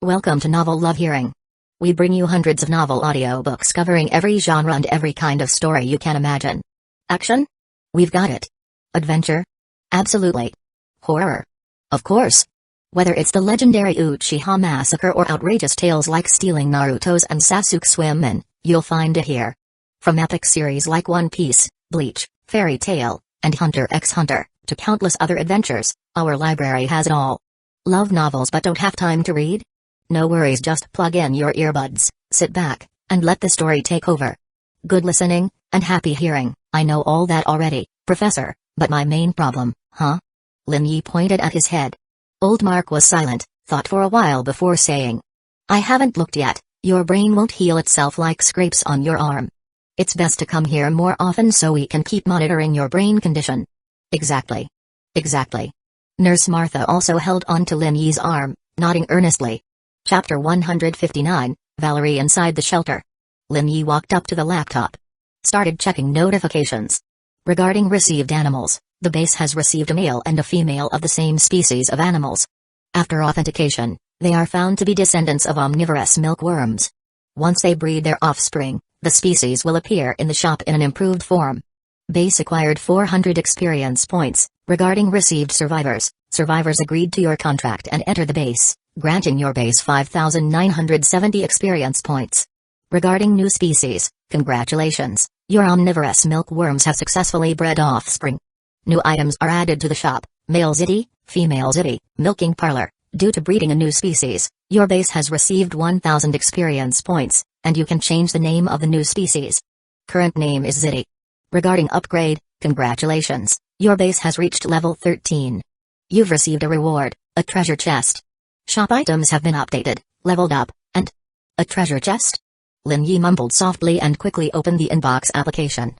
Welcome to Novel Love Hearing. We bring you hundreds of novel audiobooks covering every genre and every kind of story you can imagine. Action? We've got it. Adventure? Absolutely. Horror? Of course. Whether it's the legendary Uchiha Massacre or outrageous tales like stealing Naruto's and Sasuke's women, you'll find it here. From epic series like One Piece, Bleach, Fairy Tail, and Hunter x Hunter, to countless other adventures, our library has it all. Love novels but don't have time to read? No worries, just plug in your earbuds, sit back, and let the story take over. Good listening, and happy hearing. I know all that already, Professor, but my main problem, huh? Lin Yi pointed at his head. Old Mark was silent, thought for a while before saying. I haven't looked yet, your brain won't heal itself like scrapes on your arm. It's best to come here more often so we can keep monitoring your brain condition. Exactly. Exactly. Nurse Martha also held on to Lin Yi's arm, nodding earnestly. Chapter 159, Valerie inside the shelter. Lin Yi walked up to the laptop. Started checking notifications. Regarding received animals, the base has received a male and a female of the same species of animals. After authentication, they are found to be descendants of omnivorous milkworms. Once they breed their offspring, the species will appear in the shop in an improved form. Base acquired 400 experience points. Regarding received survivors, survivors agreed to your contract and enter the base, granting your base 5,970 experience points. Regarding new species, congratulations, your omnivorous milkworms have successfully bred offspring. New items are added to the shop, male ziti, female ziti, milking parlor. Due to breeding a new species, your base has received 1,000 experience points, and you can change the name of the new species. Current name is ziti. Regarding upgrade, congratulations, your base has reached level 13. You've received a reward, a treasure chest. Shop items have been updated, leveled up, and a treasure chest? Lin Yi mumbled softly and quickly opened the inbox application.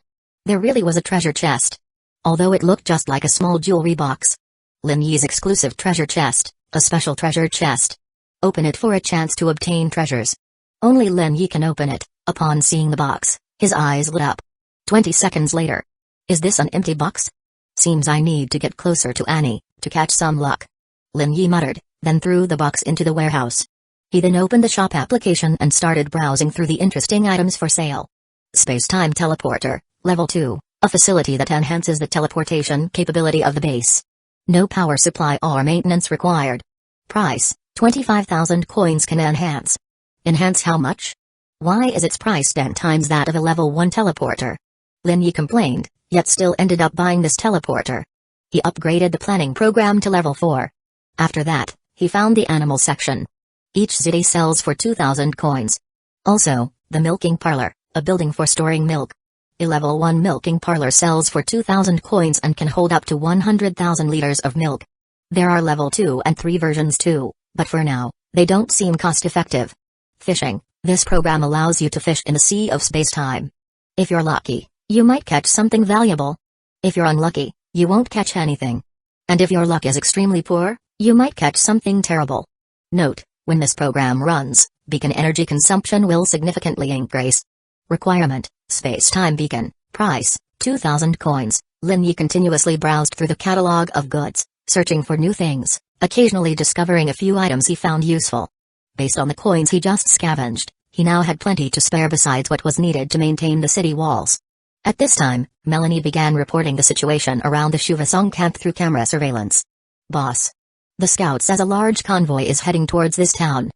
There really was a treasure chest. Although it looked just like a small jewelry box. Lin Yi's exclusive treasure chest, a special treasure chest. Open it for a chance to obtain treasures. Only Lin Yi can open it. Upon seeing the box, his eyes lit up. 20 seconds later. Is this an empty box? Seems I need to get closer to Annie, to catch some luck. Lin Yi muttered, then threw the box into the warehouse. He then opened the shop application and started browsing through the interesting items for sale. Space-time teleporter, level 2, a facility that enhances the teleportation capability of the base. No power supply or maintenance required. Price, 25,000 coins can enhance. Enhance how much? Why is its price 10 times that of a level 1 teleporter? Lin Yi complained, yet still ended up buying this teleporter. He upgraded the planning program to level 4. After that, he found the animal section. Each city sells for 2,000 coins. Also, the milking parlor, a building for storing milk. A level 1 milking parlor sells for 2,000 coins and can hold up to 100,000 liters of milk. There are level 2 and 3 versions too, but for now, they don't seem cost-effective. Fishing, this program allows you to fish in the sea of space-time. If you're lucky, you might catch something valuable. If you're unlucky, you won't catch anything. And if your luck is extremely poor, you might catch something terrible. Note, when this program runs, beacon energy consumption will significantly increase. Requirement, space-time beacon, price, 2,000 coins. Lin Yi continuously browsed through the catalog of goods, searching for new things, occasionally discovering a few items he found useful. Based on the coins he just scavenged, he now had plenty to spare besides what was needed to maintain the city walls. At this time, Melanie began reporting the situation around the Shuvasong camp through camera surveillance. Boss. The scout says a large convoy is heading towards this town.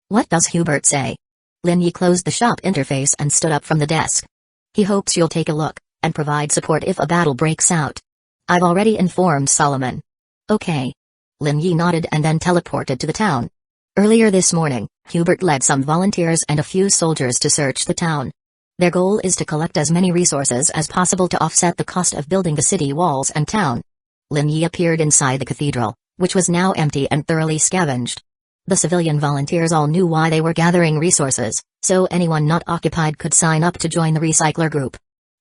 What does Hubert say? Lin Yi closed the shop interface and stood up from the desk. He hopes you'll take a look, and provide support if a battle breaks out. I've already informed Solomon. Okay. Lin Yi nodded and then teleported to the town. Earlier this morning, Hubert led some volunteers and a few soldiers to search the town. Their goal is to collect as many resources as possible to offset the cost of building the city walls and town. Lin Yi appeared inside the cathedral, which was now empty and thoroughly scavenged. The civilian volunteers all knew why they were gathering resources, so anyone not occupied could sign up to join the recycler group.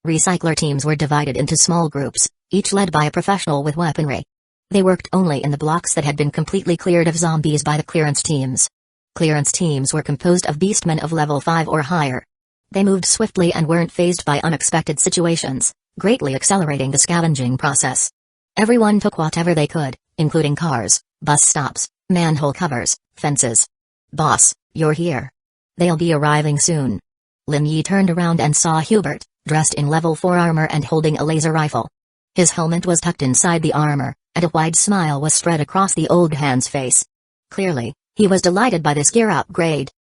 Recycler teams were divided into small groups, each led by a professional with weaponry. They worked only in the blocks that had been completely cleared of zombies by the clearance teams. Clearance teams were composed of beastmen of level 5 or higher. They moved swiftly and weren't fazed by unexpected situations, greatly accelerating the scavenging process. Everyone took whatever they could, including cars, bus stops, manhole covers, fences. Boss, you're here. They'll be arriving soon. Lin Yi turned around and saw Hubert, dressed in level 4 armor and holding a laser rifle. His helmet was tucked inside the armor, and a wide smile was spread across the old hand's face. Clearly, he was delighted by this gear upgrade.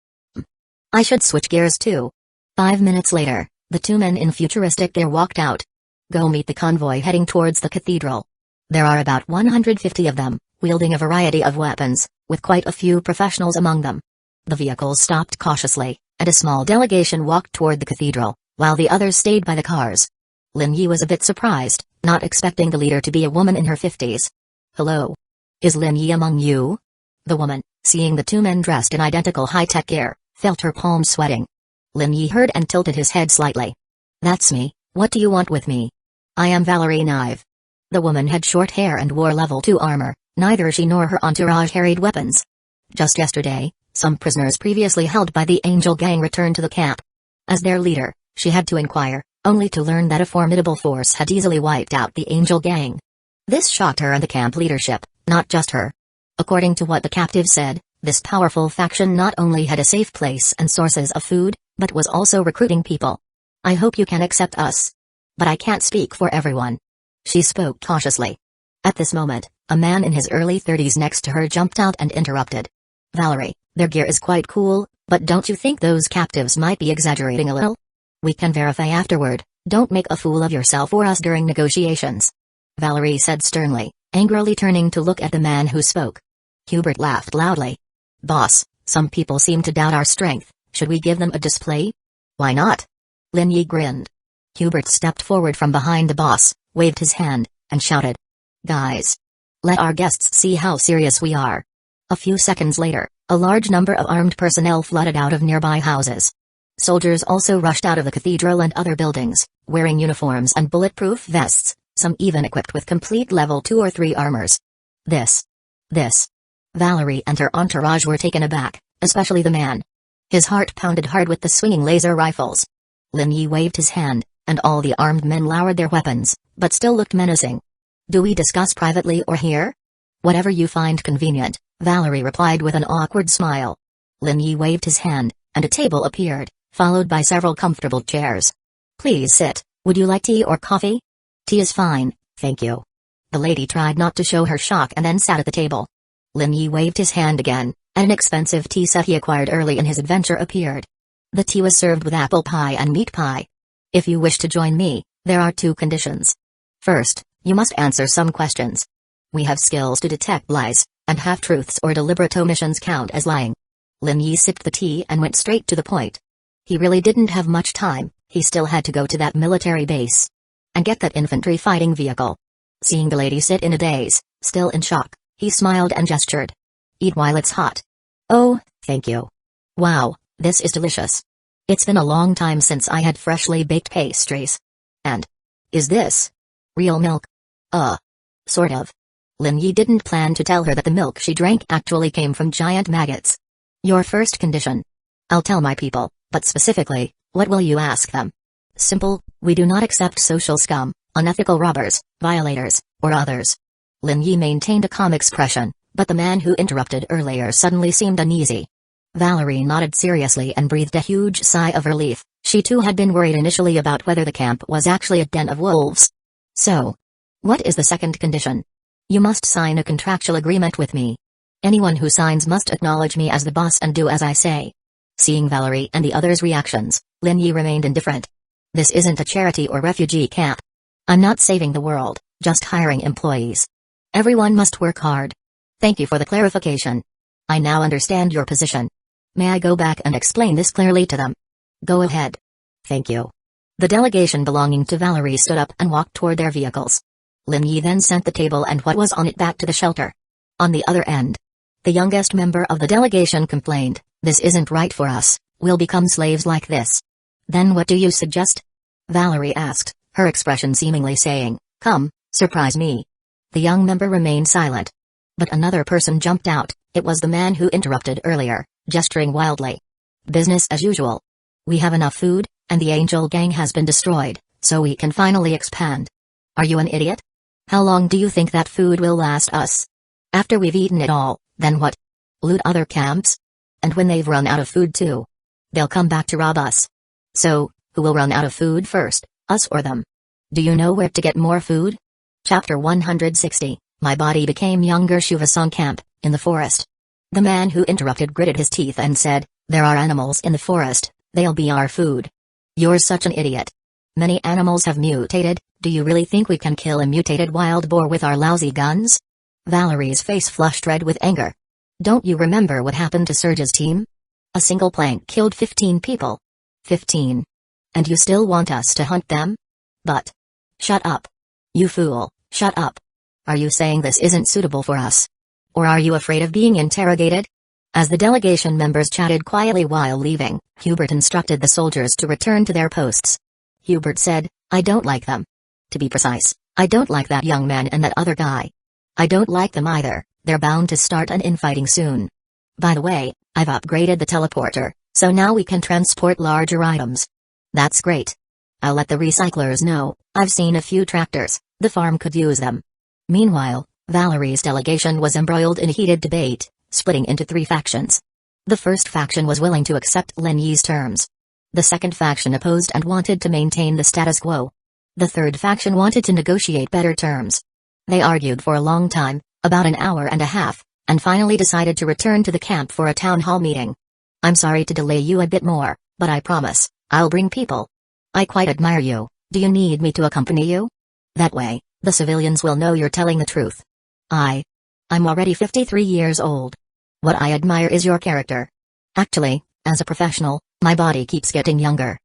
I should switch gears too. 5 minutes later, the two men in futuristic gear walked out. Go meet the convoy heading towards the cathedral. There are about 150 of them, wielding a variety of weapons, with quite a few professionals among them. The vehicles stopped cautiously, and a small delegation walked toward the cathedral, while the others stayed by the cars. Lin Yi was a bit surprised, not expecting the leader to be a woman in her 50s. Hello. Is Lin Yi among you? The woman, seeing the two men dressed in identical high-tech gear, felt her palms sweating. Lin Yi heard and tilted his head slightly. That's me. What do you want with me? I am Valerie Nive. The woman had short hair and wore level 2 armor. Neither she nor her entourage carried weapons. Just yesterday, some prisoners previously held by the Angel Gang returned to the camp. As their leader, she had to inquire, only to learn that a formidable force had easily wiped out the Angel Gang. This shocked her and the camp leadership, not just her. According to what the captive said, this powerful faction not only had a safe place and sources of food, but was also recruiting people. I hope you can accept us. But I can't speak for everyone. She spoke cautiously. At this moment, a man in his early 30s next to her jumped out and interrupted. Valerie, their gear is quite cool, but don't you think those captives might be exaggerating a little? We can verify afterward. Don't make a fool of yourself or us during negotiations. Valerie said sternly, angrily turning to look at the man who spoke. Hubert laughed loudly. Boss, some people seem to doubt our strength. Should we give them a display? Why not? Lin Yi grinned. Hubert stepped forward from behind the boss, waved his hand, and shouted. Guys. Let our guests see how serious we are. A few seconds later, a large number of armed personnel flooded out of nearby houses. Soldiers also rushed out of the cathedral and other buildings, wearing uniforms and bulletproof vests, some even equipped with complete level 2 or 3 armors. This. Valerie and her entourage were taken aback, especially the man. His heart pounded hard with the swinging laser rifles. Lin Yi waved his hand, and all the armed men lowered their weapons, but still looked menacing. Do we discuss privately or here? Whatever you find convenient, Valerie replied with an awkward smile. Lin Yi waved his hand, and a table appeared, followed by several comfortable chairs. Please sit. Would you like tea or coffee? Tea is fine, thank you. The lady tried not to show her shock and then sat at the table. Lin Yi waved his hand again, and an expensive tea set he acquired early in his adventure appeared. The tea was served with apple pie and meat pie. If you wish to join me, there are 2 conditions. First, you must answer some questions. We have skills to detect lies, and half-truths or deliberate omissions count as lying. Lin Yi sipped the tea and went straight to the point. He really didn't have much time, he still had to go to that military base. And get that infantry fighting vehicle. Seeing the lady sit in a daze, still in shock, he smiled and gestured. Eat while it's hot. Oh, thank you. Wow, this is delicious. It's been a long time since I had freshly baked pastries. And is this real milk? Sort of. Lin Yi didn't plan to tell her that the milk she drank actually came from giant maggots. Your first condition. I'll tell my people, but specifically, what will you ask them? Simple, we do not accept social scum, unethical robbers, violators, or others. Lin Yi maintained a calm expression, but the man who interrupted earlier suddenly seemed uneasy. Valerie nodded seriously and breathed a huge sigh of relief. She too had been worried initially about whether the camp was actually a den of wolves. So, what is the second condition? You must sign a contractual agreement with me. Anyone who signs must acknowledge me as the boss and do as I say. Seeing Valerie and the others' reactions, Lin Yi remained indifferent. This isn't a charity or refugee camp. I'm not saving the world, just hiring employees. Everyone must work hard. Thank you for the clarification. I now understand your position. May I go back and explain this clearly to them? Go ahead. Thank you. The delegation belonging to Valerie stood up and walked toward their vehicles. Lin Yi then sent the table and what was on it back to the shelter. On the other end, the youngest member of the delegation complained, "This isn't right for us, we'll become slaves like this." Then what do you suggest? Valerie asked, her expression seemingly saying, "Come, surprise me." The young member remained silent. But another person jumped out. It was the man who interrupted earlier, gesturing wildly. Business as usual. We have enough food, and the Angel Gang has been destroyed, so we can finally expand. Are you an idiot? How long do you think that food will last us? After we've eaten it all, then what? Loot other camps? And when they've run out of food too, they'll come back to rob us. So, who will run out of food first, us or them? Do you know where to get more food? Chapter 160, My Body Became Younger. Shuvasang Camp, in the forest. The man who interrupted gritted his teeth and said, "There are animals in the forest, they'll be our food." You're such an idiot. Many animals have mutated. Do you really think we can kill a mutated wild boar with our lousy guns? Valerie's face flushed red with anger. Don't you remember what happened to Serge's team? A single plank killed 15 people. 15. And you still want us to hunt them? But. Shut up. You fool, shut up. Are you saying this isn't suitable for us? Or are you afraid of being interrogated? As the delegation members chatted quietly while leaving, Hubert instructed the soldiers to return to their posts. Hubert said, "I don't like them. To be precise, I don't like that young man and that other guy. I don't like them either, they're bound to start an infighting soon. By the way, I've upgraded the teleporter, so now we can transport larger items." "That's great. I'll let the recyclers know. I've seen a few tractors, the farm could use them." Meanwhile, Valerie's delegation was embroiled in a heated debate, splitting into 3 factions. The first faction was willing to accept Lin Yi's terms. The second faction opposed and wanted to maintain the status quo. The third faction wanted to negotiate better terms. They argued for a long time, about an hour and a half, and finally decided to return to the camp for a town hall meeting. "I'm sorry to delay you a bit more, but I promise, I'll bring people. I quite admire you. Do you need me to accompany you? That way, the civilians will know you're telling the truth." I'm already 53 years old. What I admire is your character. Actually, as a professional, my body keeps getting younger.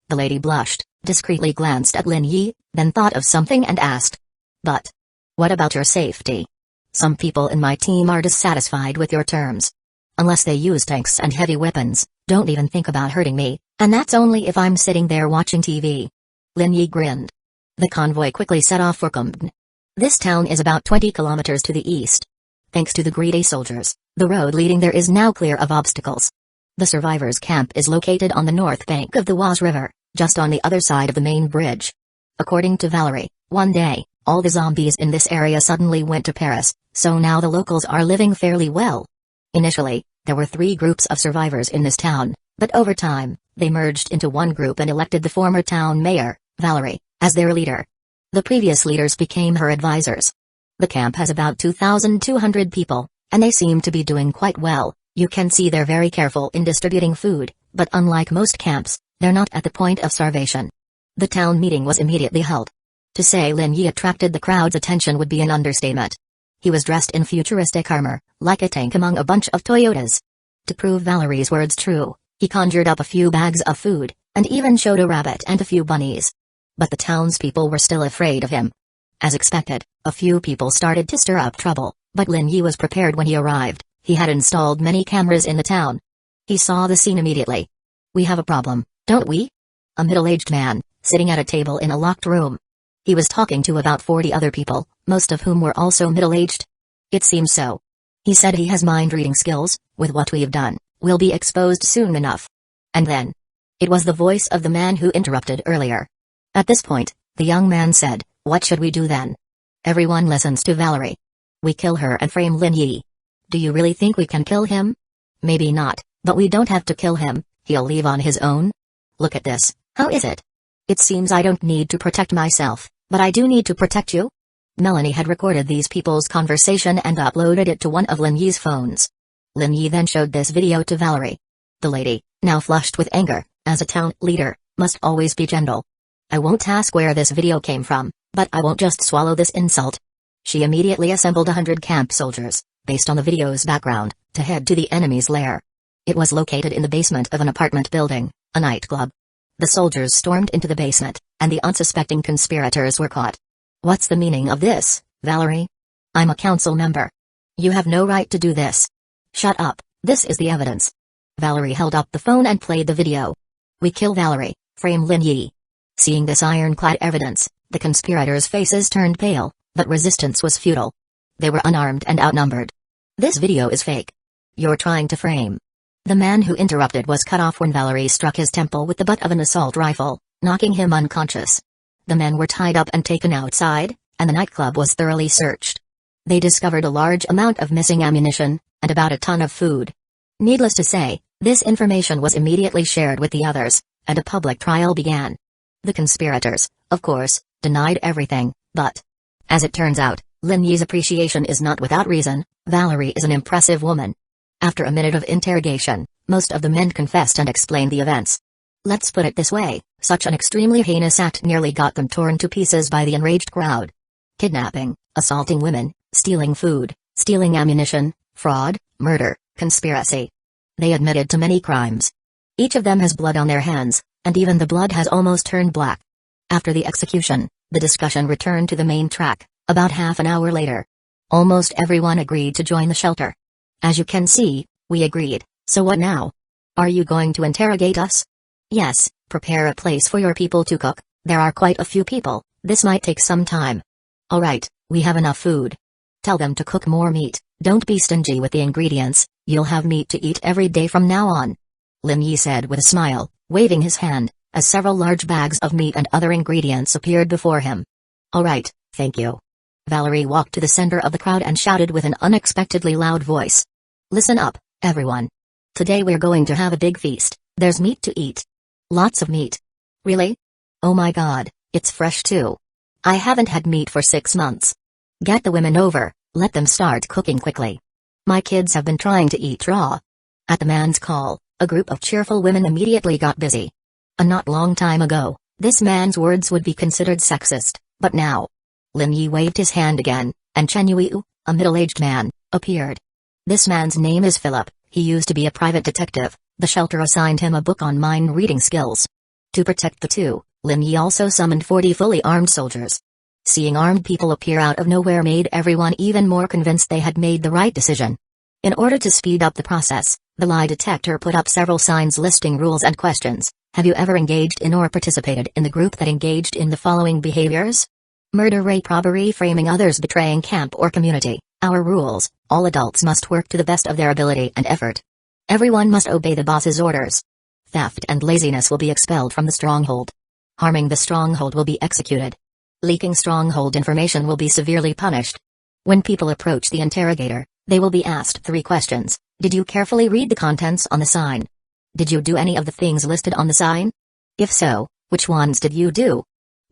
The lady blushed, discreetly glanced at Lin Yi, then thought of something and asked. "But what about your safety? Some people in my team are dissatisfied with your terms. Unless they use tanks and heavy weapons, don't even think about hurting me, and that's only if I'm sitting there watching TV." Lin Yi grinned. The convoy quickly set off for Kumbh. This town is about 20 kilometers to the east. Thanks to the greedy soldiers, the road leading there is now clear of obstacles. The survivors' camp is located on the north bank of the Oise River, just on the other side of the main bridge. According to Valerie, one day, all the zombies in this area suddenly went to Paris, so now the locals are living fairly well. Initially, there were 3 groups of survivors in this town, but over time, they merged into one group and elected the former town mayor, Valerie, as their leader. The previous leaders became her advisors. The camp has about 2,200 people, and they seem to be doing quite well. You can see they're very careful in distributing food, but unlike most camps, they're not at the point of starvation. The town meeting was immediately held. To say Lin Yi attracted the crowd's attention would be an understatement. He was dressed in futuristic armor, like a tank among a bunch of Toyotas. To prove Valerie's words true, he conjured up a few bags of food, and even showed a rabbit and a few bunnies. But the townspeople were still afraid of him. As expected, a few people started to stir up trouble, but Lin Yi was prepared when he arrived. He had installed many cameras in the town. He saw the scene immediately. "We have a problem, don't we?" A middle-aged man, sitting at a table in a locked room. He was talking to about 40 other people, most of whom were also middle-aged. "It seems so." He said he has mind-reading skills. "With what we've done, we'll be exposed soon enough." And then. It was the voice of the man who interrupted earlier. At this point, the young man said, "What should we do then?" Everyone listens to Valerie. "We kill her and frame Lin Yi." "Do you really think we can kill him?" "Maybe not, but we don't have to kill him, he'll leave on his own." "Look at this, how is it? It seems I don't need to protect myself, but I do need to protect you." Melanie had recorded these people's conversation and uploaded it to one of Lin Yi's phones. Lin Yi then showed this video to Valerie. The lady, now flushed with anger, as a town leader, must always be gentle. "I won't ask where this video came from, but I won't just swallow this insult." She immediately assembled 100 camp soldiers, based on the video's background, to head to the enemy's lair. It was located in the basement of an apartment building, a nightclub. The soldiers stormed into the basement, and the unsuspecting conspirators were caught. "What's the meaning of this, Valerie? I'm a council member. You have no right to do this." "Shut up, this is the evidence." Valerie held up the phone and played the video. "We kill Valerie, frame Lin Yi." Seeing this ironclad evidence, the conspirators' faces turned pale, but resistance was futile. They were unarmed and outnumbered. "This video is fake. You're trying to frame." The man who interrupted was cut off when Valerie struck his temple with the butt of an assault rifle, knocking him unconscious. The men were tied up and taken outside, and the nightclub was thoroughly searched. They discovered a large amount of missing ammunition, and about a ton of food. Needless to say, this information was immediately shared with the others, and a public trial began. The conspirators, of course, denied everything, but as it turns out, Lin Yi's appreciation is not without reason. Valerie is an impressive woman. After a minute of interrogation, most of the men confessed and explained the events. Let's put it this way, such an extremely heinous act nearly got them torn to pieces by the enraged crowd. Kidnapping, assaulting women, stealing food, stealing ammunition, fraud, murder, conspiracy. They admitted to many crimes. Each of them has blood on their hands, and even the blood has almost turned black. After the execution, the discussion returned to the main track, about half an hour later. Almost everyone agreed to join the shelter. As you can see, we agreed, so what now? Are you going to interrogate us? Yes, prepare a place for your people to cook. There are quite a few people, this might take some time. Alright, we have enough food. Tell them to cook more meat, don't be stingy with the ingredients, you'll have meat to eat every day from now on. Lin Yi said with a smile, waving his hand, as several large bags of meat and other ingredients appeared before him. Alright, thank you. Valerie walked to the center of the crowd and shouted with an unexpectedly loud voice. Listen up, everyone. Today we're going to have a big feast, there's meat to eat. Lots of meat. Really? Oh my god, it's fresh too. I haven't had meat for 6 months. Get the women over, let them start cooking quickly. My kids have been trying to eat raw. At the man's call, a group of cheerful women immediately got busy. A not long time ago, this man's words would be considered sexist, but now. Lin Yi waved his hand again, and Chen Yuiu, a middle-aged man, appeared. This man's name is Philip, he used to be a private detective, the shelter assigned him a book on mind-reading skills. To protect the two, Lin Yi also summoned 40 fully armed soldiers. Seeing armed people appear out of nowhere made everyone even more convinced they had made the right decision. In order to speed up the process, the lie detector put up several signs listing rules and questions. Have you ever engaged in or participated in the group that engaged in the following behaviors? Murder, rape, robbery, framing others, betraying camp or community. Our rules: all adults must work to the best of their ability and effort. Everyone must obey the boss's orders. Theft and laziness will be expelled from the stronghold. Harming the stronghold will be executed. Leaking stronghold information will be severely punished. When people approach the interrogator, they will be asked 3 questions. Did you carefully read the contents on the sign? Did you do any of the things listed on the sign? If so, which ones did you do?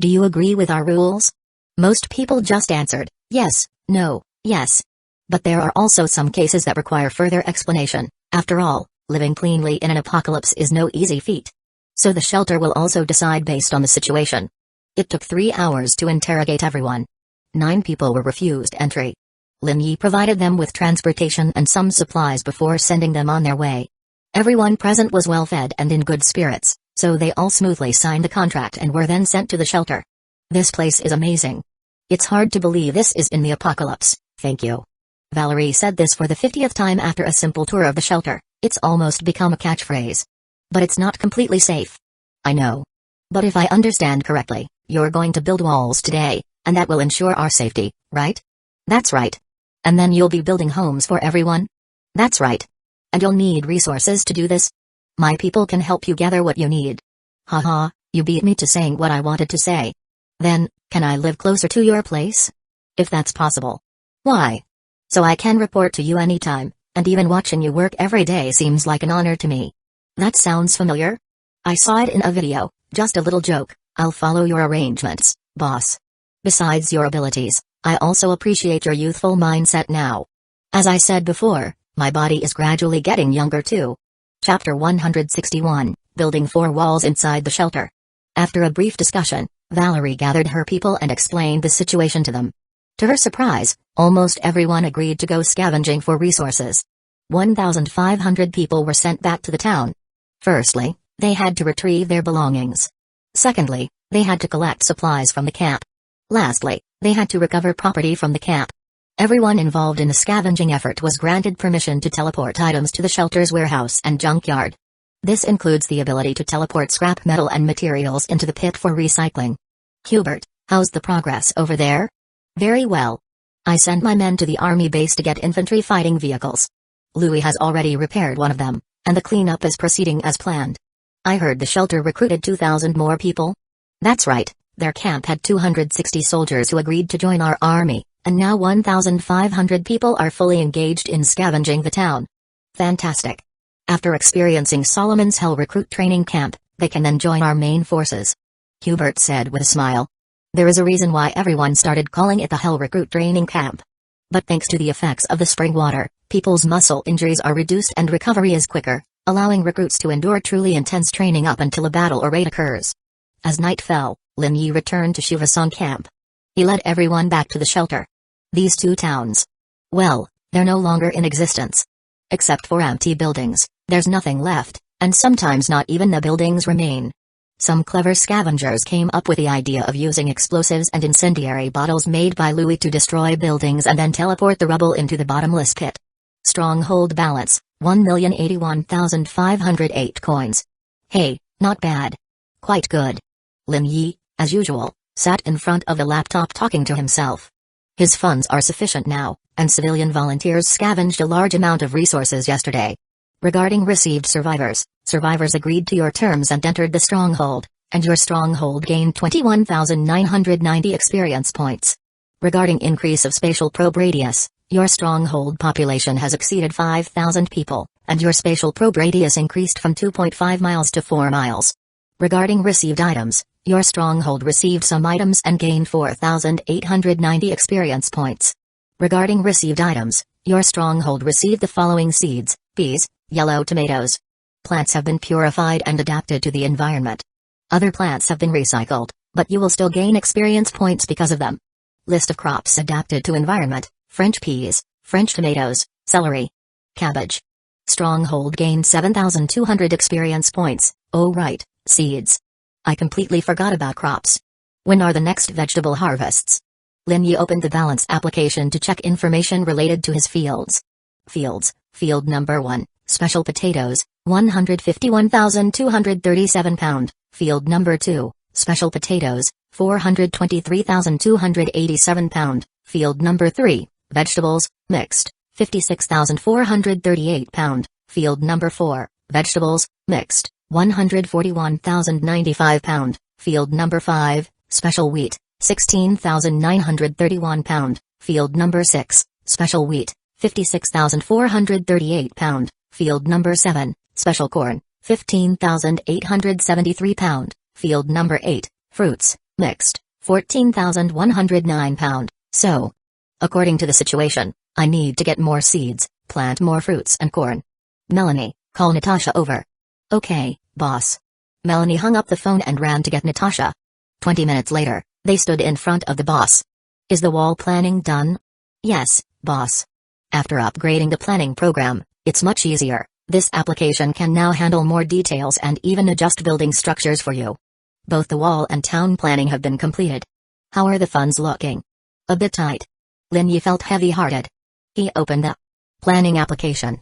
Do you agree with our rules? Most people just answered, yes, no, yes. But there are also some cases that require further explanation. After all, living cleanly in an apocalypse is no easy feat. So the shelter will also decide based on the situation. It took 3 hours to interrogate everyone. 9 people were refused entry. Lin Yi provided them with transportation and some supplies before sending them on their way. Everyone present was well fed and in good spirits, so they all smoothly signed the contract and were then sent to the shelter. This place is amazing. It's hard to believe this is in the apocalypse, thank you. Valerie said this for the 50th time after a simple tour of the shelter. It's almost become a catchphrase. But it's not completely safe. I know. But if I understand correctly, you're going to build walls today, and that will ensure our safety, right? That's right. And then you'll be building homes for everyone? That's right. And you'll need resources to do this? My people can help you gather what you need. Haha, you beat me to saying what I wanted to say. Then, can I live closer to your place? If that's possible. Why? So I can report to you anytime, and even watching you work every day seems like an honor to me. That sounds familiar? I saw it in a video, just a little joke. I'll follow your arrangements, boss. Besides your abilities, I also appreciate your youthful mindset now. As I said before, my body is gradually getting younger too. Chapter 161, Building 4 Walls Inside the Shelter. After a brief discussion, Valerie gathered her people and explained the situation to them. To her surprise, almost everyone agreed to go scavenging for resources. 1,500 people were sent back to the town. Firstly, they had to retrieve their belongings. Secondly, they had to collect supplies from the camp. Lastly, they had to recover property from the camp. Everyone involved in the scavenging effort was granted permission to teleport items to the shelter's warehouse and junkyard. This includes the ability to teleport scrap metal and materials into the pit for recycling. Hubert, how's the progress over there? Very well. I sent my men to the army base to get infantry fighting vehicles. Louis has already repaired one of them, and the cleanup is proceeding as planned. I heard the shelter recruited 2,000 more people. That's right, their camp had 260 soldiers who agreed to join our army, and now 1,500 people are fully engaged in scavenging the town. Fantastic. After experiencing Solomon's Hell recruit training camp, they can then join our main forces. Hubert said with a smile. There is a reason why everyone started calling it the Hell recruit training camp. But thanks to the effects of the spring water, people's muscle injuries are reduced and recovery is quicker, allowing recruits to endure truly intense training up until a battle or raid occurs. As night fell, Lin Yi returned to Shivasong camp. He led everyone back to the shelter. These two towns. Well, they're no longer in existence. Except for empty buildings, there's nothing left, and sometimes not even the buildings remain. Some clever scavengers came up with the idea of using explosives and incendiary bottles made by Louis to destroy buildings and then teleport the rubble into the bottomless pit. Stronghold balance, 1,081,508 coins. Hey, not bad. Quite good. Lin Yi, as usual, sat in front of the laptop talking to himself. His funds are sufficient now, and civilian volunteers scavenged a large amount of resources yesterday. Regarding received survivors agreed to your terms and entered the stronghold, and your stronghold gained 21,990 experience points. Regarding increase of spatial probe radius, your stronghold population has exceeded 5,000 people, and your spatial probe radius increased from 2.5 miles to 4 miles. Regarding received items, your stronghold received some items and gained 4,890 experience points. Regarding received items, your stronghold received the following seeds, peas, yellow tomatoes. Plants have been purified and adapted to the environment. Other plants have been recycled, but you will still gain experience points because of them. List of crops adapted to environment: French peas, French tomatoes, celery, cabbage. Stronghold gained 7,200 experience points. Oh right, seeds. I completely forgot about crops. When are the next vegetable harvests? Lin Yi opened the balance application to check information related to his fields. Fields, field number 1, special potatoes, 151,237 pound, field number 2, special potatoes, 423,287 pound, field number 3, vegetables, mixed, 56,438 pound, field number 4, vegetables, mixed, 141,095 pound, field number 5, special wheat, 16,931 pound, field number 6, special wheat, 56,438 pound, field number 7, special corn, 15,873 pound, field number 8, fruits, mixed, 14,109 pound. So, according to the situation, I need to get more seeds, plant more fruits and corn. Melanie, call Natasha over. Okay, boss. Melanie hung up the phone and ran to get Natasha. 20 minutes later, they stood in front of the boss. Is the wall planning done? Yes, boss. After upgrading the planning program, it's much easier. This application can now handle more details and even adjust building structures for you. Both the wall and town planning have been completed. How are the funds looking? A bit tight. Lin Yi felt heavy-hearted. He opened the planning application.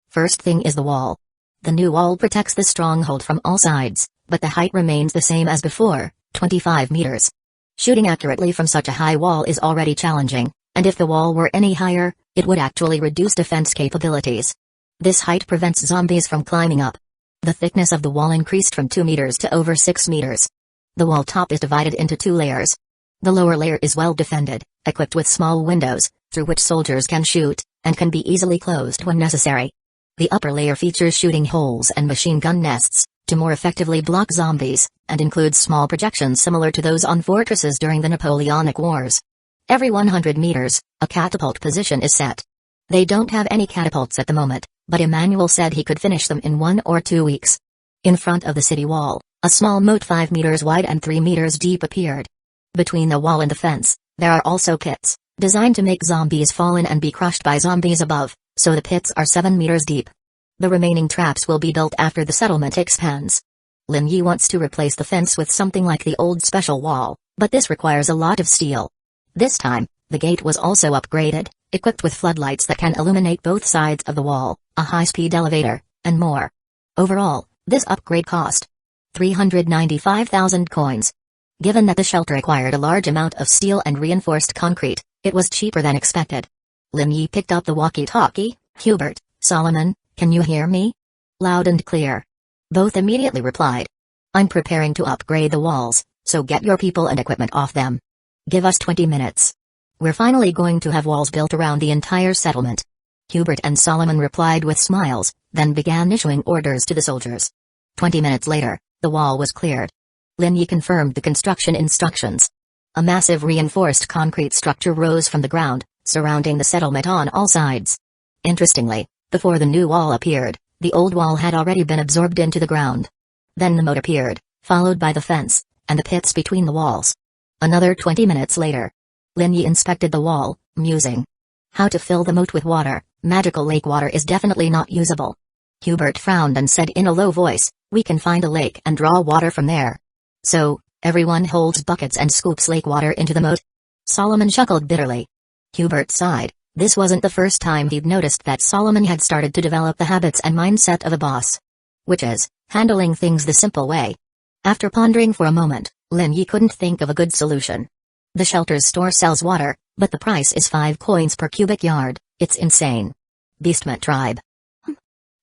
First thing is the wall. The new wall protects the stronghold from all sides, but the height remains the same as before, 25 meters. Shooting accurately from such a high wall is already challenging, and if the wall were any higher, it would actually reduce defense capabilities. This height prevents zombies from climbing up. The thickness of the wall increased from 2 meters to over 6 meters. The wall top is divided into 2 layers. The lower layer is well defended, equipped with small windows, through which soldiers can shoot, and can be easily closed when necessary. The upper layer features shooting holes and machine gun nests, to more effectively block zombies, and includes small projections similar to those on fortresses during the Napoleonic Wars. Every 100 meters, a catapult position is set. They don't have any catapults at the moment, but Emmanuel said he could finish them in 1 or 2 weeks. In front of the city wall, a small moat 5 meters wide and 3 meters deep appeared. Between the wall and the fence, there are also pits, designed to make zombies fall in and be crushed by zombies above, so the pits are 7 meters deep. The remaining traps will be built after the settlement expands. Lin Yi wants to replace the fence with something like the old special wall, but this requires a lot of steel. This time, the gate was also upgraded, equipped with floodlights that can illuminate both sides of the wall, a high-speed elevator, and more. Overall, this upgrade cost 395,000 coins. Given that the shelter required a large amount of steel and reinforced concrete, it was cheaper than expected. Lin Yi picked up the walkie-talkie. Hubert, Solomon, can you hear me? Loud and clear. Both immediately replied. I'm preparing to upgrade the walls, so get your people and equipment off them. Give us 20 minutes. We're finally going to have walls built around the entire settlement. Hubert and Solomon replied with smiles, then began issuing orders to the soldiers. 20 minutes later, the wall was cleared. Lin Yi confirmed the construction instructions. A massive reinforced concrete structure rose from the ground, surrounding the settlement on all sides. Interestingly, before the new wall appeared, the old wall had already been absorbed into the ground. Then the moat appeared, followed by the fence, and the pits between the walls. Another 20 minutes later, Lin Yi inspected the wall, musing. How to fill the moat with water? Magical lake water is definitely not usable. Hubert frowned and said in a low voice, we can find a lake and draw water from there. So, everyone holds buckets and scoops lake water into the moat? Solomon chuckled bitterly. Hubert sighed. This wasn't the first time he'd noticed that Solomon had started to develop the habits and mindset of a boss. Which is, handling things the simple way. After pondering for a moment, Lin Yi couldn't think of a good solution. The shelter's store sells water, but the price is 5 coins per cubic yard. It's insane. Beastman tribe.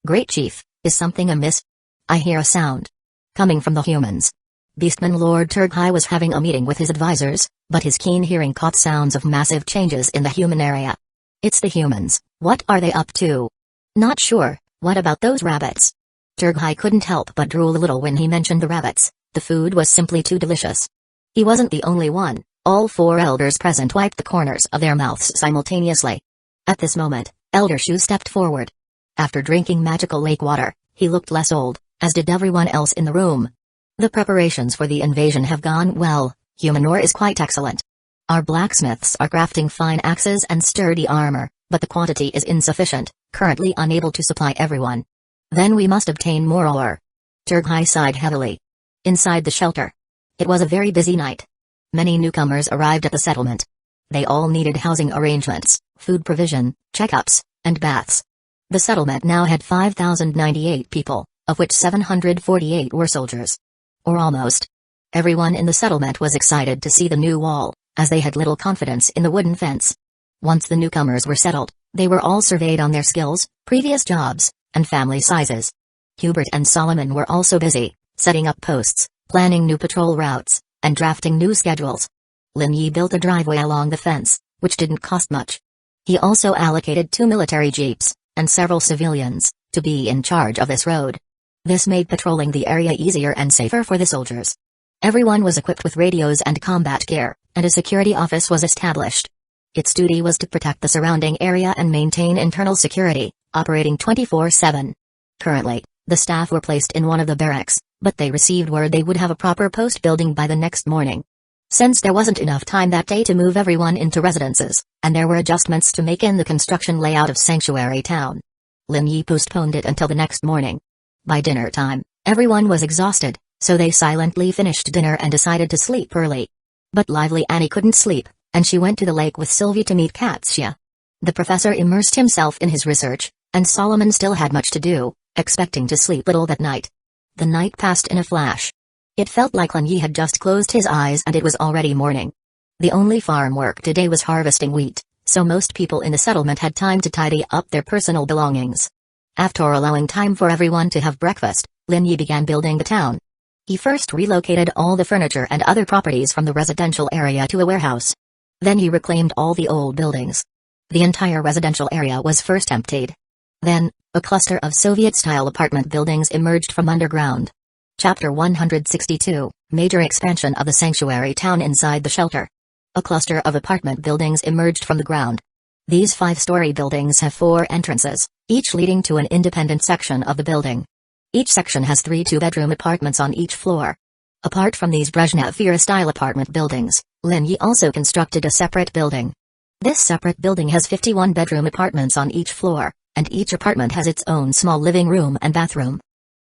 Great chief, is something amiss? I hear a sound. Coming from the humans. Beastman Lord Turghai was having a meeting with his advisors, but his keen hearing caught sounds of massive changes in the human area. It's the humans. What are they up to? Not sure. What about those rabbits? Turghai couldn't help but drool a little when he mentioned the rabbits. The food was simply too delicious. He wasn't the only one. All 4 elders present wiped the corners of their mouths simultaneously. At this moment, Elder Shu stepped forward. After drinking magical lake water, he looked less old, as did everyone else in the room. The preparations for the invasion have gone well. Human ore is quite excellent. Our blacksmiths are crafting fine axes and sturdy armor, but the quantity is insufficient, currently unable to supply everyone. Then we must obtain more ore. Turghai sighed heavily. Inside the shelter. It was a very busy night. Many newcomers arrived at the settlement. They all needed housing arrangements, food provision, checkups, and baths. The settlement now had 5,098 people, of which 748 were soldiers. Or almost. Everyone in the settlement was excited to see the new wall, as they had little confidence in the wooden fence. Once the newcomers were settled, they were all surveyed on their skills, previous jobs, and family sizes. Hubert and Solomon were also busy, setting up posts, planning new patrol routes, and drafting new schedules. Lin Yi built a driveway along the fence, which didn't cost much. He also allocated 2 military jeeps, and several civilians, to be in charge of this road. This made patrolling the area easier and safer for the soldiers. Everyone was equipped with radios and combat gear, and a security office was established. Its duty was to protect the surrounding area and maintain internal security, operating 24/7. Currently, the staff were placed in one of the barracks, but they received word they would have a proper post building by the next morning. Since there wasn't enough time that day to move everyone into residences, and there were adjustments to make in the construction layout of Sanctuary Town, Lin Yi postponed it until the next morning. By dinner time, everyone was exhausted, so they silently finished dinner and decided to sleep early. But lively Annie couldn't sleep, and she went to the lake with Sylvie to meet Katsia. The professor immersed himself in his research, and Solomon still had much to do, expecting to sleep little that night. The night passed in a flash. It felt like Lin Yi had just closed his eyes and it was already morning. The only farm work today was harvesting wheat, so most people in the settlement had time to tidy up their personal belongings. After allowing time for everyone to have breakfast, Lin Yi began building the town. He first relocated all the furniture and other properties from the residential area to a warehouse. Then he reclaimed all the old buildings. The entire residential area was first emptied. Then, a cluster of Soviet-style apartment buildings emerged from underground. Chapter 162, Major Expansion of the Sanctuary Town inside the shelter. A cluster of apartment buildings emerged from the ground. These 5-story buildings have 4 entrances, each leading to an independent section of the building. Each section has 3 2-bedroom apartments on each floor. Apart from these Brezhnev-era-style apartment buildings, Lin Yi also constructed a separate building. This separate building has 51 bedroom apartments on each floor, and each apartment has its own small living room and bathroom.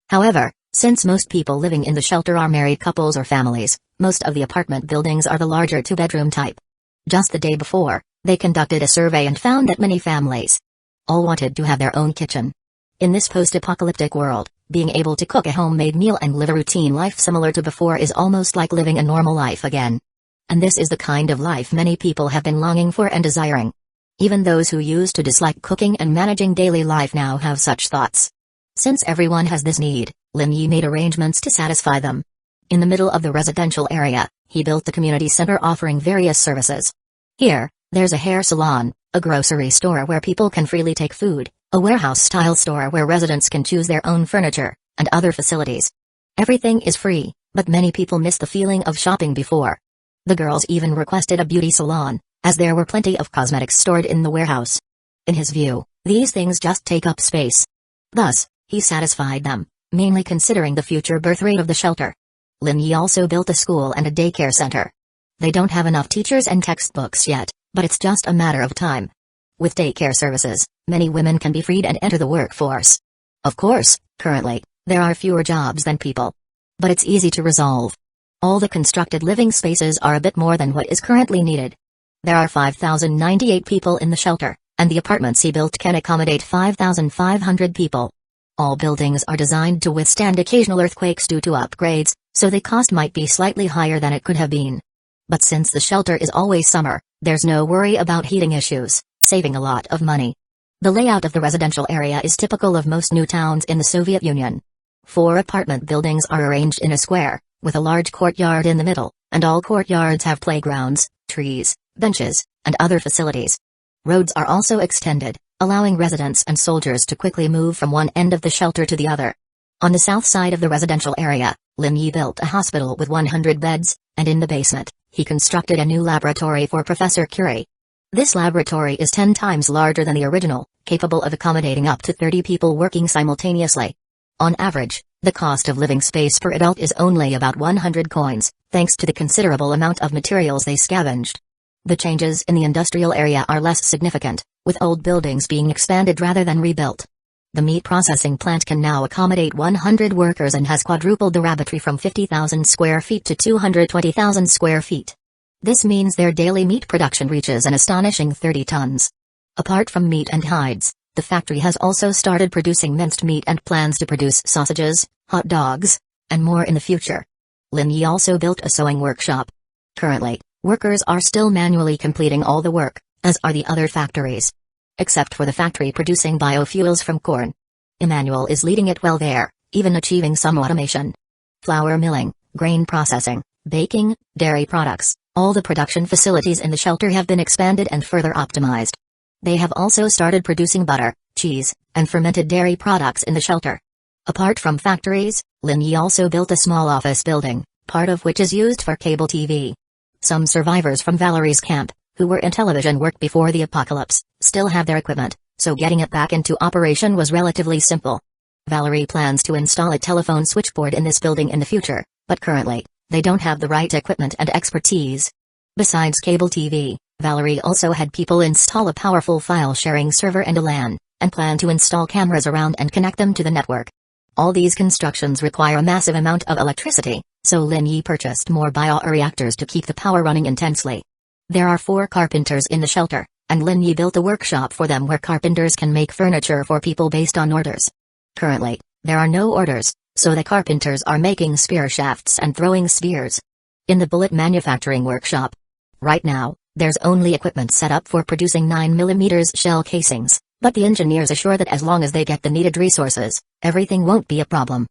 However, since most people living in the shelter are married couples or families, most of the apartment buildings are the larger 2-bedroom type. Just the day before, they conducted a survey and found that many families all wanted to have their own kitchen. In this post-apocalyptic world, being able to cook a homemade meal and live a routine life similar to before is almost like living a normal life again. And this is the kind of life many people have been longing for and desiring. Even those who used to dislike cooking and managing daily life now have such thoughts. Since everyone has this need, Lin Yi made arrangements to satisfy them. In the middle of the residential area, he built the community center offering various services. Here, there's a hair salon, a grocery store where people can freely take food, a warehouse-style store where residents can choose their own furniture, and other facilities. Everything is free, but many people miss the feeling of shopping before. The girls even requested a beauty salon, as there were plenty of cosmetics stored in the warehouse. In his view, these things just take up space. Thus, he satisfied them, mainly considering the future birth rate of the shelter. Lin Yi also built a school and a daycare center. They don't have enough teachers and textbooks yet, but it's just a matter of time. With daycare services, many women can be freed and enter the workforce. Of course, currently, there are fewer jobs than people. But it's easy to resolve. All the constructed living spaces are a bit more than what is currently needed. There are 5,098 people in the shelter, and the apartments he built can accommodate 5,500 people. All buildings are designed to withstand occasional earthquakes due to upgrades, so the cost might be slightly higher than it could have been. But since the shelter is always summer, there's no worry about heating issues, saving a lot of money. The layout of the residential area is typical of most new towns in the Soviet Union. 4 apartment buildings are arranged in a square, with a large courtyard in the middle, and all courtyards have playgrounds, trees, benches, and other facilities. Roads are also extended, allowing residents and soldiers to quickly move from one end of the shelter to the other. On the south side of the residential area, Lin Yi built a hospital with 100 beds, and in the basement, he constructed a new laboratory for Professor Curie. This laboratory is 10 times larger than the original, capable of accommodating up to 30 people working simultaneously. On average, the cost of living space per adult is only about 100 coins, thanks to the considerable amount of materials they scavenged. The changes in the industrial area are less significant, with old buildings being expanded rather than rebuilt. The meat processing plant can now accommodate 100 workers and has quadrupled the rabbitry from 50,000 square feet to 220,000 square feet. This means their daily meat production reaches an astonishing 30 tons. Apart from meat and hides, the factory has also started producing minced meat and plans to produce sausages, hot dogs, and more in the future. Lin Yi also built a sewing workshop. Currently, workers are still manually completing all the work, as are the other factories. Except for the factory producing biofuels from corn. Emmanuel is leading it well there, even achieving some automation. Flour milling, grain processing, baking, dairy products, all the production facilities in the shelter have been expanded and further optimized. They have also started producing butter, cheese, and fermented dairy products in the shelter. Apart from factories, Lin Yi also built a small office building, part of which is used for cable TV. Some survivors from Valerie's camp, who were in television work before the apocalypse, still have their equipment, so getting it back into operation was relatively simple. Valerie plans to install a telephone switchboard in this building in the future, but currently, they don't have the right equipment and expertise. Besides cable TV, Valerie also had people install a powerful file-sharing server and a LAN, and plan to install cameras around and connect them to the network. All these constructions require a massive amount of electricity, so Lin Yi purchased more bioreactors to keep the power running intensely. There are 4 carpenters in the shelter, and Lin Yi built a workshop for them where carpenters can make furniture for people based on orders. Currently, there are no orders, so the carpenters are making spear shafts and throwing spears. In the bullet manufacturing workshop. Right now, there's only equipment set up for producing 9mm shell casings, but the engineers assure that as long as they get the needed resources, everything won't be a problem.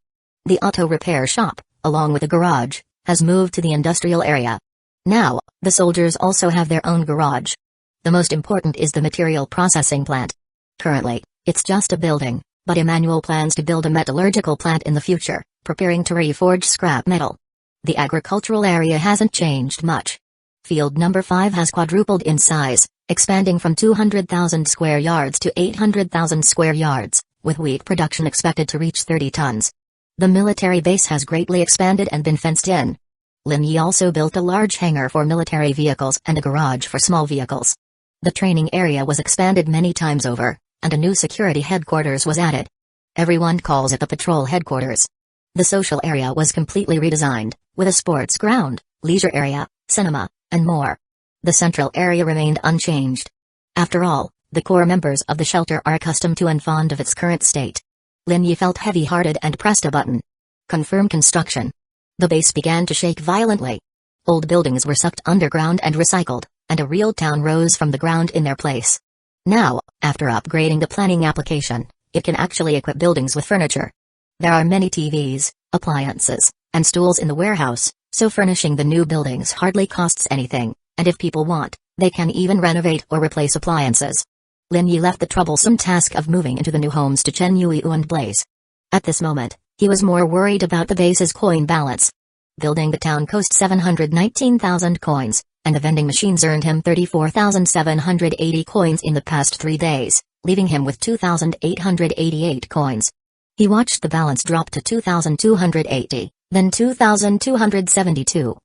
The auto repair shop, along with a garage, has moved to the industrial area. Now, the soldiers also have their own garage. The most important is the material processing plant. Currently, it's just a building, but Emmanuel plans to build a metallurgical plant in the future, preparing to reforge scrap metal. The agricultural area hasn't changed much. Field number 5 has quadrupled in size, expanding from 200,000 square yards to 800,000 square yards, with wheat production expected to reach 30 tons. The military base has greatly expanded and been fenced in. Lin Yi also built a large hangar for military vehicles and a garage for small vehicles. The training area was expanded many times over, and a new security headquarters was added. Everyone calls it the patrol headquarters. The social area was completely redesigned, with a sports ground, leisure area, cinema, and more. The central area remained unchanged. After all, the core members of the shelter are accustomed to and fond of its current state. Lin Yi felt heavy-hearted and pressed a button. Confirm construction. The base began to shake violently. Old buildings were sucked underground and recycled, and a real town rose from the ground in their place. Now, after upgrading the planning application, it can actually equip buildings with furniture. There are many TVs, appliances, and stools in the warehouse, so furnishing the new buildings hardly costs anything, and if people want, They can even renovate or replace appliances. Lin Yi left the troublesome task of moving into the new homes to Chen Yuyu and Blaze. At this moment, he was more worried about the base's coin balance. Building the town cost 719,000 coins, and the vending machines earned him 34,780 coins in the past 3 days, leaving him with 2,888 coins. He watched the balance drop to 2,280, then 2,272.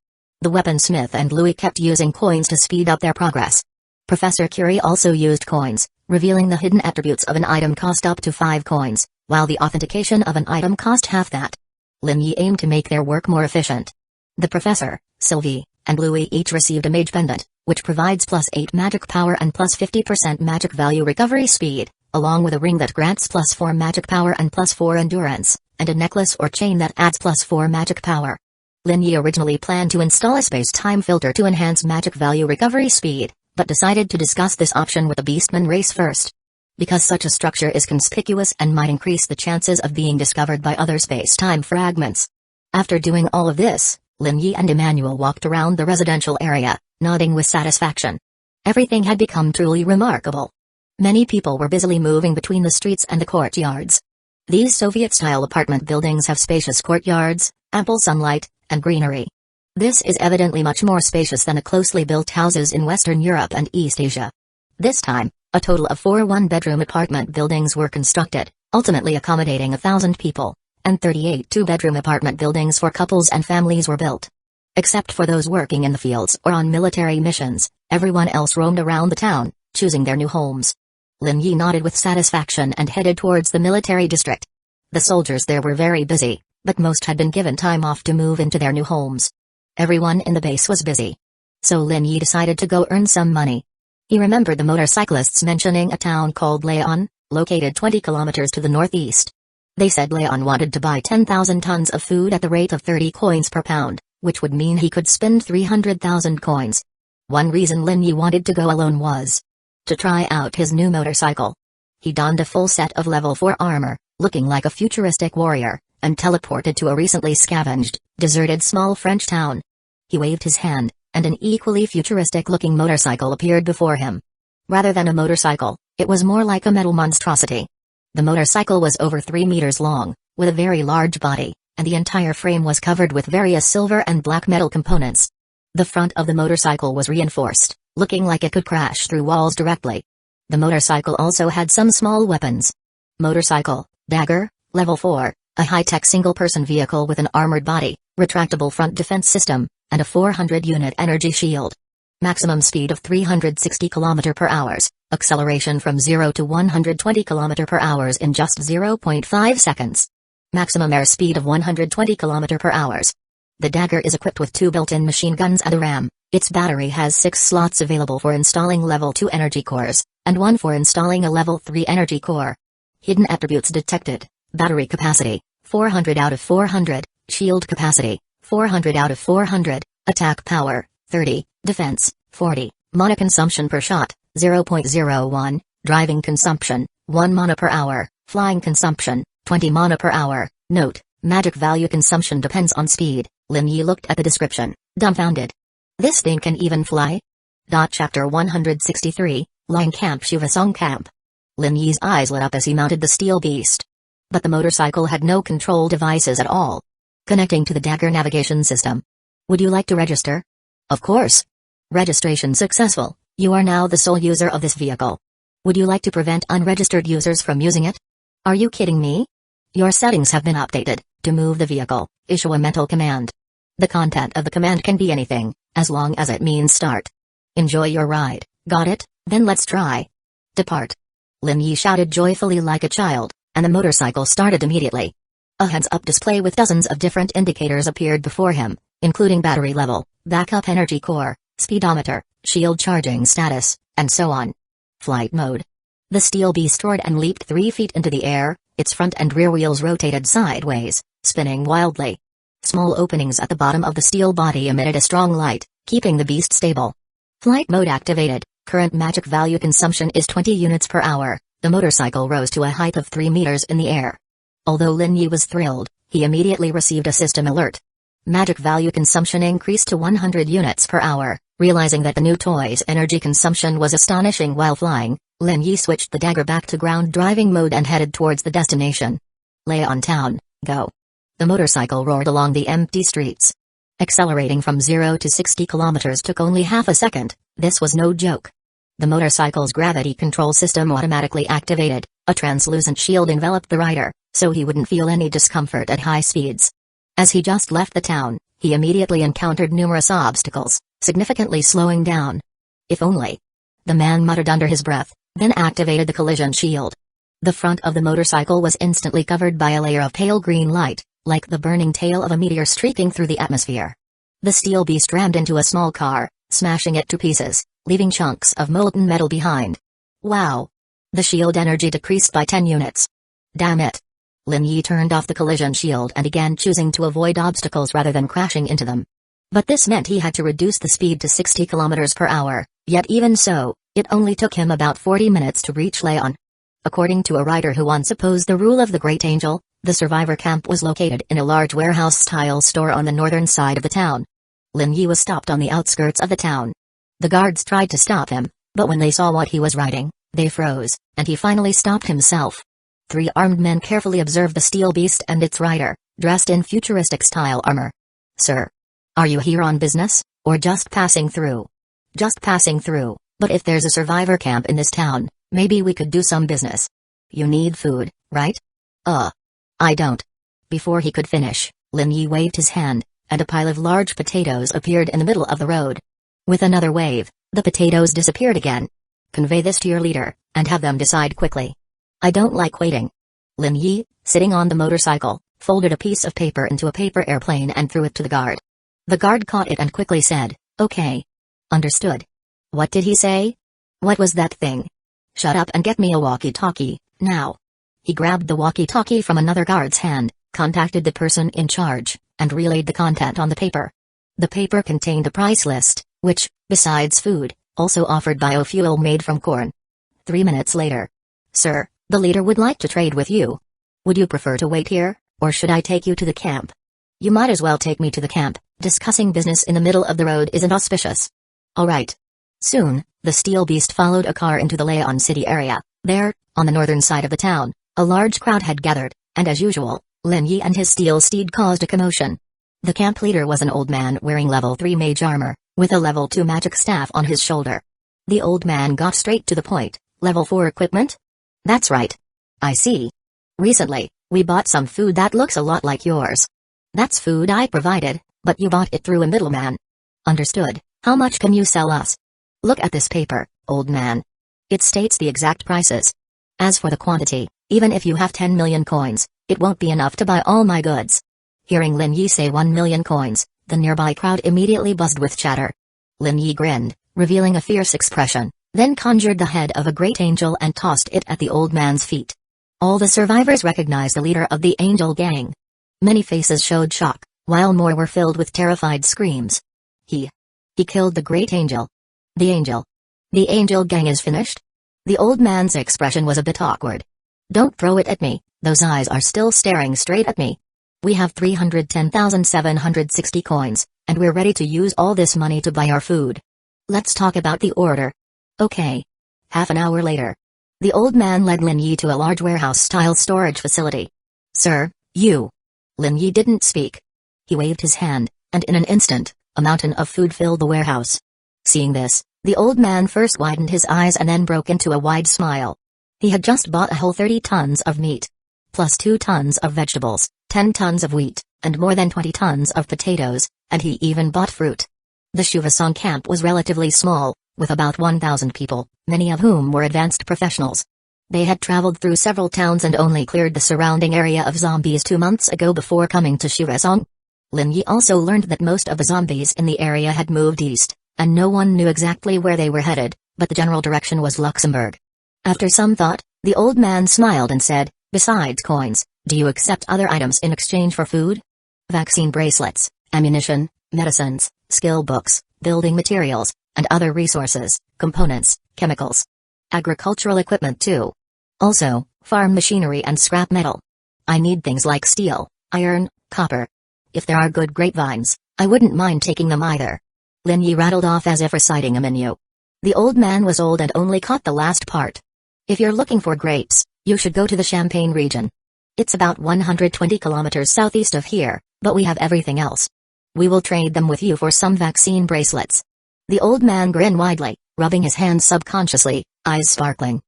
The weaponsmith and Louis kept using coins to speed up their progress. Professor Curie also used coins, revealing the hidden attributes of an item cost up to 5 coins, while the authentication of an item cost half that. Lin Yi aimed to make their work more efficient. The professor, Sylvie, and Louis each received a mage pendant, which provides +8 magic power and +50% magic value recovery speed, along with a ring that grants +4 magic power and +4 endurance, and a necklace or chain that adds +4 magic power. Lin Yi originally planned to install a space-time filter to enhance magic value recovery speed, but decided to discuss this option with the Beastman race first. Because such a structure is conspicuous and might increase the chances of being discovered by other space-time fragments. After doing all of this, Lin Yi and Emmanuel walked around the residential area, nodding with satisfaction. Everything had become truly remarkable. Many people were busily moving between the streets and the courtyards. These Soviet-style apartment buildings have spacious courtyards, ample sunlight, and greenery. This is evidently much more spacious than the closely built houses in Western Europe and East Asia. This time, a total of 4 one-bedroom apartment buildings were constructed, ultimately accommodating 1,000 people, and 38 two-bedroom apartment buildings for couples and families were built. Except for those working in the fields or on military missions, everyone else roamed around the town, choosing their new homes. Lin Yi nodded with satisfaction and headed towards the military district. The soldiers there were very busy, but most had been given time off to move into their new homes. Everyone in the base was busy. So Lin Yi decided to go earn some money. He remembered the motorcyclists mentioning a town called Leon, located 20 kilometers to the northeast. They said Leon wanted to buy 10,000 tons of food at the rate of 30 coins per pound, which would mean he could spend 300,000 coins. One reason Lin Yi wanted to go alone was to try out his new motorcycle. He donned a full set of level 4 armor, looking like a futuristic warrior, and teleported to a recently scavenged, deserted small French town. He waved his hand, and an equally futuristic-looking motorcycle appeared before him. Rather than a motorcycle, it was more like a metal monstrosity. The motorcycle was over 3 meters long, with a very large body, and the entire frame was covered with various silver and black metal components. The front of the motorcycle was reinforced, looking like it could crash through walls directly. The motorcycle also had some small weapons. Motorcycle, dagger, level 4, a high-tech single-person vehicle with an armored body, retractable front defense system, and a 400-unit energy shield. Maximum speed of 360 km/h, acceleration from 0 to 120 km/h in just 0.5 seconds. Maximum airspeed of 120 km/h. The dagger is equipped with 2 built-in machine guns and a RAM. Its battery has 6 slots available for installing level 2 energy cores, and 1 for installing a level 3 energy core. Hidden attributes detected. Battery capacity, 400 out of 400, shield capacity, 400 out of 400, attack power, 30, defense, 40, mana consumption per shot, 0.01, driving consumption, 1 mana per hour, flying consumption, 20 mana per hour. Note, magic value consumption depends on speed. Lin Yi looked at the description, dumbfounded. This thing can even fly? Chapter 163, Lying Camp Shuvasong Camp. Lin Yi's eyes lit up as he mounted the steel beast. But the motorcycle had no control devices at all. Connecting to the dagger navigation system. Would you like to register? Of course. Registration successful. You are now the sole user of this vehicle. Would you like to prevent unregistered users from using it? Are you kidding me? Your settings have been updated. To move the vehicle, issue a mental command. The content of the command can be anything, as long as it means start. Enjoy your ride, got it? Then let's try. Depart. Lin Yi shouted joyfully like a child, and the motorcycle started immediately. A heads-up display with dozens of different indicators appeared before him, including battery level, backup energy core, speedometer, shield charging status, and so on. Flight mode. The steel beast roared and leaped 3 feet into the air, its front and rear wheels rotated sideways, spinning wildly. Small openings at the bottom of the steel body emitted a strong light, keeping the beast stable. Flight mode activated. Current magic value consumption is 20 units per hour. The motorcycle rose to a height of 3 meters in the air. Although Lin Yi was thrilled, he immediately received a system alert. Magic value consumption increased to 100 units per hour, Realizing that the new toy's energy consumption was astonishing while flying, Lin Yi switched the dagger back to ground driving mode and headed towards the destination. Leon Town, go. The motorcycle roared along the empty streets. Accelerating from 0 to 60 kilometers took only half a second. This was no joke. The motorcycle's gravity control system automatically activated. A translucent shield enveloped the rider, so he wouldn't feel any discomfort at high speeds. As he just left the town, he immediately encountered numerous obstacles, significantly slowing down. If only. The man muttered under his breath, then activated the collision shield. The front of the motorcycle was instantly covered by a layer of pale green light, like the burning tail of a meteor streaking through the atmosphere. The steel beast rammed into a small car, smashing it to pieces, leaving chunks of molten metal behind. Wow! The shield energy decreased by 10 units. Damn it! Lin Yi turned off the collision shield and began choosing to avoid obstacles rather than crashing into them. But this meant he had to reduce the speed to 60 kilometers per hour, yet even so, it only took him about 40 minutes to reach Leon. According to a writer who once opposed the rule of the Great Angel, the survivor camp was located in a large warehouse-style store on the northern side of the town. Lin Yi was stopped on the outskirts of the town. The guards tried to stop him, but when they saw what he was riding, they froze, and he finally stopped himself. 3 armed men carefully observed the steel beast and its rider, dressed in futuristic-style armor. Sir, are you here on business, or just passing through? Just passing through, but if there's a survivor camp in this town, maybe we could do some business. You need food, right? I don't. Before he could finish, Lin Yi waved his hand, and a pile of large potatoes appeared in the middle of the road. With another wave, the potatoes disappeared again. Convey this to your leader, and have them decide quickly. I don't like waiting. Lin Yi, sitting on the motorcycle, folded a piece of paper into a paper airplane and threw it to the guard. The guard caught it and quickly said, "Okay. Understood." What did he say? What was that thing? Shut up and get me a walkie-talkie, now. He grabbed the walkie-talkie from another guard's hand, contacted the person in charge, and relayed the content on the paper. The paper contained a price list, which, besides food, also offered biofuel made from corn. 3 minutes later. Sir, the leader would like to trade with you. Would you prefer to wait here, or should I take you to the camp? You might as well take me to the camp. Discussing business in the middle of the road isn't auspicious. All right. Soon, the steel beast followed a car into the Leon City area. There, on the northern side of the town, a large crowd had gathered, and as usual, Lin Yi and his steel steed caused a commotion. The camp leader was an old man wearing level 3 mage armor, with a level 2 magic staff on his shoulder. The old man got straight to the point. Level 4 equipment? That's right. I see. Recently, we bought some food that looks a lot like yours. That's food I provided, but you bought it through a middleman. Understood. How much can you sell us? Look at this paper, old man. It states the exact prices. As for the quantity, even if you have 10 million coins, it won't be enough to buy all my goods. Hearing Lin Yi say 1 million coins, the nearby crowd immediately buzzed with chatter. Lin Yi grinned, revealing a fierce expression, then conjured the head of a great angel and tossed it at the old man's feet. All the survivors recognized the leader of the angel gang. Many faces showed shock, while more were filled with terrified screams. He killed the great angel. The angel gang is finished? The old man's expression was a bit awkward. Don't throw it at me, those eyes are still staring straight at me. We have 310,760 coins, and we're ready to use all this money to buy our food. Let's talk about the order. Okay. Half an hour later. The old man led Lin Yi to a large warehouse-style storage facility. Sir, you. Lin Yi didn't speak. He waved his hand, and in an instant, a mountain of food filled the warehouse. Seeing this, the old man first widened his eyes and then broke into a wide smile. He had just bought a whole 30 tons of meat, plus 2 tons of vegetables, 10 tons of wheat, and more than 20 tons of potatoes, and he even bought fruit. The Shuvasong camp was relatively small, with about 1,000 people, many of whom were advanced professionals. They had traveled through several towns and only cleared the surrounding area of zombies 2 months ago before coming to Shuvasong. Lin Yi also learned that most of the zombies in the area had moved east, and no one knew exactly where they were headed, but the general direction was Luxembourg. After some thought, the old man smiled and said, besides coins, do you accept other items in exchange for food? Vaccine bracelets, ammunition, medicines, skill books, building materials, and other resources, components, chemicals. Agricultural equipment too. Also, farm machinery and scrap metal. I need things like steel, iron, copper. If there are good grapevines, I wouldn't mind taking them either. Lin Yi rattled off as if reciting a menu. The old man was old and only caught the last part. If you're looking for grapes, you should go to the Champagne region. It's about 120 kilometers southeast of here, but we have everything else. We will trade them with you for some vaccine bracelets. The old man grinned widely, rubbing his hands subconsciously, eyes sparkling.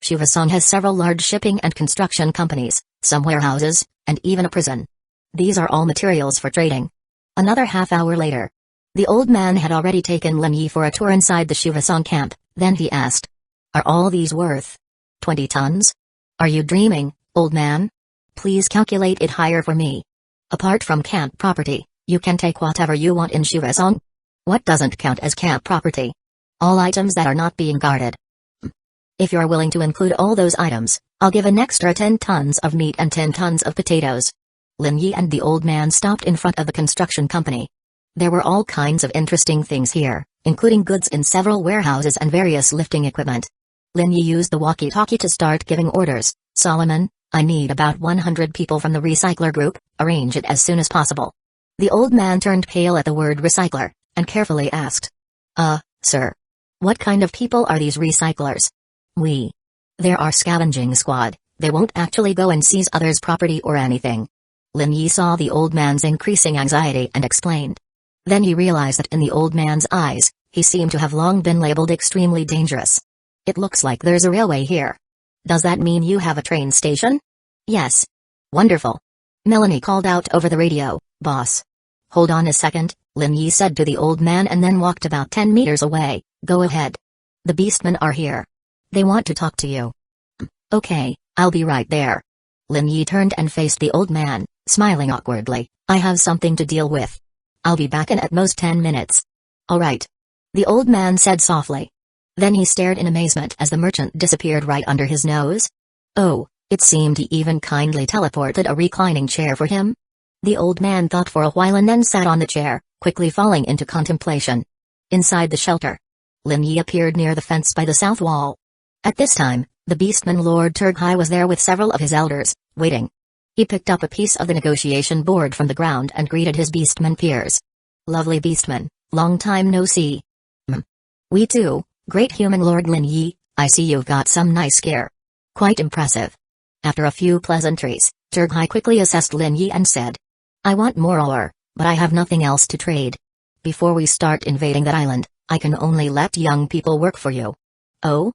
Shivasong has several large shipping and construction companies, some warehouses, and even a prison. These are all materials for trading. Another half hour later. The old man had already taken Lin Yi for a tour inside the Shivasong camp, then he asked. Are all these worth 20 tons? Are you dreaming, old man? Please calculate it higher for me. Apart from camp property, you can take whatever you want in Shivasong. What doesn't count as camp property? All items that are not being guarded. If you're willing to include all those items, I'll give an extra 10 tons of meat and 10 tons of potatoes. Lin Yi and the old man stopped in front of the construction company. There were all kinds of interesting things here, including goods in several warehouses and various lifting equipment. Lin Yi used the walkie-talkie to start giving orders. Solomon, I need about 100 people from the recycler group, arrange it as soon as possible. The old man turned pale at the word recycler, and carefully asked. Sir. What kind of people are these recyclers? They're our scavenging squad, they won't actually go and seize others' property or anything. Lin Yi saw the old man's increasing anxiety and explained. Then he realized that in the old man's eyes, he seemed to have long been labeled extremely dangerous. It looks like there's a railway here. Does that mean you have a train station? Yes. Wonderful. Melanie called out over the radio, boss. Hold on a second, Lin Yi said to the old man and then walked about 10 meters away. Go ahead. The beastmen are here. They want to talk to you. Okay, I'll be right there. Lin Yi turned and faced the old man, smiling awkwardly. I have something to deal with. I'll be back in at most 10 minutes. All right. The old man said softly. Then he stared in amazement as the merchant disappeared right under his nose. Oh, it seemed he even kindly teleported a reclining chair for him. The old man thought for a while and then sat on the chair, quickly falling into contemplation. Inside the shelter, Lin Yi appeared near the fence by the south wall. At this time, the beastman Lord Turghai was there with several of his elders, waiting. He picked up a piece of the negotiation board from the ground and greeted his beastman peers. Lovely beastman, long time no see. We too, great human Lord Lin Yi, I see you've got some nice gear. Quite impressive. After a few pleasantries, Turghai quickly assessed Lin Yi and said. I want more ore, but I have nothing else to trade. Before we start invading that island, I can only let young people work for you. Oh?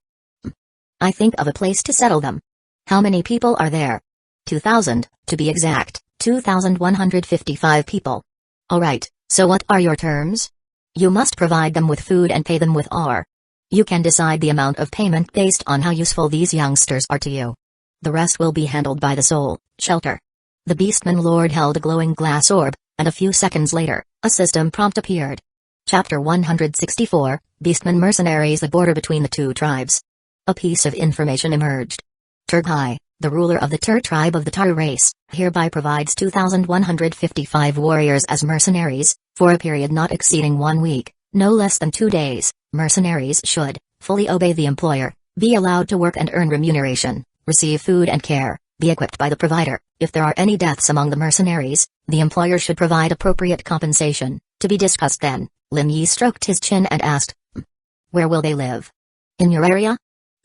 I think of a place to settle them. How many people are there? 2,000, to be exact, 2,155 people. Alright, so what are your terms? You must provide them with food and pay them with ore. You can decide the amount of payment based on how useful these youngsters are to you. The rest will be handled by the soul, shelter. The beastman lord held a glowing glass orb, and a few seconds later, a system prompt appeared. Chapter 164, Beastmen Mercenaries. The border between the two tribes. A piece of information emerged. Turghai, the ruler of the Tur tribe of the Taru race, hereby provides 2,155 warriors as mercenaries, for a period not exceeding 1 week, no less than 2 days. Mercenaries should fully obey the employer, be allowed to work and earn remuneration, receive food and care, be equipped by the provider. If there are any deaths among the mercenaries, the employer should provide appropriate compensation, to be discussed then. Lin Yi stroked his chin and asked, Where will they live? In your area?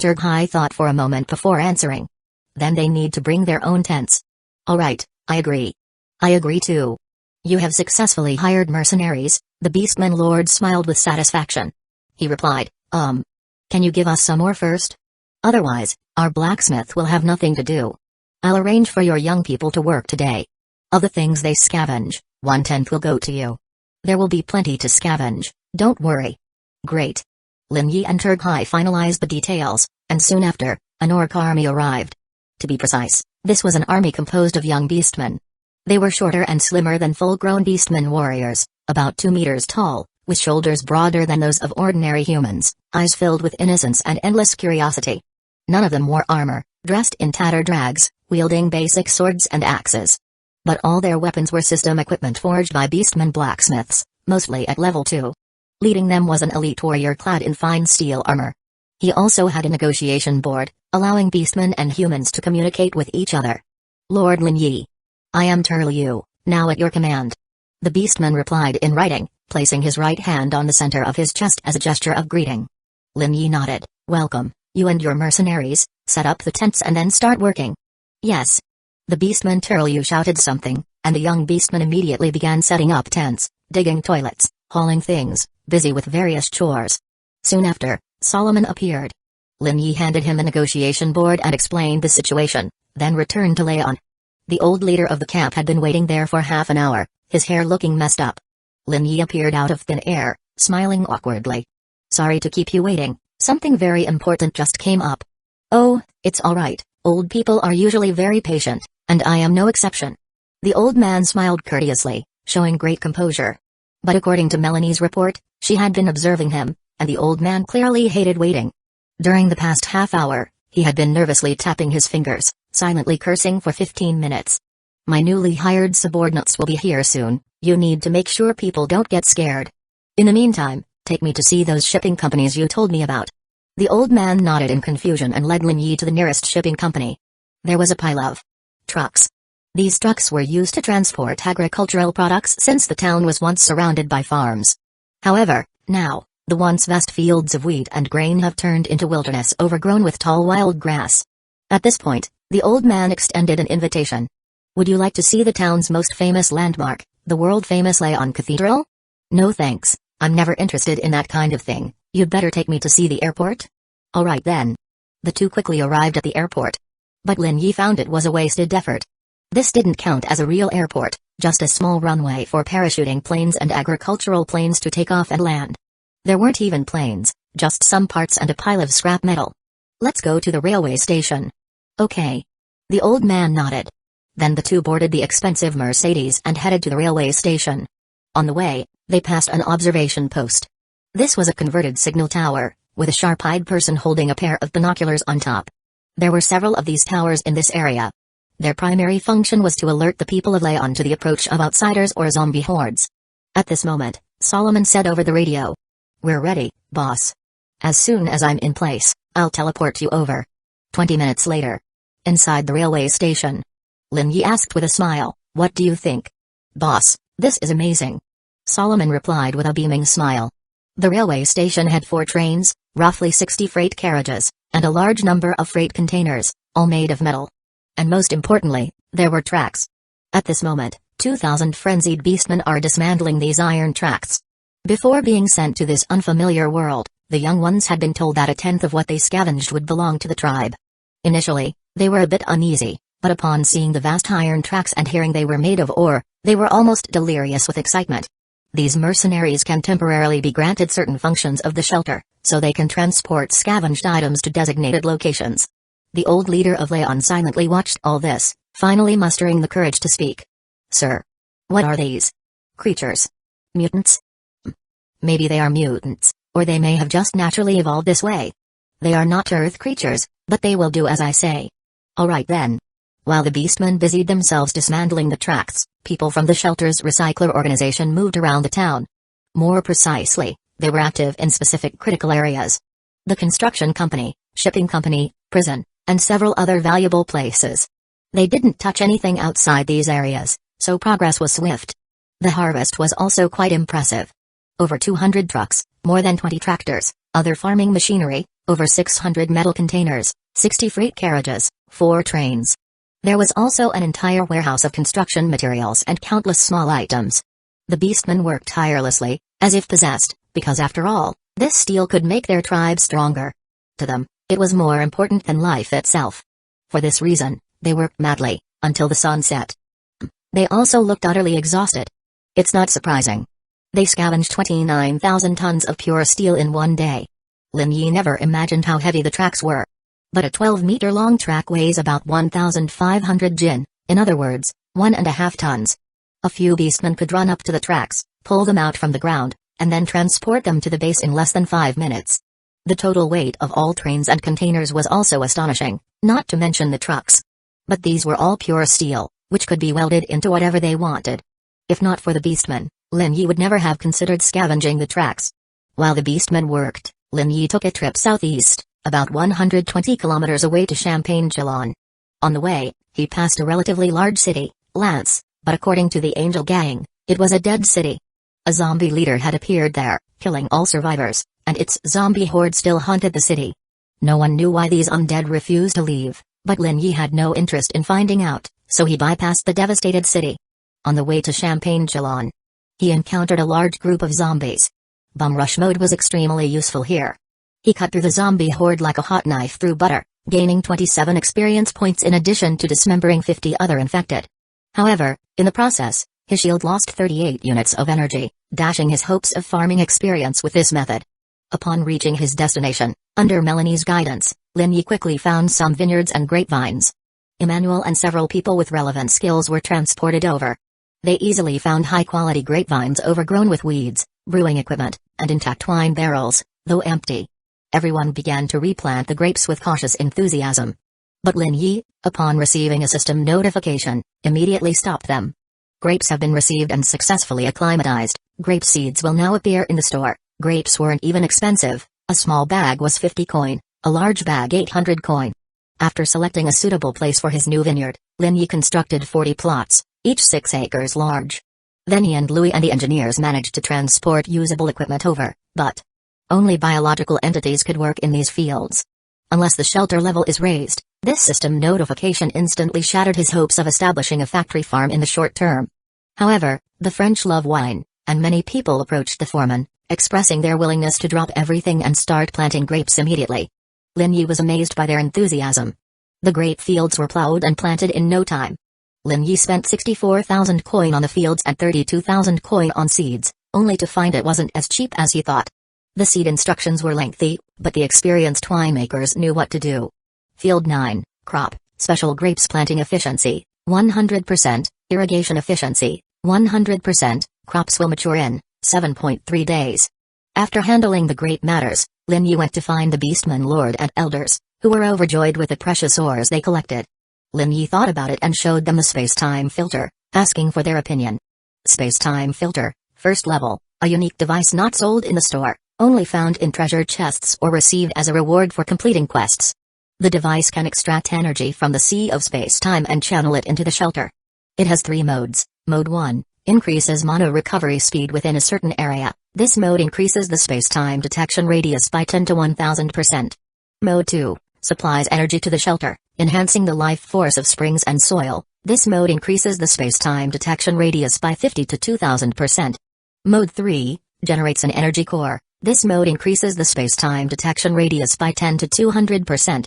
Turghai thought for a moment before answering. Then they need to bring their own tents. Alright, I agree. I agree too. You have successfully hired mercenaries. The beastman lord smiled with satisfaction. He replied, Can you give us some more first? Otherwise, our blacksmith will have nothing to do. I'll arrange for your young people to work today. Of the things they scavenge, 1/10 will go to you. There will be plenty to scavenge, don't worry. Great. Lin Yi and Turghai finalized the details, and soon after, an orc army arrived. To be precise, this was an army composed of young beastmen. They were shorter and slimmer than full-grown beastmen warriors, about 2 meters tall, with shoulders broader than those of ordinary humans, eyes filled with innocence and endless curiosity. None of them wore armor, dressed in tattered rags, wielding basic swords and axes. But all their weapons were system equipment forged by beastmen blacksmiths, mostly at level 2. Leading them was an elite warrior clad in fine steel armor. He also had a negotiation board, allowing beastmen and humans to communicate with each other. Lord Lin Yi. I am Tur Liu, now at your command. The beastman replied in writing, placing his right hand on the center of his chest as a gesture of greeting. Lin Yi nodded. Welcome, you and your mercenaries, set up the tents and then start working. Yes. The beastman Turliu shouted something, and the young beastman immediately began setting up tents, digging toilets, hauling things, busy with various chores. Soon after, Solomon appeared. Lin Yi handed him the negotiation board and explained the situation, then returned to Leon. The old leader of the camp had been waiting there for half an hour, his hair looking messed up. Lin Yi appeared out of thin air, smiling awkwardly. Sorry to keep you waiting, something very important just came up. Oh, it's alright, old people are usually very patient, and I am no exception. The old man smiled courteously, showing great composure. But according to Melanie's report, she had been observing him, and the old man clearly hated waiting. During the past half hour, he had been nervously tapping his fingers, silently cursing for 15 minutes. My newly hired subordinates will be here soon, you need to make sure people don't get scared. In the meantime, take me to see those shipping companies you told me about. The old man nodded in confusion and led Lin Yi to the nearest shipping company. There was a pile of trucks. These trucks were used to transport agricultural products since the town was once surrounded by farms. However, now, the once vast fields of wheat and grain have turned into wilderness overgrown with tall wild grass. At this point, the old man extended an invitation. Would you like to see the town's most famous landmark, the world-famous Leon Cathedral? No thanks, I'm never interested in that kind of thing, you'd better take me to see the airport? Alright then. The two quickly arrived at the airport. But Lin Yi found it was a wasted effort. This didn't count as a real airport, just a small runway for parachuting planes and agricultural planes to take off and land. There weren't even planes, just some parts and a pile of scrap metal. Let's go to the railway station. Okay. The old man nodded. Then the two boarded the expensive Mercedes and headed to the railway station. On the way, they passed an observation post. This was a converted signal tower, with a sharp-eyed person holding a pair of binoculars on top. There were several of these towers in this area. Their primary function was to alert the people of Leon to the approach of outsiders or zombie hordes. At this moment, Solomon said over the radio. We're ready, boss. As soon as I'm in place, I'll teleport you over. 20 minutes later. Inside the railway station. Lin Yi asked with a smile, what do you think? Boss, this is amazing. Solomon replied with a beaming smile. The railway station had 4 trains, roughly 60 freight carriages, and a large number of freight containers, all made of metal. And most importantly, there were tracks. At this moment, 2,000 frenzied beastmen are dismantling these iron tracks. Before being sent to this unfamiliar world, the young ones had been told that a tenth of what they scavenged would belong to the tribe. Initially, they were a bit uneasy, but upon seeing the vast iron tracks and hearing they were made of ore, they were almost delirious with excitement. These mercenaries can temporarily be granted certain functions of the shelter, so they can transport scavenged items to designated locations. The old leader of Leon silently watched all this, finally mustering the courage to speak. Sir. What are these creatures? Mutants? Maybe they are mutants, or they may have just naturally evolved this way. They are not earth creatures, but they will do as I say. Alright then. While the beastmen busied themselves dismantling the tracks, people from the shelter's recycler organization moved around the town. More precisely, they were active in specific critical areas. The construction company, shipping company, prison, and several other valuable places. They didn't touch anything outside these areas, so progress was swift. The harvest was also quite impressive. Over 200 trucks, more than 20 tractors, other farming machinery, over 600 metal containers, 60 freight carriages, 4 trains. There was also an entire warehouse of construction materials and countless small items. The beastmen worked tirelessly, as if possessed, because after all, this steel could make their tribe stronger. To them, it was more important than life itself. For this reason, they worked madly, until the sun set. They also looked utterly exhausted. It's not surprising. They scavenged 29,000 tons of pure steel in one day. Lin Yi never imagined how heavy the tracks were. But a 12-meter-long track weighs about 1,500 jin, in other words, 1.5 tons. A few beastmen could run up to the tracks, pull them out from the ground, and then transport them to the base in less than 5 minutes. The total weight of all trains and containers was also astonishing, not to mention the trucks. But these were all pure steel, which could be welded into whatever they wanted. If not for the beastmen, Lin Yi would never have considered scavenging the tracks. While the beastmen worked, Lin Yi took a trip southeast, about 120 kilometers away to Champagne-Gillon. On the way, he passed a relatively large city, Lance, but according to the Angel Gang, it was a dead city. A zombie leader had appeared there, killing all survivors, and its zombie horde still haunted the city. No one knew why these undead refused to leave, but Lin Yi had no interest in finding out, so he bypassed the devastated city. On the way to Champagne Chalon, he encountered a large group of zombies. Bum rush mode was extremely useful here. He cut through the zombie horde like a hot knife through butter, gaining 27 experience points in addition to dismembering 50 other infected. However, in the process, his shield lost 38 units of energy, dashing his hopes of farming experience with this method. Upon reaching his destination, under Melanie's guidance, Lin Yi quickly found some vineyards and grapevines. Emmanuel and several people with relevant skills were transported over. They easily found high-quality grapevines overgrown with weeds, brewing equipment, and intact wine barrels, though empty. Everyone began to replant the grapes with cautious enthusiasm. But Lin Yi, upon receiving a system notification, immediately stopped them. Grapes have been received and successfully acclimatized. Grape seeds will now appear in the store. Grapes weren't even expensive. A small bag was 50 coin, a large bag 800 coin. After selecting a suitable place for his new vineyard, Lin Yi constructed 40 plots, each 6 acres large. Then he and Louis and the engineers managed to transport usable equipment over, but only biological entities could work in these fields. Unless the shelter level is raised, this system notification instantly shattered his hopes of establishing a factory farm in the short term. However, the French love wine, and many people approached the foreman, expressing their willingness to drop everything and start planting grapes immediately. Lin Yi was amazed by their enthusiasm. The grape fields were plowed and planted in no time. Lin Yi spent 64,000 coin on the fields and 32,000 coin on seeds, only to find it wasn't as cheap as he thought. The seed instructions were lengthy, but the experienced winemakers knew what to do. Field 9, crop, special grapes planting efficiency, 100%, irrigation efficiency, 100%, crops will mature in 7.3 days. After handling the grape matters, Lin Yi went to find the Beastman Lord and Elders, who were overjoyed with the precious ores they collected. Lin Yi thought about it and showed them the space-time filter, asking for their opinion. Space-time filter, first level, a unique device not sold in the store, only found in treasure chests or received as a reward for completing quests. The device can extract energy from the sea of space-time and channel it into the shelter. It has 3 modes. Mode 1 increases mono recovery speed within a certain area. This mode increases the space-time detection radius by 10 to 1000%. Mode 2 supplies energy to the shelter, enhancing the life force of springs and soil. This mode increases the space-time detection radius by 50 to 2000%. Mode 3 generates an energy core. This mode increases the space-time detection radius by 10 to 200%.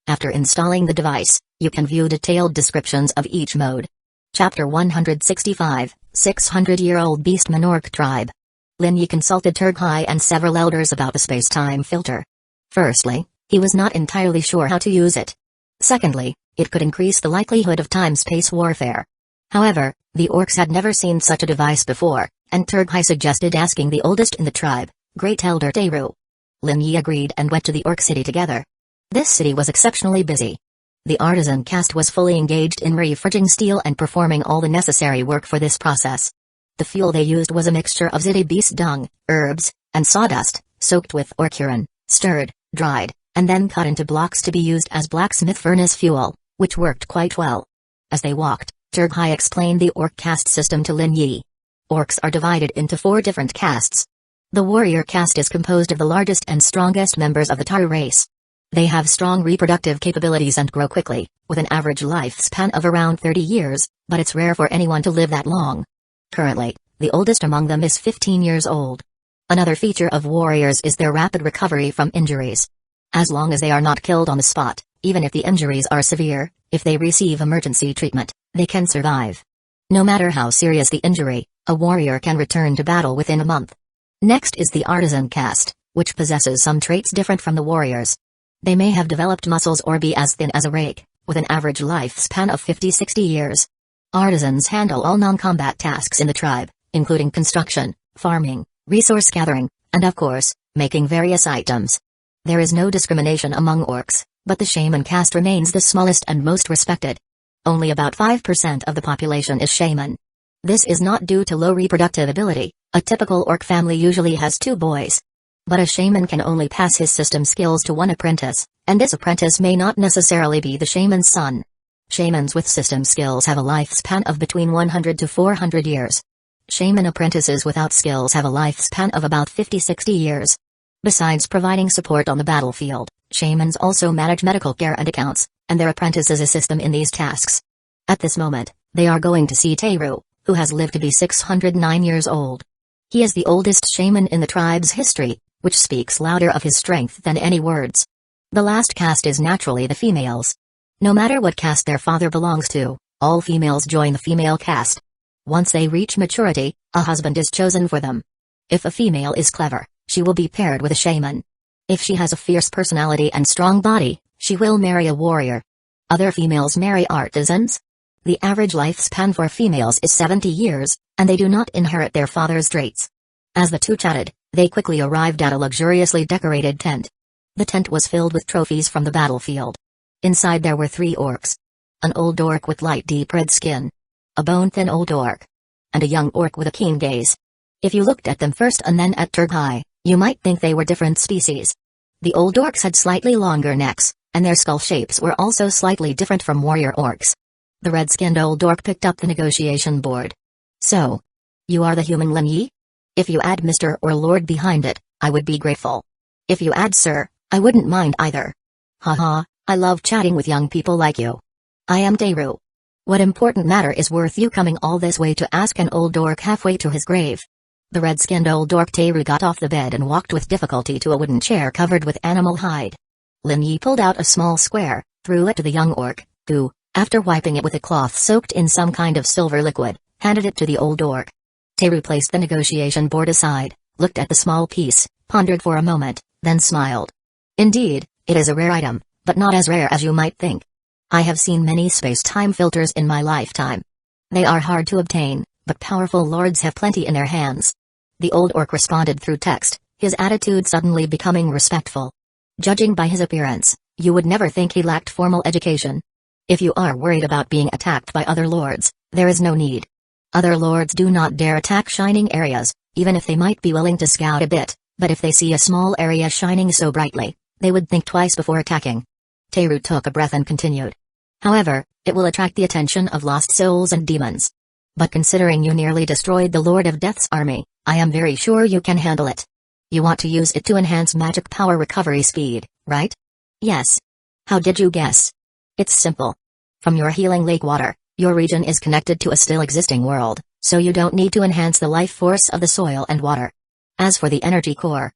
After installing the device, you can view detailed descriptions of each mode. Chapter 165, 600-year-old Beastman Orc Tribe. Lin Yi consulted Turghai and several elders about the space-time filter. Firstly, he was not entirely sure how to use it. Secondly, it could increase the likelihood of time-space warfare. However, the orcs had never seen such a device before, and Turghai suggested asking the oldest in the tribe, Great Elder Teru. Lin Yi agreed and went to the orc city together. This city was exceptionally busy. The artisan caste was fully engaged in reforging steel and performing all the necessary work for this process. The fuel they used was a mixture of city beast dung, herbs, and sawdust, soaked with orc urine, stirred, dried, and then cut into blocks to be used as blacksmith furnace fuel, which worked quite well. As they walked, Turghai explained the orc caste system to Lin Yi. Orcs are divided into 4 different castes. The warrior caste is composed of the largest and strongest members of the Taru race. They have strong reproductive capabilities and grow quickly, with an average lifespan of around 30 years, but it's rare for anyone to live that long. Currently, the oldest among them is 15 years old. Another feature of warriors is their rapid recovery from injuries. As long as they are not killed on the spot, even if the injuries are severe, if they receive emergency treatment, they can survive. No matter how serious the injury, a warrior can return to battle within a month. Next is the artisan caste, which possesses some traits different from the warriors. They may have developed muscles or be as thin as a rake, with an average lifespan of 50-60 years. Artisans handle all non-combat tasks in the tribe, including construction, farming, resource gathering, and of course, making various items. There is no discrimination among orcs, but the shaman caste remains the smallest and most respected. Only about 5% of the population is shaman. This is not due to low reproductive ability. A typical orc family usually has 2 boys. But a shaman can only pass his system skills to 1 apprentice, and this apprentice may not necessarily be the shaman's son. Shamans with system skills have a lifespan of between 100 to 400 years. Shaman apprentices without skills have a lifespan of about 50-60 years. Besides providing support on the battlefield, shamans also manage medical care and accounts, and their apprentices assist them in these tasks. At this moment, they are going to see Teru, who has lived to be 609 years old. He is the oldest shaman in the tribe's history, which speaks louder of his strength than any words. The last caste is naturally the females. No matter what caste their father belongs to, all females join the female caste. Once they reach maturity, a husband is chosen for them. If a female is clever, she will be paired with a shaman. If she has a fierce personality and strong body, she will marry a warrior. Other females marry artisans. The average lifespan for females is 70 years, and they do not inherit their father's traits. As the two chatted, they quickly arrived at a luxuriously decorated tent. The tent was filled with trophies from the battlefield. Inside there were 3 orcs. An old orc with light deep red skin. A bone-thin old orc. And a young orc with a keen gaze. If you looked at them first and then at Turgai, you might think they were different species. The old orcs had slightly longer necks, and their skull shapes were also slightly different from warrior orcs. The red-skinned old orc picked up the negotiation board. So, you are the human Lin Yi? If you add Mr. or Lord behind it, I would be grateful. If you add Sir, I wouldn't mind either. Haha, I love chatting with young people like you. I am Teru. What important matter is worth you coming all this way to ask an old orc halfway to his grave? The red-skinned old orc Teru got off the bed and walked with difficulty to a wooden chair covered with animal hide. Lin Yi pulled out a small square, threw it to the young orc, who, after wiping it with a cloth soaked in some kind of silver liquid, handed it to the old orc. Teru placed the negotiation board aside, looked at the small piece, pondered for a moment, then smiled. Indeed, it is a rare item, but not as rare as you might think. I have seen many space-time filters in my lifetime. They are hard to obtain, but powerful lords have plenty in their hands. The old orc responded through text, his attitude suddenly becoming respectful. Judging by his appearance, you would never think he lacked formal education. If you are worried about being attacked by other lords, there is no need. Other lords do not dare attack shining areas, even if they might be willing to scout a bit, but if they see a small area shining so brightly, they would think twice before attacking. Teru took a breath and continued. However, it will attract the attention of lost souls and demons. But considering you nearly destroyed the Lord of Death's army, I am very sure you can handle it. You want to use it to enhance magic power recovery speed, right? Yes. How did you guess? It's simple. From your healing lake water, your region is connected to a still existing world, so you don't need to enhance the life force of the soil and water. As for the energy core,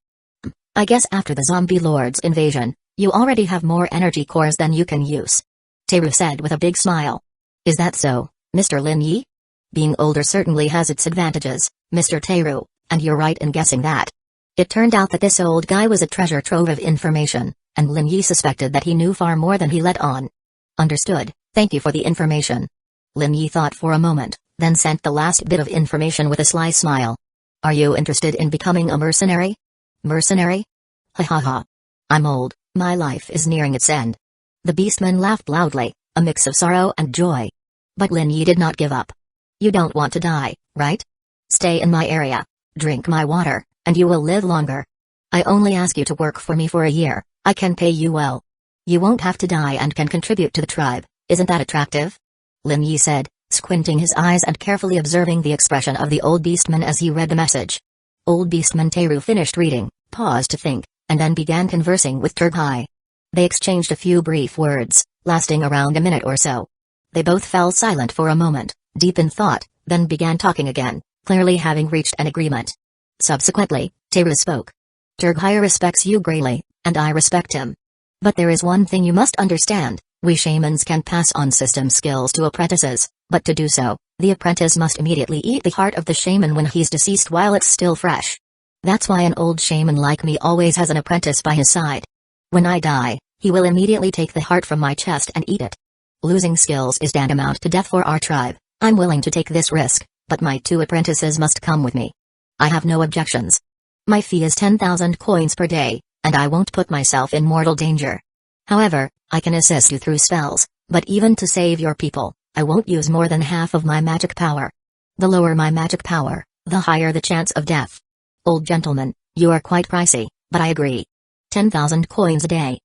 I guess after the zombie lord's invasion, you already have more energy cores than you can use. Teru said with a big smile. Is that so, Mr. Lin Yi? Being older certainly has its advantages, Mr. Teru, and you're right in guessing that. It turned out that this old guy was a treasure trove of information, and Lin Yi suspected that he knew far more than he let on. Understood, thank you for the information. Lin Yi thought for a moment, then sent the last bit of information with a sly smile. Are you interested in becoming a mercenary? Mercenary? Ha ha ha. I'm old, my life is nearing its end. The beastman laughed loudly, a mix of sorrow and joy. But Lin Yi did not give up. You don't want to die, right? Stay in my area, drink my water, and you will live longer. I only ask you to work for me for a year, I can pay you well. You won't have to die and can contribute to the tribe, isn't that attractive? Lin Yi said, squinting his eyes and carefully observing the expression of the old beastman as he read the message. Old beastman Teru finished reading, paused to think, and then began conversing with Turgai. They exchanged a few brief words, lasting around a minute or so. They both fell silent for a moment, deep in thought, then began talking again, clearly having reached an agreement. Subsequently, Teru spoke. Turgai respects you greatly, and I respect him. But there is one thing you must understand, we shamans can pass on system skills to apprentices, but to do so, the apprentice must immediately eat the heart of the shaman when he's deceased while it's still fresh. That's why an old shaman like me always has an apprentice by his side. When I die, he will immediately take the heart from my chest and eat it. Losing skills is tantamount to death for our tribe. I'm willing to take this risk, but my 2 apprentices must come with me. I have no objections. My fee is 10,000 coins per day, and I won't put myself in mortal danger. However, I can assist you through spells, but even to save your people, I won't use more than half of my magic power. The lower my magic power, the higher the chance of death. Old gentleman, you are quite pricey, but I agree. 10,000 coins a day.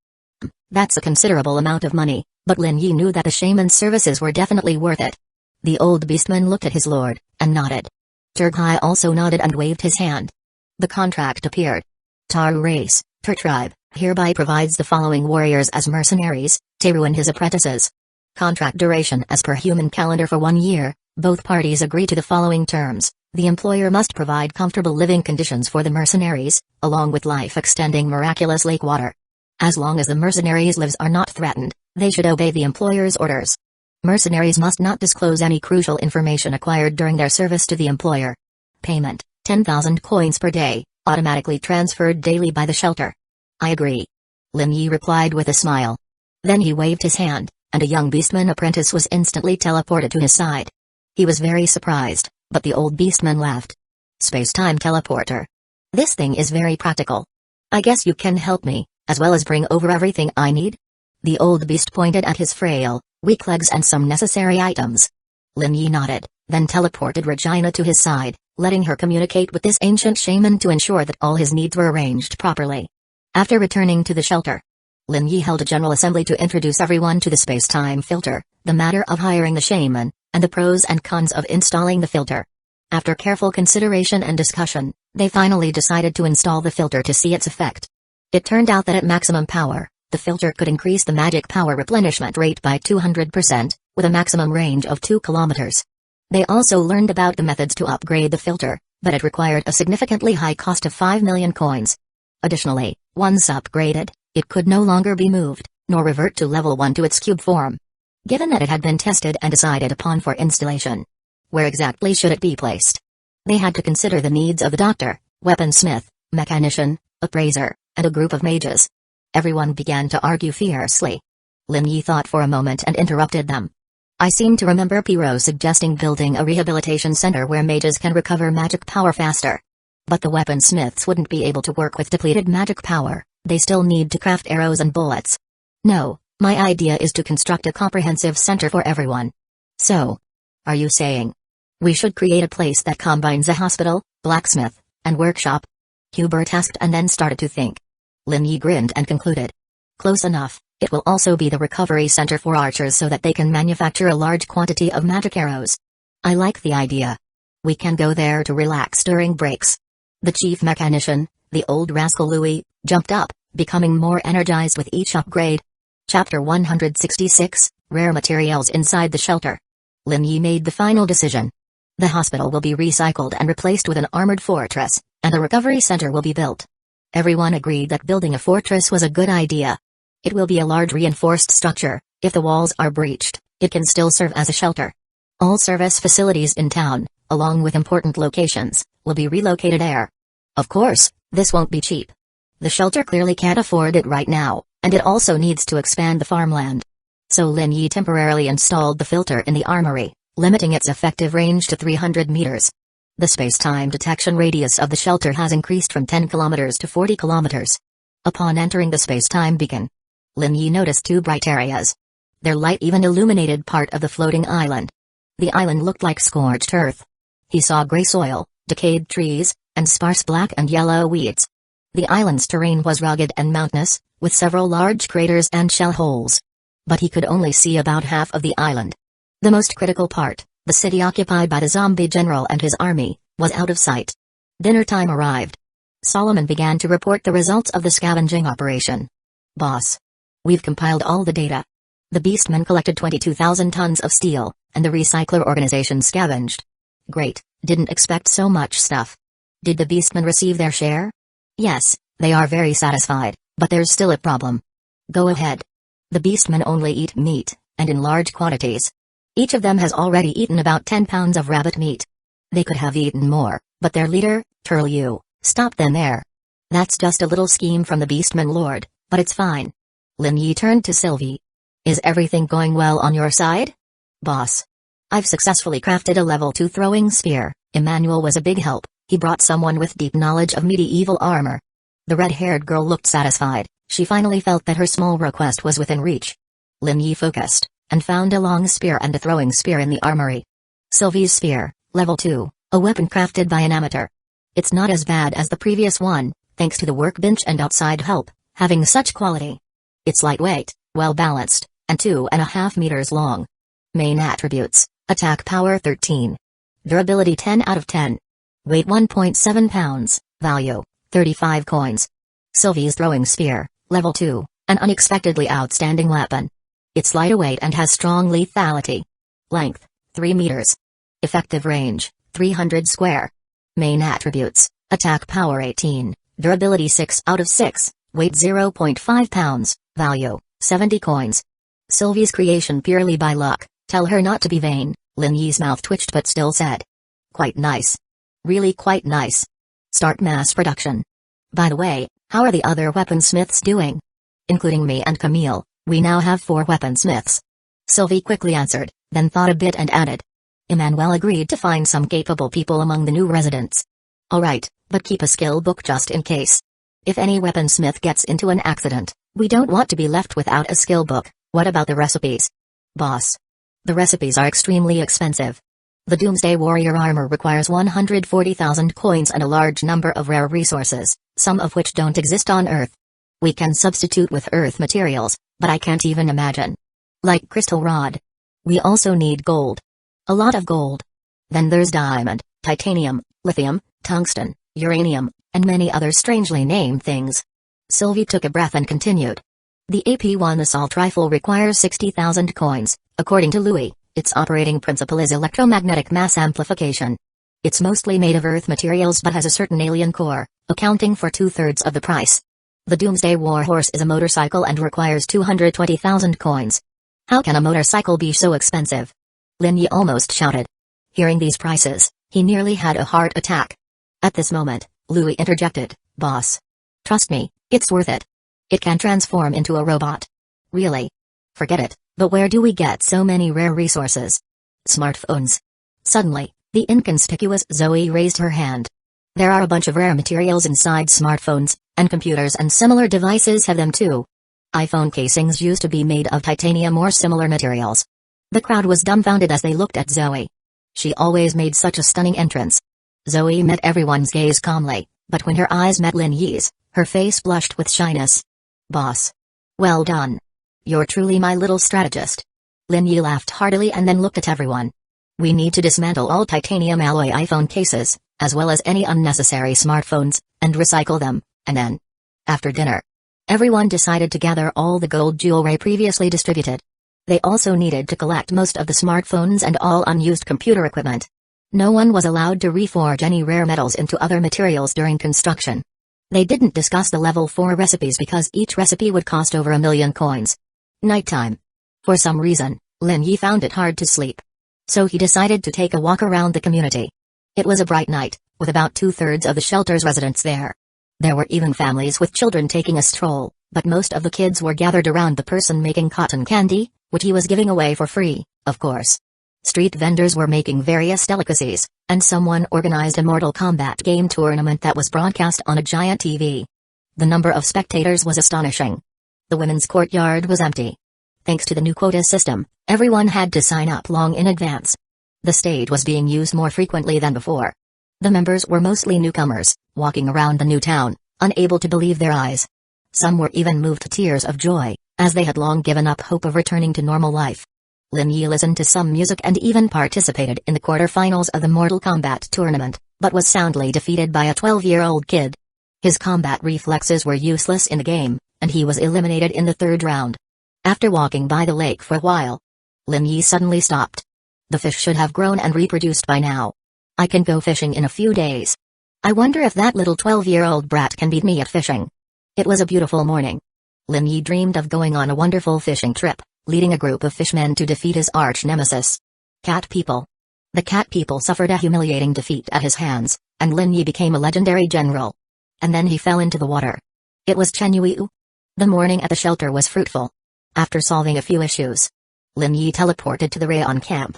That's a considerable amount of money, but Lin Yi knew that the shaman's services were definitely worth it. The old beastman looked at his lord, and nodded. Turgai also nodded and waved his hand. The contract appeared. Taru race, Tur tribe, hereby provides the following warriors as mercenaries, Teru and his apprentices. Contract duration as per human calendar for 1 year. Both parties agree to the following terms. The employer must provide comfortable living conditions for the mercenaries, along with life-extending miraculous lake water. As long as the mercenaries' lives are not threatened, they should obey the employer's orders. Mercenaries must not disclose any crucial information acquired during their service to the employer. Payment, 10,000 coins per day, automatically transferred daily by the shelter. I agree. Lin Yi replied with a smile. Then he waved his hand, and a young beastman apprentice was instantly teleported to his side. He was very surprised, but the old beastman laughed. Space-time teleporter. This thing is very practical. I guess you can help me, as well as bring over everything I need? The old beast pointed at his frail, weak legs and some necessary items. Lin Yi nodded, then teleported Regina to his side, letting her communicate with this ancient shaman to ensure that all his needs were arranged properly. After returning to the shelter, Lin Yi held a general assembly to introduce everyone to the space-time filter, the matter of hiring the shaman, and the pros and cons of installing the filter. After careful consideration and discussion, they finally decided to install the filter to see its effect. It turned out that at maximum power, the filter could increase the magic power replenishment rate by 200%, with a maximum range of 2 kilometers. They also learned about the methods to upgrade the filter, but it required a significantly high cost of 5 million coins. Additionally, once upgraded, it could no longer be moved, nor revert to level 1 to its cube form. Given that it had been tested and decided upon for installation, where exactly should it be placed? They had to consider the needs of the doctor, weaponsmith, mechanician, appraiser, and a group of mages. Everyone began to argue fiercely. Lin Yi thought for a moment and interrupted them. I seem to remember Piro suggesting building a rehabilitation center where mages can recover magic power faster. But the weaponsmiths wouldn't be able to work with depleted magic power, they still need to craft arrows and bullets. No, my idea is to construct a comprehensive center for everyone. So, are you saying we should create a place that combines a hospital, blacksmith, and workshop? Hubert asked and then started to think. Lin Yi grinned and concluded. Close enough, it will also be the recovery center for archers so that they can manufacture a large quantity of magic arrows. I like the idea. We can go there to relax during breaks. The chief mechanician, the old rascal Louis, jumped up, becoming more energized with each upgrade. Chapter 166, Rare Materials Inside the Shelter. Lin Yi made the final decision. The hospital will be recycled and replaced with an armored fortress, and a recovery center will be built. Everyone agreed that building a fortress was a good idea. It will be a large reinforced structure. If the walls are breached, it can still serve as a shelter. All service facilities in town, along with important locations, will be relocated there. Of course, this won't be cheap. The shelter clearly can't afford it right now, and it also needs to expand the farmland. So Lin Yi temporarily installed the filter in the armory, limiting its effective range to 300 meters. The space-time detection radius of the shelter has increased from 10 kilometers to 40 kilometers. Upon entering the space-time beacon, Lin Yi noticed 2 bright areas. Their light even illuminated part of the floating island. The island looked like scorched earth. He saw gray soil, decayed trees, and sparse black and yellow weeds. The island's terrain was rugged and mountainous, with several large craters and shell holes. But he could only see about half of the island. The most critical part, the city occupied by the zombie general and his army, was out of sight. Dinner time arrived. Solomon began to report the results of the scavenging operation. Boss. We've compiled all the data. The beastmen collected 22,000 tons of steel, and the recycler organization scavenged. Great, didn't expect so much stuff. Did the beastmen receive their share? Yes, they are very satisfied, but there's still a problem. Go ahead. The beastmen only eat meat, and in large quantities. Each of them has already eaten about 10 pounds of rabbit meat. They could have eaten more, but their leader, Turliu, stopped them there. That's just a little scheme from the beastman lord, but it's fine. Lin Yi turned to Sylvie. Is everything going well on your side? Boss. I've successfully crafted a level 2 throwing spear. Emmanuel was a big help. He brought someone with deep knowledge of medieval armor. The red-haired girl looked satisfied. She finally felt that her small request was within reach. Lin Yi focused, and found a long spear and a throwing spear in the armory. Sylvie's spear, level 2, a weapon crafted by an amateur. It's not as bad as the previous one, thanks to the workbench and outside help, having such quality. It's lightweight, well-balanced, and 2.5 meters long. Main attributes, attack power 13. Durability 10 out of 10, Weight 1.7 pounds. Value 35 coins. Sylvie's throwing spear, level 2, an unexpectedly outstanding weapon. It's lighter weight and has strong lethality. Length 3 meters. Effective range 300 square. Main attributes: attack power 18, durability 6 out of 6, weight 0.5 pounds, value 70 coins. Sylvie's creation purely by luck. Tell her not to be vain. Lin Yi's mouth twitched but still said, "Quite nice. Really quite nice. Start mass production. By the way, how are the other weaponsmiths doing?" "Including me and Camille, we now have 4 weaponsmiths." Sylvie quickly answered, then thought a bit and added, "Emmanuel agreed to find some capable people among the new residents." "Alright, but keep a skill book just in case. If any weaponsmith gets into an accident, we don't want to be left without a skill book." "What about the recipes?" "Boss. The recipes are extremely expensive. The Doomsday Warrior armor requires 140,000 coins and a large number of rare resources, some of which don't exist on Earth. We can substitute with Earth materials, but I can't even imagine. Like crystal rod. We also need gold. A lot of gold. Then there's diamond, titanium, lithium, tungsten, uranium, and many other strangely named things." Sylvie took a breath and continued. "The AP-1 assault rifle requires 60,000 coins. According to Louis, its operating principle is electromagnetic mass amplification. It's mostly made of Earth materials but has a certain alien core, accounting for 2/3 of the price. The Doomsday Warhorse is a motorcycle and requires 220,000 coins. How can a motorcycle be so expensive?" Lin Yi almost shouted. Hearing these prices, he nearly had a heart attack. At this moment, Louis interjected, "Boss. Trust me, it's worth it. It can transform into a robot." "Really?" "Forget it, but where do we get so many rare resources?" "Smartphones." Suddenly, the inconspicuous Zoe raised her hand. "There are a bunch of rare materials inside smartphones, and computers and similar devices have them too. iPhone casings used to be made of titanium or similar materials." The crowd was dumbfounded as they looked at Zoe. She always made such a stunning entrance. Zoe met everyone's gaze calmly, but when her eyes met Lin Yi's, her face blushed with shyness. "Boss. Well done. You're truly my little strategist." Lin Yi laughed heartily and then looked at everyone. "We need to dismantle all titanium alloy iPhone cases, as well as any unnecessary smartphones, and recycle them, and then, after dinner, everyone decided to gather all the gold jewelry previously distributed. They also needed to collect most of the smartphones and all unused computer equipment. No one was allowed to reforge any rare metals into other materials during construction. They didn't discuss the level 4 recipes because each recipe would cost over 1,000,000 coins. Nighttime. For some reason, Lin Yi found it hard to sleep. So he decided to take a walk around the community. It was a bright night, with about 2/3 of the shelter's residents there. There were even families with children taking a stroll, but most of the kids were gathered around the person making cotton candy, which he was giving away for free, of course. Street vendors were making various delicacies, and someone organized a Mortal Kombat game tournament that was broadcast on a giant TV. The number of spectators was astonishing. The women's courtyard was empty. Thanks to the new quota system, everyone had to sign up long in advance. The stage was being used more frequently than before. The members were mostly newcomers, walking around the new town, unable to believe their eyes. Some were even moved to tears of joy, as they had long given up hope of returning to normal life. Lin Yi listened to some music and even participated in the quarterfinals of the Mortal Kombat tournament, but was soundly defeated by a 12-year-old kid. His combat reflexes were useless in the game, and he was eliminated in the 3rd round. After walking by the lake for a while, Lin Yi suddenly stopped. The fish should have grown and reproduced by now. I can go fishing in a few days. I wonder if that little 12-year-old brat can beat me at fishing. It was a beautiful morning. Lin Yi dreamed of going on a wonderful fishing trip, leading a group of fishmen to defeat his arch-nemesis, cat people. The cat people suffered a humiliating defeat at his hands, and Lin Yi became a legendary general. And then he fell into the water. It was Chen Yuiu. The morning at the shelter was fruitful. After solving a few issues, Lin Yi teleported to the Rayon camp.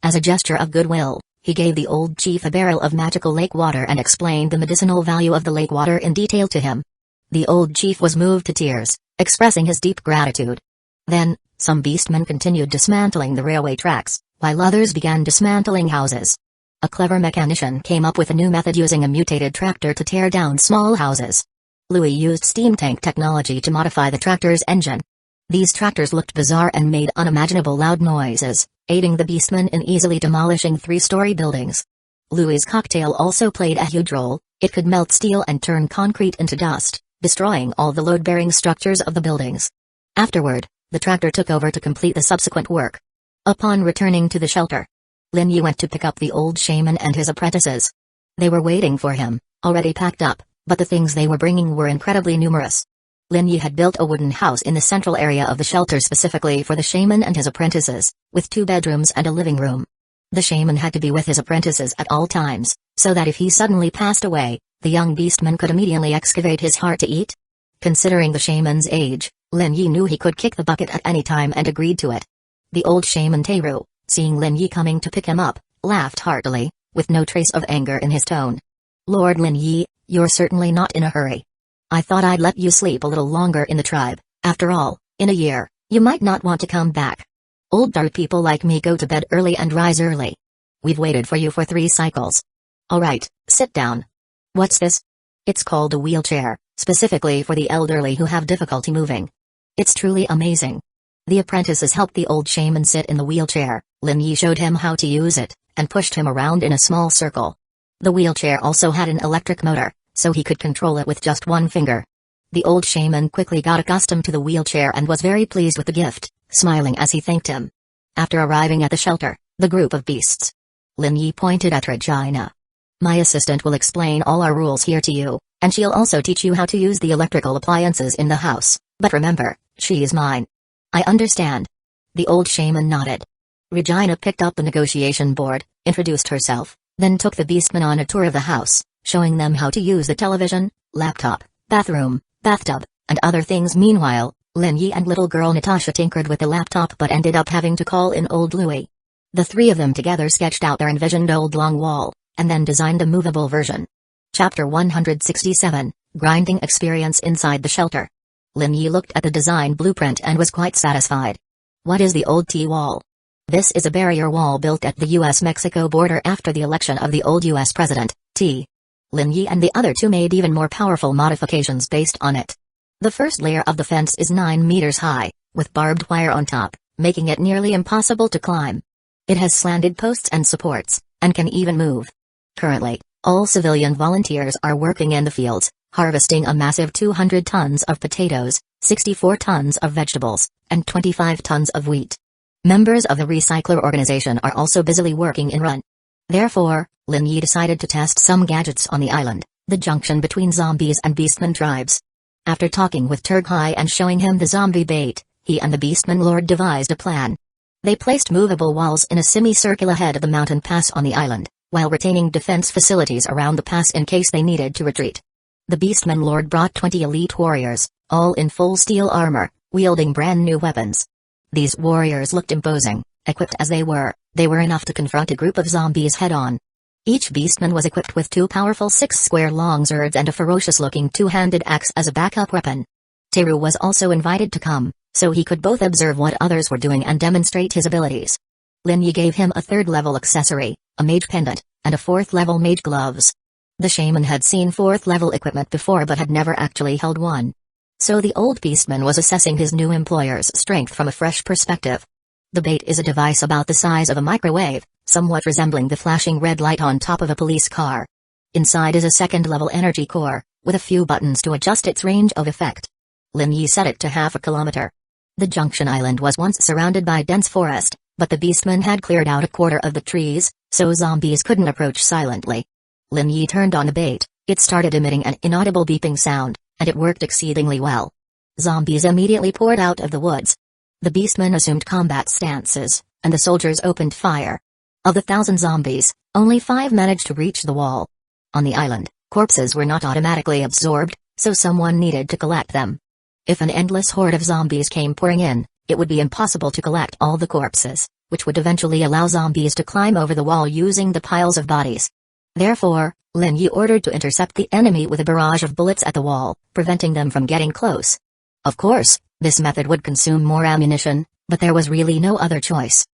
As a gesture of goodwill, he gave the old chief a barrel of magical lake water and explained the medicinal value of the lake water in detail to him. The old chief was moved to tears, expressing his deep gratitude. Then, some beastmen continued dismantling the railway tracks, while others began dismantling houses. A clever mechanician came up with a new method using a mutated tractor to tear down small houses. Louis used steam tank technology to modify the tractor's engine. These tractors looked bizarre and made unimaginable loud noises, aiding the beastmen in easily demolishing 3-story buildings. Louis's cocktail also played a huge role. It could melt steel and turn concrete into dust, destroying all the load-bearing structures of the buildings. Afterward, the tractor took over to complete the subsequent work. Upon returning to the shelter, Lin Yi went to pick up the old shaman and his apprentices. They were waiting for him, already packed up, but the things they were bringing were incredibly numerous. Lin Yi had built a wooden house in the central area of the shelter specifically for the shaman and his apprentices, with 2 bedrooms and a living room. The shaman had to be with his apprentices at all times, so that if he suddenly passed away, the young beastman could immediately excavate his heart to eat. Considering the shaman's age, Lin Yi knew he could kick the bucket at any time and agreed to it. The old shaman Teru, seeing Lin Yi coming to pick him up, laughed heartily, with no trace of anger in his tone. "Lord Lin Yi, you're certainly not in a hurry. I thought I'd let you sleep a little longer in the tribe. After all, in a year, you might not want to come back. Older people like me go to bed early and rise early. We've waited for you for 3 cycles. Alright, sit down. What's this?" "It's called a wheelchair, specifically for the elderly who have difficulty moving. It's truly amazing." The apprentices helped the old shaman sit in the wheelchair. Lin Yi showed him how to use it, and pushed him around in a small circle. The wheelchair also had an electric motor, so he could control it with just 1 finger. The old shaman quickly got accustomed to the wheelchair and was very pleased with the gift, smiling as he thanked him. After arriving at the shelter, the group of beasts, Lin Yi pointed at Regina. "My assistant will explain all our rules here to you, and she'll also teach you how to use the electrical appliances in the house, but remember, she is mine." "I understand." The old shaman nodded. Regina picked up the negotiation board, introduced herself, then took the beastmen on a tour of the house, showing them how to use the television, laptop, bathroom, bathtub, and other things. Meanwhile, Lin Yi and little girl Natasha tinkered with the laptop but ended up having to call in old Louis. The 3 of them together sketched out their envisioned old long wall, and then designed a movable version. Chapter 167, Grinding Experience Inside the Shelter. Lin Yi looked at the design blueprint and was quite satisfied. "What is the old T-wall?" "This is a barrier wall built at the U.S.-Mexico border after the election of the old U.S. President, T. Lin Yi and the other 2 made even more powerful modifications based on it. The first layer of the fence is 9 meters high, with barbed wire on top, making it nearly impossible to climb. It has slanted posts and supports, and can even move. Currently, all civilian volunteers are working in the fields, harvesting a massive 200 tons of potatoes, 64 tons of vegetables, and 25 tons of wheat. Members of the recycler organization are also busily working in run. Therefore, Lin Yi decided to test some gadgets on the island, the junction between zombies and beastmen tribes. After talking with Turghai and showing him the zombie bait, he and the beastman lord devised a plan. They placed movable walls in a semicircle ahead of the mountain pass on the island, while retaining defense facilities around the pass in case they needed to retreat. The beastman lord brought 20 elite warriors, all in full steel armor, wielding brand new weapons. These warriors looked imposing. Equipped as they were enough to confront a group of zombies head-on. Each beastman was equipped with 2 powerful 6-square-long swords and a ferocious-looking 2-handed axe as a backup weapon. Teru was also invited to come, so he could both observe what others were doing and demonstrate his abilities. Lin Yi gave him a 3rd-level accessory, a mage pendant, and a 4th-level mage gloves. The shaman had seen 4th-level equipment before but had never actually held one. So the old beastman was assessing his new employer's strength from a fresh perspective. The bait is a device about the size of a microwave, somewhat resembling the flashing red light on top of a police car. Inside is a 2nd-level energy core, with a few buttons to adjust its range of effect. Lin Yi set it to 0.5 kilometer. The junction island was once surrounded by dense forest, but the beastmen had cleared out a quarter of the trees, so zombies couldn't approach silently. Lin Yi turned on the bait, it started emitting an inaudible beeping sound, and it worked exceedingly well. Zombies immediately poured out of the woods. The beastmen assumed combat stances, and the soldiers opened fire. Of the 1,000 zombies, only 5 managed to reach the wall. On the island, corpses were not automatically absorbed, so someone needed to collect them. If an endless horde of zombies came pouring in, it would be impossible to collect all the corpses, which would eventually allow zombies to climb over the wall using the piles of bodies. Therefore, Lin Yi ordered to intercept the enemy with a barrage of bullets at the wall, preventing them from getting close. Of course, this method would consume more ammunition, but there was really no other choice.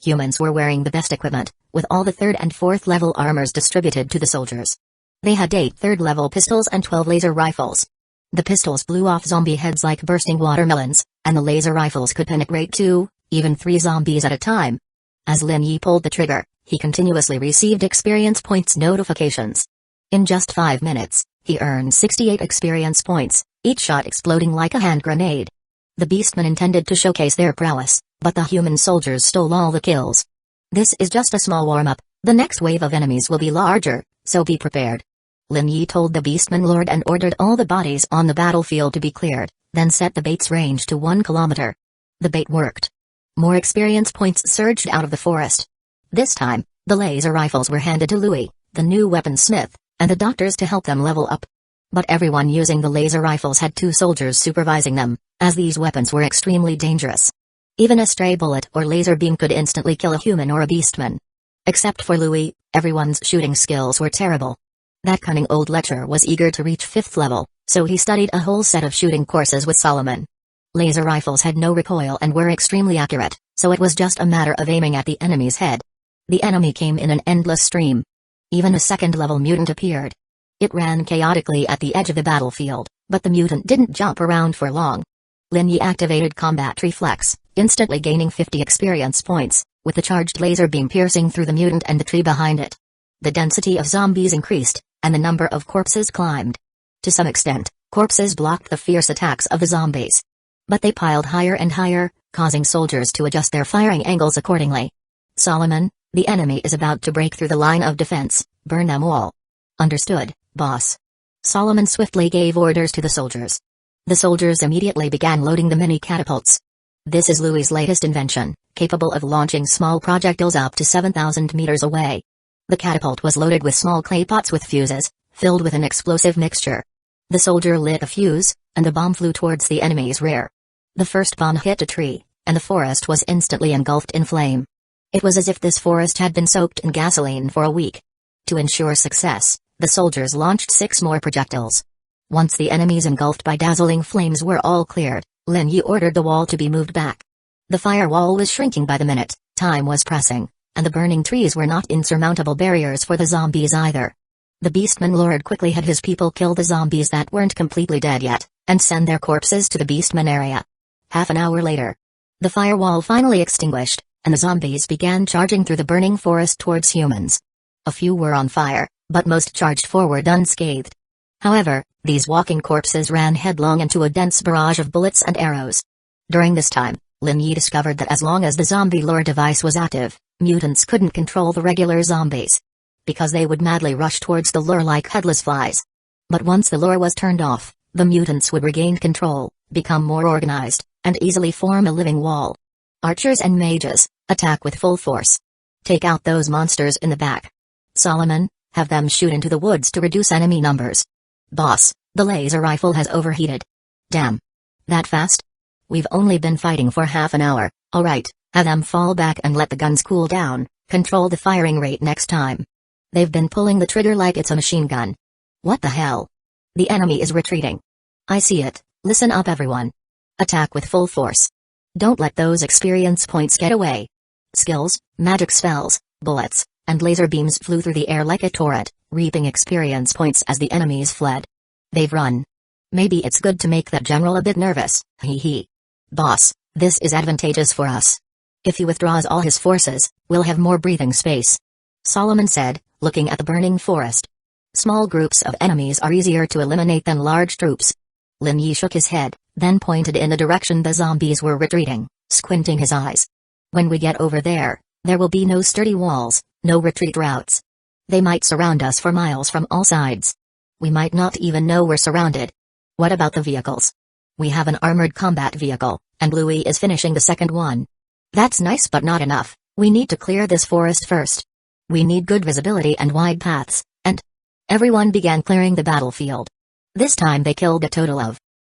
Humans were wearing the best equipment, with all the 3rd and 4th level armors distributed to the soldiers. They had 8 3rd-level pistols and 12 laser rifles. The pistols blew off zombie heads like bursting watermelons, and the laser rifles could penetrate 2, even 3 zombies at a time. As Lin Yi pulled the trigger, he continuously received experience points notifications. In just 5 minutes, he earned 68 experience points, each shot exploding like a hand grenade. The beastmen intended to showcase their prowess, but the human soldiers stole all the kills. This is just a small warm-up, the next wave of enemies will be larger, so be prepared. Lin Yi told the beastman lord and ordered all the bodies on the battlefield to be cleared, then set the bait's range to 1 kilometer. The bait worked. More experience points surged out of the forest. This time, the laser rifles were handed to Louis, the new weaponsmith, and the doctors to help them level up. But everyone using the laser rifles had 2 soldiers supervising them, as these weapons were extremely dangerous. Even a stray bullet or laser beam could instantly kill a human or a beastman. Except for Louis, everyone's shooting skills were terrible. That cunning old lecher was eager to reach 5th level, so he studied a whole set of shooting courses with Solomon. Laser rifles had no recoil and were extremely accurate, so it was just a matter of aiming at the enemy's head. The enemy came in an endless stream. Even a 2nd-level mutant appeared. It ran chaotically at the edge of the battlefield, but the mutant didn't jump around for long. Lin Yi activated combat reflex, instantly gaining 50 experience points, with the charged laser beam piercing through the mutant and the tree behind it. The density of zombies increased, and the number of corpses climbed. To some extent, corpses blocked the fierce attacks of the zombies. But they piled higher and higher, causing soldiers to adjust their firing angles accordingly. Solomon, the enemy is about to break through the line of defense, burn them all. Understood, boss. Solomon swiftly gave orders to the soldiers. The soldiers immediately began loading the mini catapults. This is Louis's latest invention, capable of launching small projectiles up to 7,000 meters away. The catapult was loaded with small clay pots with fuses, filled with an explosive mixture. The soldier lit a fuse, and the bomb flew towards the enemy's rear. The first bomb hit a tree, and the forest was instantly engulfed in flame. It was as if this forest had been soaked in gasoline for a week. To ensure success, the soldiers launched 6 more projectiles. Once the enemies engulfed by dazzling flames were all cleared, Lin Yi ordered the wall to be moved back. The firewall was shrinking by the minute, time was pressing, and the burning trees were not insurmountable barriers for the zombies either. The Beastman Lord quickly had his people kill the zombies that weren't completely dead yet, and send their corpses to the Beastman area. Half an hour later, the firewall finally extinguished, and the zombies began charging through the burning forest towards humans. A few were on fire, but most charged forward unscathed. However, these walking corpses ran headlong into a dense barrage of bullets and arrows. During this time, Lin Yi discovered that as long as the zombie lure device was active, mutants couldn't control the regular zombies. Because they would madly rush towards the lure like headless flies. But once the lure was turned off, the mutants would regain control, become more organized, and easily form a living wall. Archers and mages, attack with full force. Take out those monsters in the back. Solomon, have them shoot into the woods to reduce enemy numbers. Boss, the laser rifle has overheated. Damn. That fast? We've only been fighting for half an hour, alright, have them fall back and let the guns cool down, control the firing rate next time. They've been pulling the trigger like it's a machine gun. What the hell? The enemy is retreating. I see it, listen up everyone. Attack with full force. Don't let those experience points get away. Skills, magic spells, bullets, and laser beams flew through the air like a torrent, reaping experience points as the enemies fled. They've run. Maybe it's good to make that general a bit nervous, hee hee. Boss, this is advantageous for us. If he withdraws all his forces, we'll have more breathing space. Solomon said, looking at the burning forest. Small groups of enemies are easier to eliminate than large troops. Lin Yi shook his head, then pointed in the direction the zombies were retreating, squinting his eyes. When we get over there, there will be no sturdy walls, no retreat routes. They might surround us for miles from all sides. We might not even know we're surrounded. What about the vehicles? We have an armored combat vehicle, and Louis is finishing the second one. That's nice but not enough, we need to clear this forest first. We need good visibility and wide paths, and everyone began clearing the battlefield. This time they killed a total of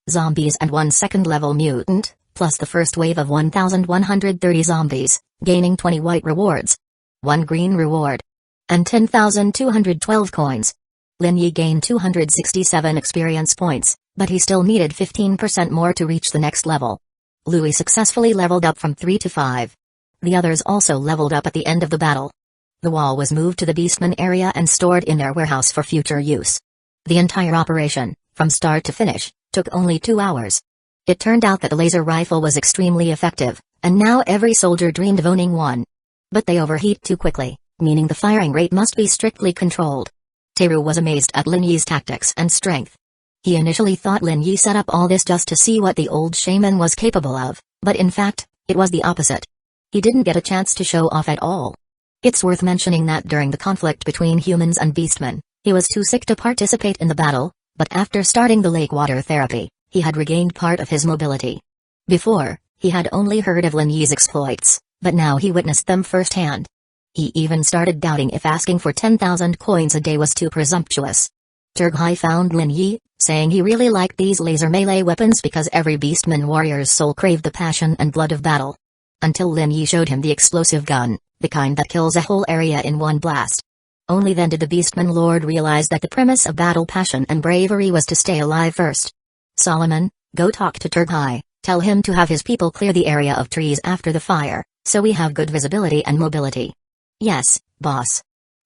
zombies and 1 second-level mutant, plus the first wave of 1,130 zombies, gaining 20 white rewards, 1 green reward, and 10,212 coins. Lin Yi gained 267 experience points, but he still needed 15% more to reach the next level. Louis successfully leveled up from 3 to 5. The others also leveled up at the end of the battle. The wall was moved to the Beastman area and stored in their warehouse for future use. The entire operation, from start to finish, took only 2 hours. It turned out that the laser rifle was extremely effective, and now every soldier dreamed of owning one. But they overheat too quickly, meaning the firing rate must be strictly controlled. Teru was amazed at Lin Yi's tactics and strength. He initially thought Lin Yi set up all this just to see what the old shaman was capable of, but in fact, it was the opposite. He didn't get a chance to show off at all. It's worth mentioning that during the conflict between humans and beastmen, he was too sick to participate in the battle, but after starting the lake water therapy, he had regained part of his mobility. Before, he had only heard of Lin Yi's exploits, but now he witnessed them firsthand. He even started doubting if asking for 10,000 coins a day was too presumptuous. Turghai found Lin Yi, saying he really liked these laser melee weapons because every beastman warrior's soul craved the passion and blood of battle. Until Lin Yi showed him the explosive gun, the kind that kills a whole area in one blast. Only then did the beastman lord realize that the premise of battle passion and bravery was to stay alive first. Solomon, go talk to Turghai, tell him to have his people clear the area of trees after the fire, so we have good visibility and mobility. Yes, boss.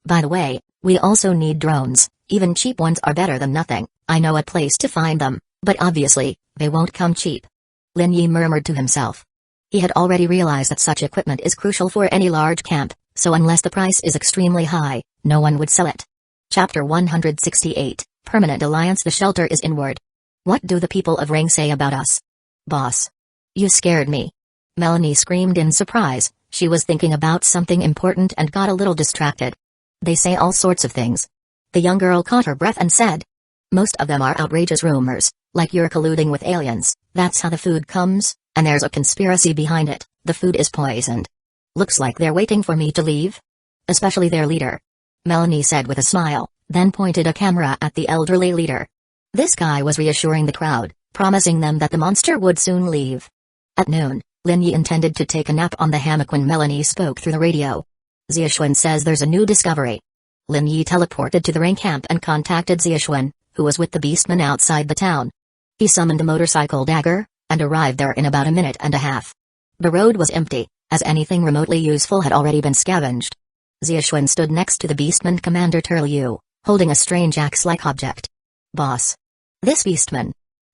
By the way, we also need drones, even cheap ones are better than nothing. I know a place to find them, but obviously, they won't come cheap. Lin Yi murmured to himself. He had already realized that such equipment is crucial for any large camp, so unless the price is extremely high, no one would sell it. Chapter 168, Permanent Alliance. The shelter is inward. What do the people of Ring say about us? Boss. You scared me. Melanie screamed in surprise. She was thinking about something important and got a little distracted. They say all sorts of things. The young girl caught her breath and said, most of them are outrageous rumors, like you're colluding with aliens, that's how the food comes, and there's a conspiracy behind it, the food is poisoned. Looks like they're waiting for me to leave. Especially their leader. Melanie said with a smile, then pointed a camera at the elderly leader. This guy was reassuring the crowd, promising them that the monster would soon leave. At noon, Lin Yi intended to take a nap on the hammock when Melanie spoke through the radio. Xiaoxuan says there's a new discovery. Lin Yi teleported to the Ring camp and contacted Xiaoxuan, who was with the beastman outside the town. He summoned a motorcycle dagger, and arrived there in about a minute and a half. The road was empty, as anything remotely useful had already been scavenged. Xiaoxuan stood next to the beastman Commander Turliu, holding a strange axe-like object. Boss. This beastman.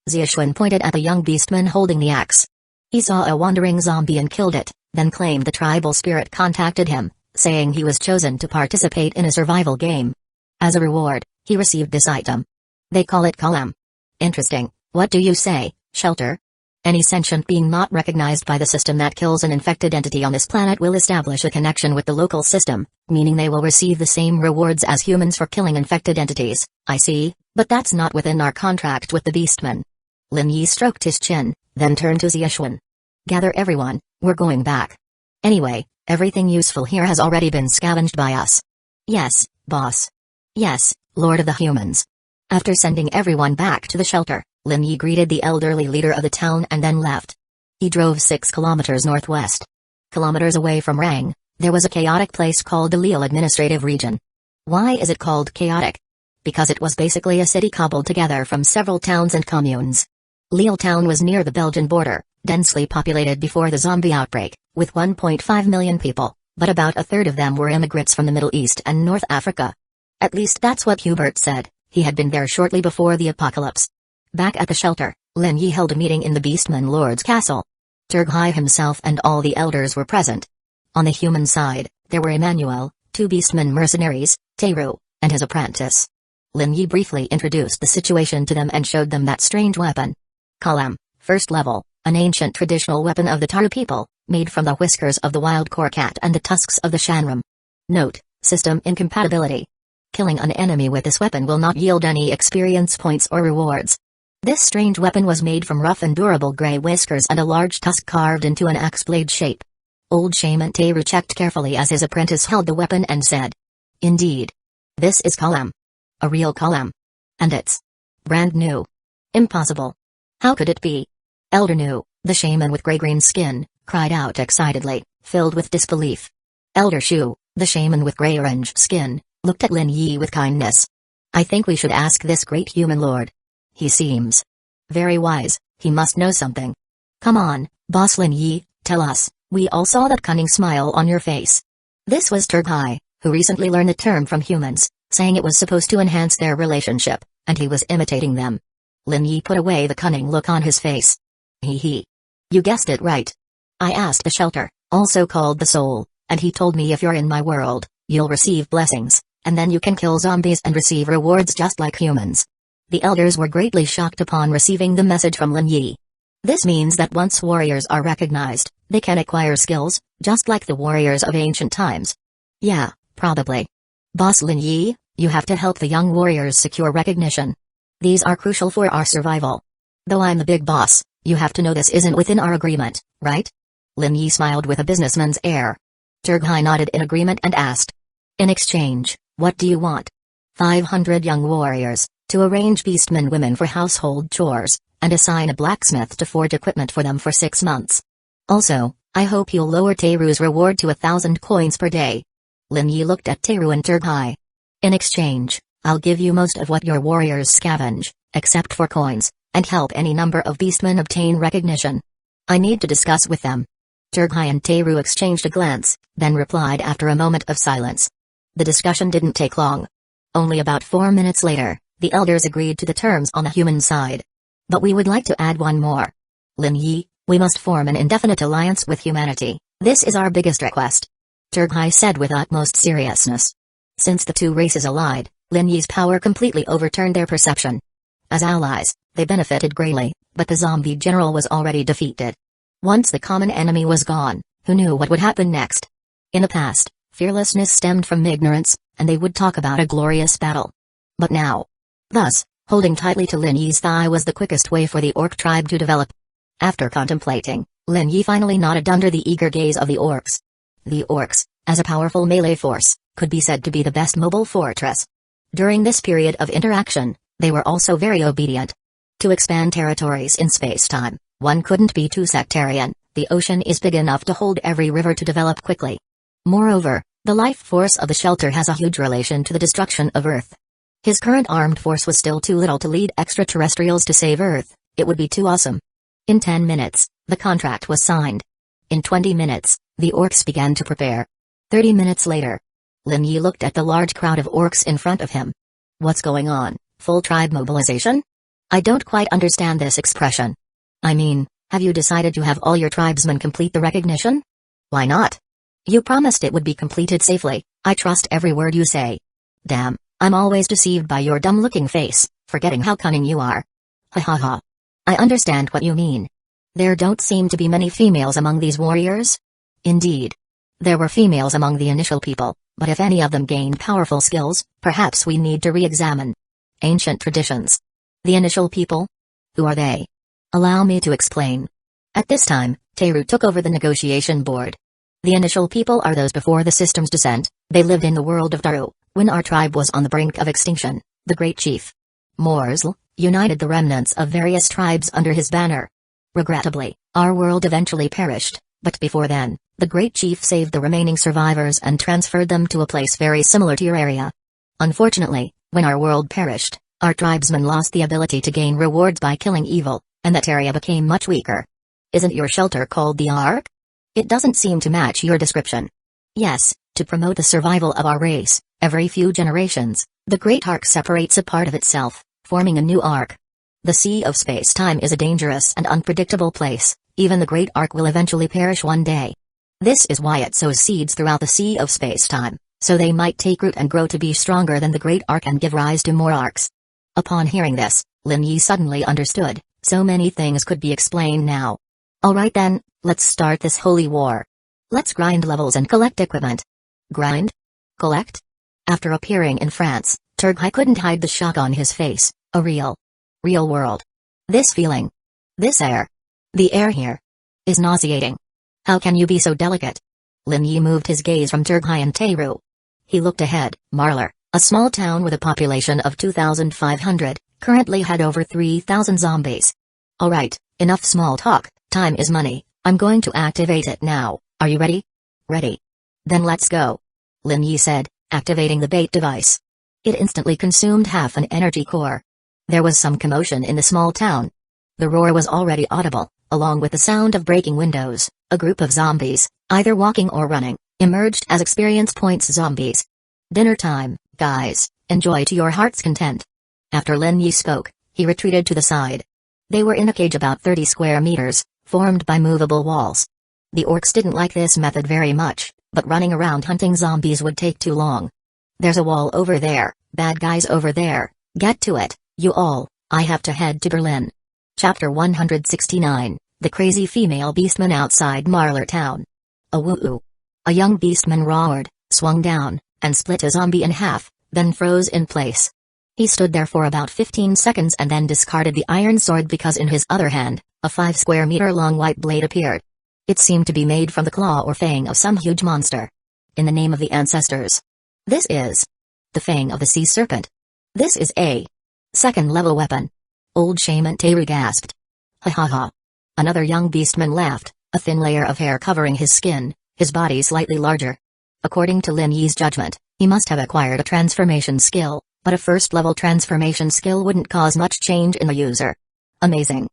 Xiaoxuan pointed at the young beastman holding the axe. He saw a wandering zombie and killed it, then claimed the tribal spirit contacted him, saying he was chosen to participate in a survival game. As a reward, he received this item. They call it Kalam. Interesting, what do you say, shelter? Any sentient being not recognized by the system that kills an infected entity on this planet will establish a connection with the local system, meaning they will receive the same rewards as humans for killing infected entities. I see, but that's not within our contract with the beastman. Lin Yi stroked his chin, then turned to Xiaoxuan. Gather everyone, we're going back. Anyway, everything useful here has already been scavenged by us. Yes, boss. Yes, Lord of the Humans. After sending everyone back to the shelter, Lin Yi greeted the elderly leader of the town and then left. He drove 6 kilometers northwest. Kilometers away from Rang, there was a chaotic place called the Leal Administrative Region. Why is it called chaotic? Because it was basically a city cobbled together from several towns and communes. Leal town was near the Belgian border, densely populated before the zombie outbreak, with 1.5 million people, but about a third of them were immigrants from the Middle East and North Africa. At least that's what Hubert said. He had been there shortly before the apocalypse. Back at the shelter, Lin Yi held a meeting in the Beastman Lord's castle. Turghai himself and all the elders were present. On the human side, there were Emmanuel, 2 Beastman mercenaries, Teru, and his apprentice. Lin Yi briefly introduced the situation to them and showed them that strange weapon. Kalam, first level, an ancient traditional weapon of the Taru people, made from the whiskers of the wild cat and the tusks of the Shanram. Note, system incompatibility. Killing an enemy with this weapon will not yield any experience points or rewards. This strange weapon was made from rough and durable gray whiskers and a large tusk carved into an axe blade shape. Old Shaman Teru checked carefully as his apprentice held the weapon and said, indeed. This is Kalam. A real Kalam. And it's brand new. Impossible. How could it be? Elder Nu, the shaman with gray-green skin, cried out excitedly, filled with disbelief. Elder Shu, the shaman with gray-orange skin, looked at Lin Yi with kindness. I think we should ask this great human lord. He seems very wise, he must know something. Come on, boss Lin Yi, tell us. We all saw that cunning smile on your face. This was Turghai, who recently learned the term from humans, saying it was supposed to enhance their relationship, and he was imitating them. Lin Yi put away the cunning look on his face. He. You guessed it right. I asked the shelter, also called the soul, and he told me if you're in my world, You'll receive blessings, and then you can kill zombies and receive rewards just like humans. The elders were greatly shocked upon receiving the message from Lin Yi. This means that once warriors are recognized, they can acquire skills, just like the warriors of ancient times. Yeah, probably. Boss Lin Yi, you have to help the young warriors secure recognition. These are crucial for our survival. Though I'm the big boss, you have to know this isn't within our agreement, right? Lin Yi smiled with a businessman's air. Turghai nodded in agreement and asked. In exchange, what do you want? 500 young warriors, to arrange beastmen women for household chores, and assign a blacksmith to forge equipment for them for 6 months. Also, I hope you'll lower Teru's reward to 1,000 coins per day. Lin Yi looked at Teru and Turghai. In exchange, I'll give you most of what your warriors scavenge, except for coins, and help any number of beastmen obtain recognition. I need to discuss with them. Turghai and Teru exchanged a glance, then replied after a moment of silence. The discussion didn't take long. Only about 4 minutes later, the elders agreed to the terms on the human side. But we would like to add one more. Lin Yi, we must form an indefinite alliance with humanity. This is our biggest request. Turghai said with utmost seriousness. Since the two races allied, Lin Yi's power completely overturned their perception. As allies, they benefited greatly, but the zombie general was already defeated. Once the common enemy was gone, who knew what would happen next? In the past, fearlessness stemmed from ignorance, and they would talk about a glorious battle. But now. Thus, holding tightly to Lin Yi's thigh was the quickest way for the orc tribe to develop. After contemplating, Lin Yi finally nodded under the eager gaze of the orcs. The orcs, as a powerful melee force, could be said to be the best mobile fortress. During this period of interaction, they were also very obedient. To expand territories in space-time, one couldn't be too sectarian. The ocean is big enough to hold every river to develop quickly. Moreover, the life force of the shelter has a huge relation to the destruction of Earth. His current armed force was still too little to lead extraterrestrials to save Earth. It would be too awesome. In 10 minutes, the contract was signed. In 20 minutes, the orcs began to prepare. 30 minutes later, Lin Yi looked at the large crowd of orcs in front of him. What's going on? Full tribe mobilization? I don't quite understand this expression. I mean, have you decided to have all your tribesmen complete the recognition? Why not? You promised it would be completed safely. I trust every word you say. Damn, I'm always deceived by your dumb-looking face, forgetting how cunning you are. Ha ha ha. I understand what you mean. There don't seem to be many females among these warriors? Indeed. There were females among the initial people, but if any of them gained powerful skills, perhaps we need to re-examine ancient traditions. The initial people? Who are they? Allow me to explain. At this time, Teru took over the negotiation board. The initial people are those before the system's descent. They lived in the world of Daru, when our tribe was on the brink of extinction. The great chief Morsel united the remnants of various tribes under his banner. Regrettably, our world eventually perished, but before then, the great chief saved the remaining survivors and transferred them to a place very similar to your area. Unfortunately, when our world perished, our tribesmen lost the ability to gain rewards by killing evil, and that area became much weaker. Isn't your shelter called the Ark? It doesn't seem to match your description. Yes, to promote the survival of our race, every few generations, the Great Ark separates a part of itself, forming a new arc. The Sea of Space-Time is a dangerous and unpredictable place. Even the Great Ark will eventually perish one day. This is why it sows seeds throughout the Sea of Space-Time, so they might take root and grow to be stronger than the Great Ark and give rise to more arcs. Upon hearing this, Lin Yi suddenly understood. So many things could be explained now. Alright then, let's start this holy war. Let's grind levels and collect equipment. Grind? Collect? After appearing in France, Turghai couldn't hide the shock on his face. A real world. This feeling. This air. The air here is nauseating. How can you be so delicate? Lin Yi moved his gaze from Turghai and Teru. He looked ahead. Marlar, a small town with a population of 2,500, currently had over 3,000 zombies. Alright, enough small talk, time is money. I'm going to activate it now. Are you ready? Ready. Then let's go. Lin Yi said, activating the bait device. It instantly consumed half an energy core. There was some commotion in the small town. The roar was already audible, along with the sound of breaking windows. A group of zombies, either walking or running, emerged as experience points zombies. Dinner time, guys, enjoy to your heart's content. After Lin Yi spoke, he retreated to the side. They were in a cage about 30 square meters, formed by movable walls. The orcs didn't like this method very much, But running around hunting zombies would take too long. There's a wall over there, bad guys over there, get to it, you all, I have to head to Berlin. Chapter 169, The Crazy Female Beastman Outside Marlar Town. A woo-oo. A young beastman roared, swung down, and split a zombie in half, then froze in place. He stood there for about 15 seconds and then discarded the iron sword because in his other hand, a 5 square meter long white blade appeared. It seemed to be made from the claw or fang of some huge monster. In the name of the ancestors. This is the fang of the sea serpent. This is a second-level weapon. Old Shaman Teru gasped. Ha ha ha. Another young beastman laughed, a thin layer of hair covering his skin, his body slightly larger. According to Lin Yi's judgment, he must have acquired a transformation skill, but a first-level transformation skill wouldn't cause much change in the user. Amazing.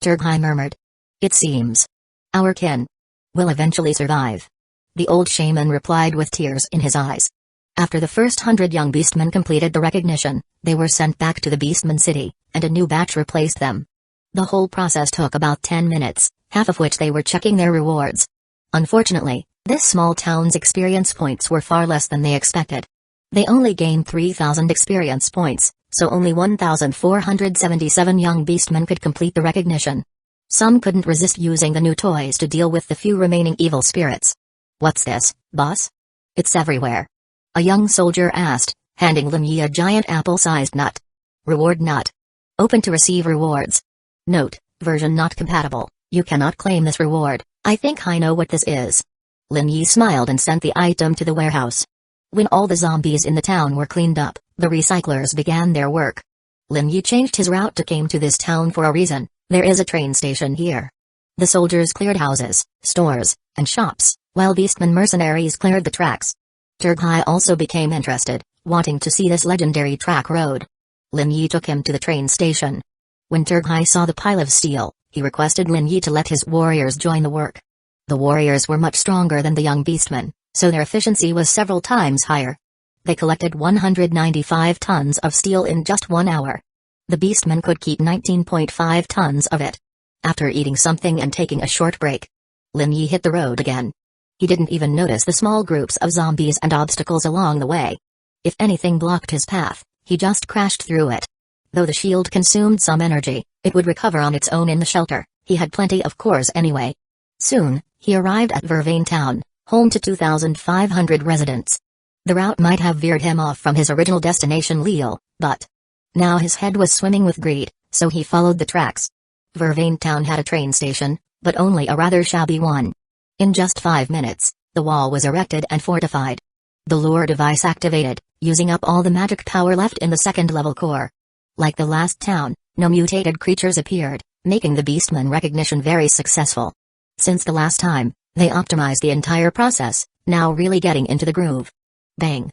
Turghai murmured. It seems our kin will eventually survive. The old shaman replied with tears in his eyes. After the first 100 young beastmen completed the recognition, they were sent back to the beastman city, and a new batch replaced them. The whole process took about 10 minutes, half of which they were checking their rewards. Unfortunately, this small town's experience points were far less than they expected. They only gained 3,000 experience points, so only 1,477 young beastmen could complete the recognition. Some couldn't resist using the new toys to deal with the few remaining evil spirits. What's this, boss? It's everywhere. A young soldier asked, handing Lin Yi a giant apple-sized nut. Reward nut. Open to receive rewards. Note, version not compatible, you cannot claim this reward. I think I know what this is. Lin Yi smiled and sent the item to the warehouse. When all the zombies in the town were cleaned up, the recyclers began their work. Lin Yi changed his route to came to this town for a reason. There is a train station here. The soldiers cleared houses, stores, and shops, while beastmen mercenaries cleared the tracks. Turghai also became interested, wanting to see this legendary track road. Lin Yi took him to the train station. When Turghai saw the pile of steel, he requested Lin Yi to let his warriors join the work. The warriors were much stronger than the young beastmen, so their efficiency was several times higher. They collected 195 tons of steel in just 1 hour. The beastmen could keep 19.5 tons of it. After eating something and taking a short break, Lin Yi hit the road again. He didn't even notice the small groups of zombies and obstacles along the way. If anything blocked his path, he just crashed through it. Though the shield consumed some energy, it would recover on its own in the shelter. He had plenty of cores anyway. Soon, he arrived at Vervain town, home to 2,500 residents. The route might have veered him off from his original destination Lille, but now his head was swimming with greed, so he followed the tracks. Vervain town had a train station, but only a rather shabby one. In just 5 minutes, the wall was erected and fortified. The lure device activated, using up all the magic power left in the second-level core. Like the last town, no mutated creatures appeared, making the beastman recognition very successful. Since the last time, they optimized the entire process, now really getting into the groove. Bang!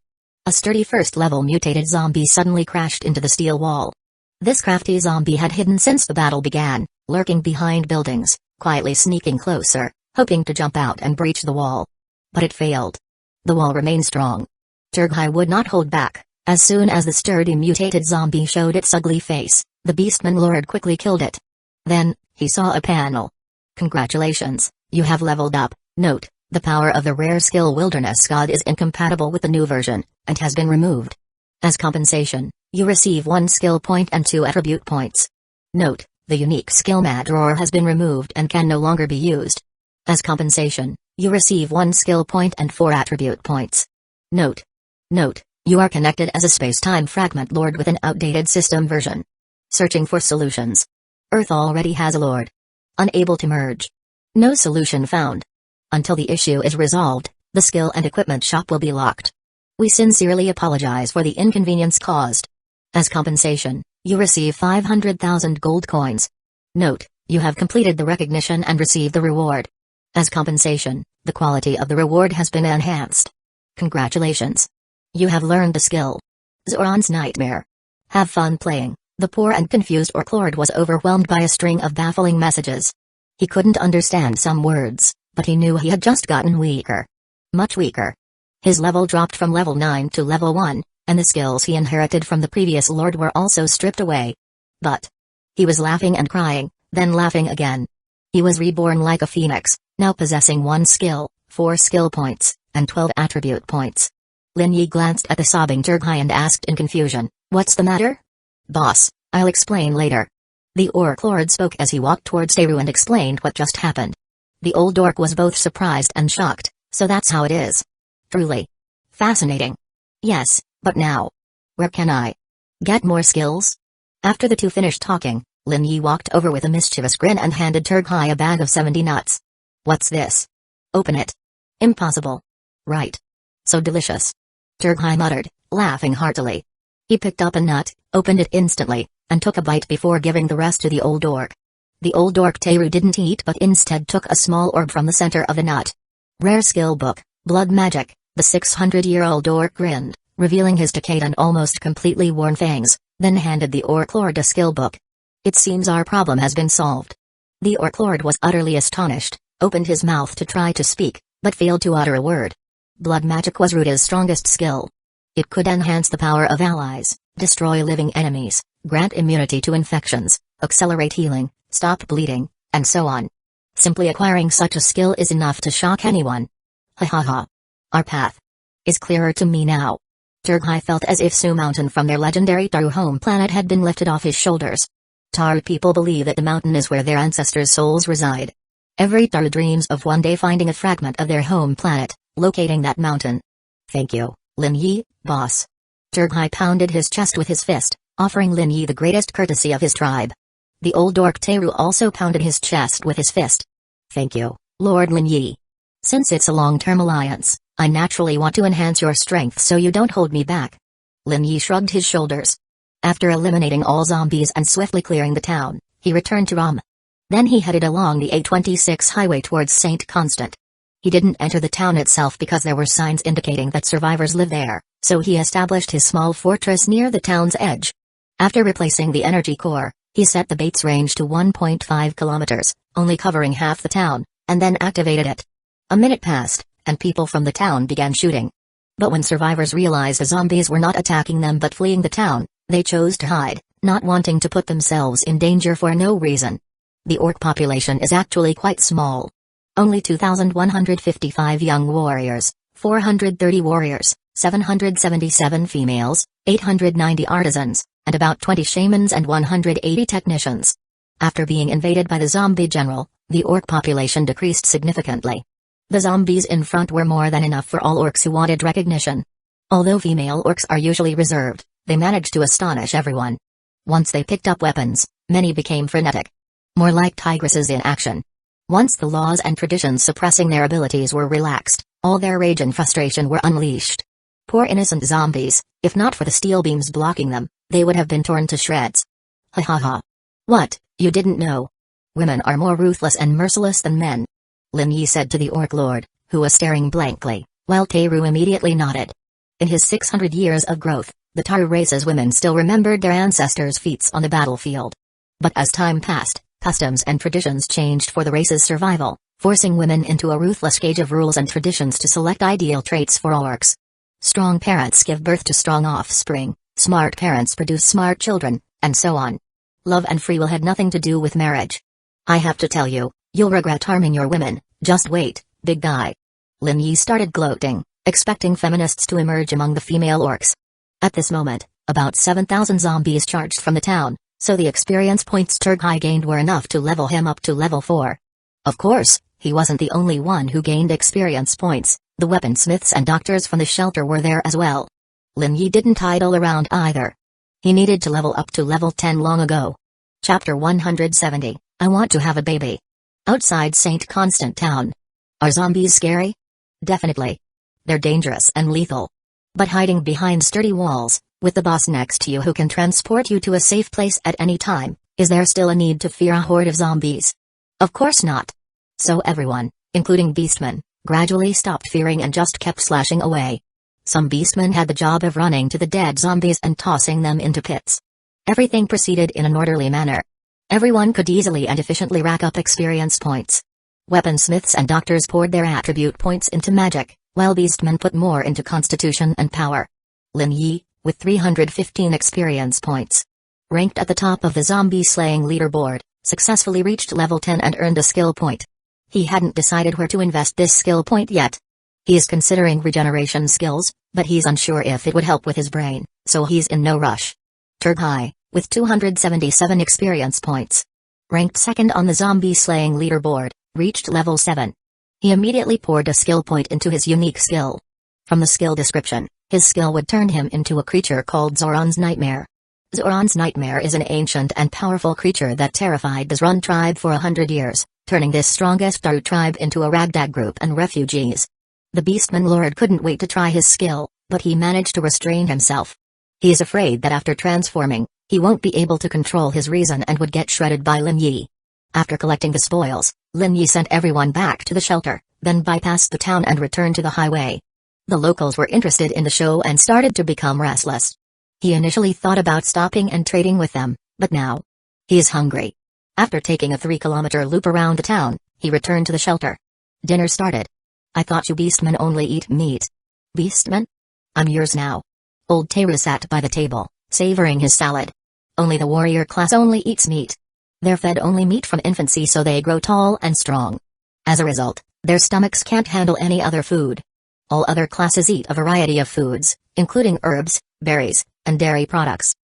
A sturdy first-level mutated zombie suddenly crashed into the steel wall. This crafty zombie had hidden since the battle began, lurking behind buildings, quietly sneaking closer, hoping to jump out and breach the wall. But it failed. The wall remained strong. Turghai would not hold back. As soon as the sturdy mutated zombie showed its ugly face, the beastman lord quickly killed it. Then, he saw a panel. Congratulations, you have leveled up. Note, the power of the rare skill Wilderness God is incompatible with the new version, and has been removed. As compensation, you receive 1 skill point and 2 attribute points. Note, the unique skill Mad Roar has been removed and can no longer be used. As compensation, you receive 1 skill point and 4 attribute points. Note, you are connected as a space-time fragment lord with an outdated system version. Searching for solutions. Earth already has a lord. Unable to merge. No solution found. Until the issue is resolved, the skill and equipment shop will be locked. We sincerely apologize for the inconvenience caused. As compensation, you receive 500,000 gold coins. Note, you have completed the recognition and received the reward. As compensation, the quality of the reward has been enhanced. Congratulations. You have learned the skill. Zoran's Nightmare. Have fun playing. The poor and confused Orc Lord was overwhelmed by a string of baffling messages. He couldn't understand some words, but he knew he had just gotten weaker. Much weaker. His level dropped from level 9 to level 1, and the skills he inherited from the previous lord were also stripped away. But he was laughing and crying, then laughing again. He was reborn like a phoenix, now possessing 1 skill, 4 skill points, and 12 attribute points. Lin Yi glanced at the sobbing Turghai and asked in confusion, "What's the matter?" "Boss, I'll explain later." The Orc Lord spoke as he walked towards Teru and explained what just happened. The old orc was both surprised and shocked. "So that's how it is. Truly fascinating." "Yes, but now, where can I get more skills?" After the two finished talking, Lin Yi walked over with a mischievous grin and handed Turghai a bag of 70 nuts. "What's this?" "Open it." "Impossible." "Right. So delicious," Turghai muttered, laughing heartily. He picked up a nut, opened it instantly, and took a bite before giving the rest to the old orc. The old orc Teru didn't eat but instead took a small orb from the center of the nut. Rare skill book, Blood Magic. The 600-year-old orc grinned, revealing his decayed and almost completely worn fangs, then handed the Orc Lord a skill book. "It seems our problem has been solved." The Orc Lord was utterly astonished, opened his mouth to try to speak, but failed to utter a word. Blood Magic was Ruta's strongest skill. It could enhance the power of allies, destroy living enemies, grant immunity to infections, accelerate healing, stop bleeding, and so on. Simply acquiring such a skill is enough to shock anyone. Ha ha ha. Our path is clearer to me now. Turghai felt as if Su Mountain from their legendary Taru home planet had been lifted off his shoulders. Taru people believe that the mountain is where their ancestors' souls reside. Every Taru dreams of one day finding a fragment of their home planet, locating that mountain. "Thank you, Lin Yi, boss." Turghai pounded his chest with his fist, offering Lin Yi the greatest courtesy of his tribe. The old orc Teru also pounded his chest with his fist. "Thank you, Lord Lin Yi. Since it's a long-term alliance, I naturally want to enhance your strength so you don't hold me back." Lin Yi shrugged his shoulders. After eliminating all zombies and swiftly clearing the town, he returned to Rom. Then he headed along the A26 highway towards St. Constant. He didn't enter the town itself because there were signs indicating that survivors live there, so he established his small fortress near the town's edge. After replacing the energy core, he set the bait's range to 1.5 kilometers, only covering half the town, and then activated it. A minute passed, and people from the town began shooting. But when survivors realized the zombies were not attacking them but fleeing the town, they chose to hide, not wanting to put themselves in danger for no reason. The orc population is actually quite small. Only 2,155 young warriors, 430 warriors, 777 females, 890 artisans, and about 20 shamans and 180 technicians. After being invaded by the zombie general, the orc population decreased significantly. The zombies in front were more than enough for all orcs who wanted recognition. Although female orcs are usually reserved, they managed to astonish everyone. Once they picked up weapons, many became frenetic. More like tigresses in action. Once the laws and traditions suppressing their abilities were relaxed, all their rage and frustration were unleashed. Poor innocent zombies, if not for the steel beams blocking them, they would have been torn to shreds. Ha ha ha. "What, you didn't know? Women are more ruthless and merciless than men," Lin Yi said to the Orc Lord, who was staring blankly, while Teru immediately nodded. In his 600 years of growth, the Taru race's women still remembered their ancestors' feats on the battlefield. But as time passed, customs and traditions changed for the race's survival, forcing women into a ruthless cage of rules and traditions to select ideal traits for orcs. Strong parents give birth to strong offspring, smart parents produce smart children, and so on. Love and free will had nothing to do with marriage. "I have to tell you, you'll regret harming your women, just wait, big guy." Lin Yi started gloating, expecting feminists to emerge among the female orcs. At this moment, about 7,000 zombies charged from the town, so the experience points Turghai gained were enough to level him up to level 4. Of course, he wasn't the only one who gained experience points, the weaponsmiths and doctors from the shelter were there as well. Lin Yi didn't idle around either. He needed to level up to level 10 long ago. Chapter 170, I Want to Have a Baby. Outside St. Constant Town. Are zombies scary? Definitely. They're dangerous and lethal. But hiding behind sturdy walls, with the boss next to you who can transport you to a safe place at any time, is there still a need to fear a horde of zombies? Of course not. So everyone, including beastmen, gradually stopped fearing and just kept slashing away. Some beastmen had the job of running to the dead zombies and tossing them into pits. Everything proceeded in an orderly manner. Everyone could easily and efficiently rack up experience points. Weaponsmiths and doctors poured their attribute points into magic, while beastmen put more into constitution and power. Lin Yi, with 315 experience points, ranked at the top of the zombie-slaying leaderboard, successfully reached level 10 and earned a skill point. He hadn't decided where to invest this skill point yet. He's considering regeneration skills, but he's unsure if it would help with his brain, so he's in no rush. Turg high, with 277 experience points. Ranked second on the zombie slaying leaderboard, reached level 7. He immediately poured a skill point into his unique skill. From the skill description, his skill would turn him into a creature called Zoran's Nightmare. Zoran's Nightmare is an ancient and powerful creature that terrified the Zrun tribe for 100 years, turning this strongest Daru tribe into a ragtag group and refugees. The Beastman Lord couldn't wait to try his skill, but he managed to restrain himself. He is afraid that after transforming, he won't be able to control his reason and would get shredded by Lin Yi. After collecting the spoils, Lin Yi sent everyone back to the shelter, then bypassed the town and returned to the highway. The locals were interested in the show and started to become restless. He initially thought about stopping and trading with them, but now he is hungry. After taking a 3-kilometer loop around the town, he returned to the shelter. Dinner started. I thought you beastmen only eat meat. Beastmen? I'm yours now. Old Teru sat by the table, savoring his salad. Only the warrior class only eats meat. They're fed only meat from infancy so they grow tall and strong. As a result, their stomachs can't handle any other food. All other classes eat a variety of foods, including herbs, berries, and dairy products.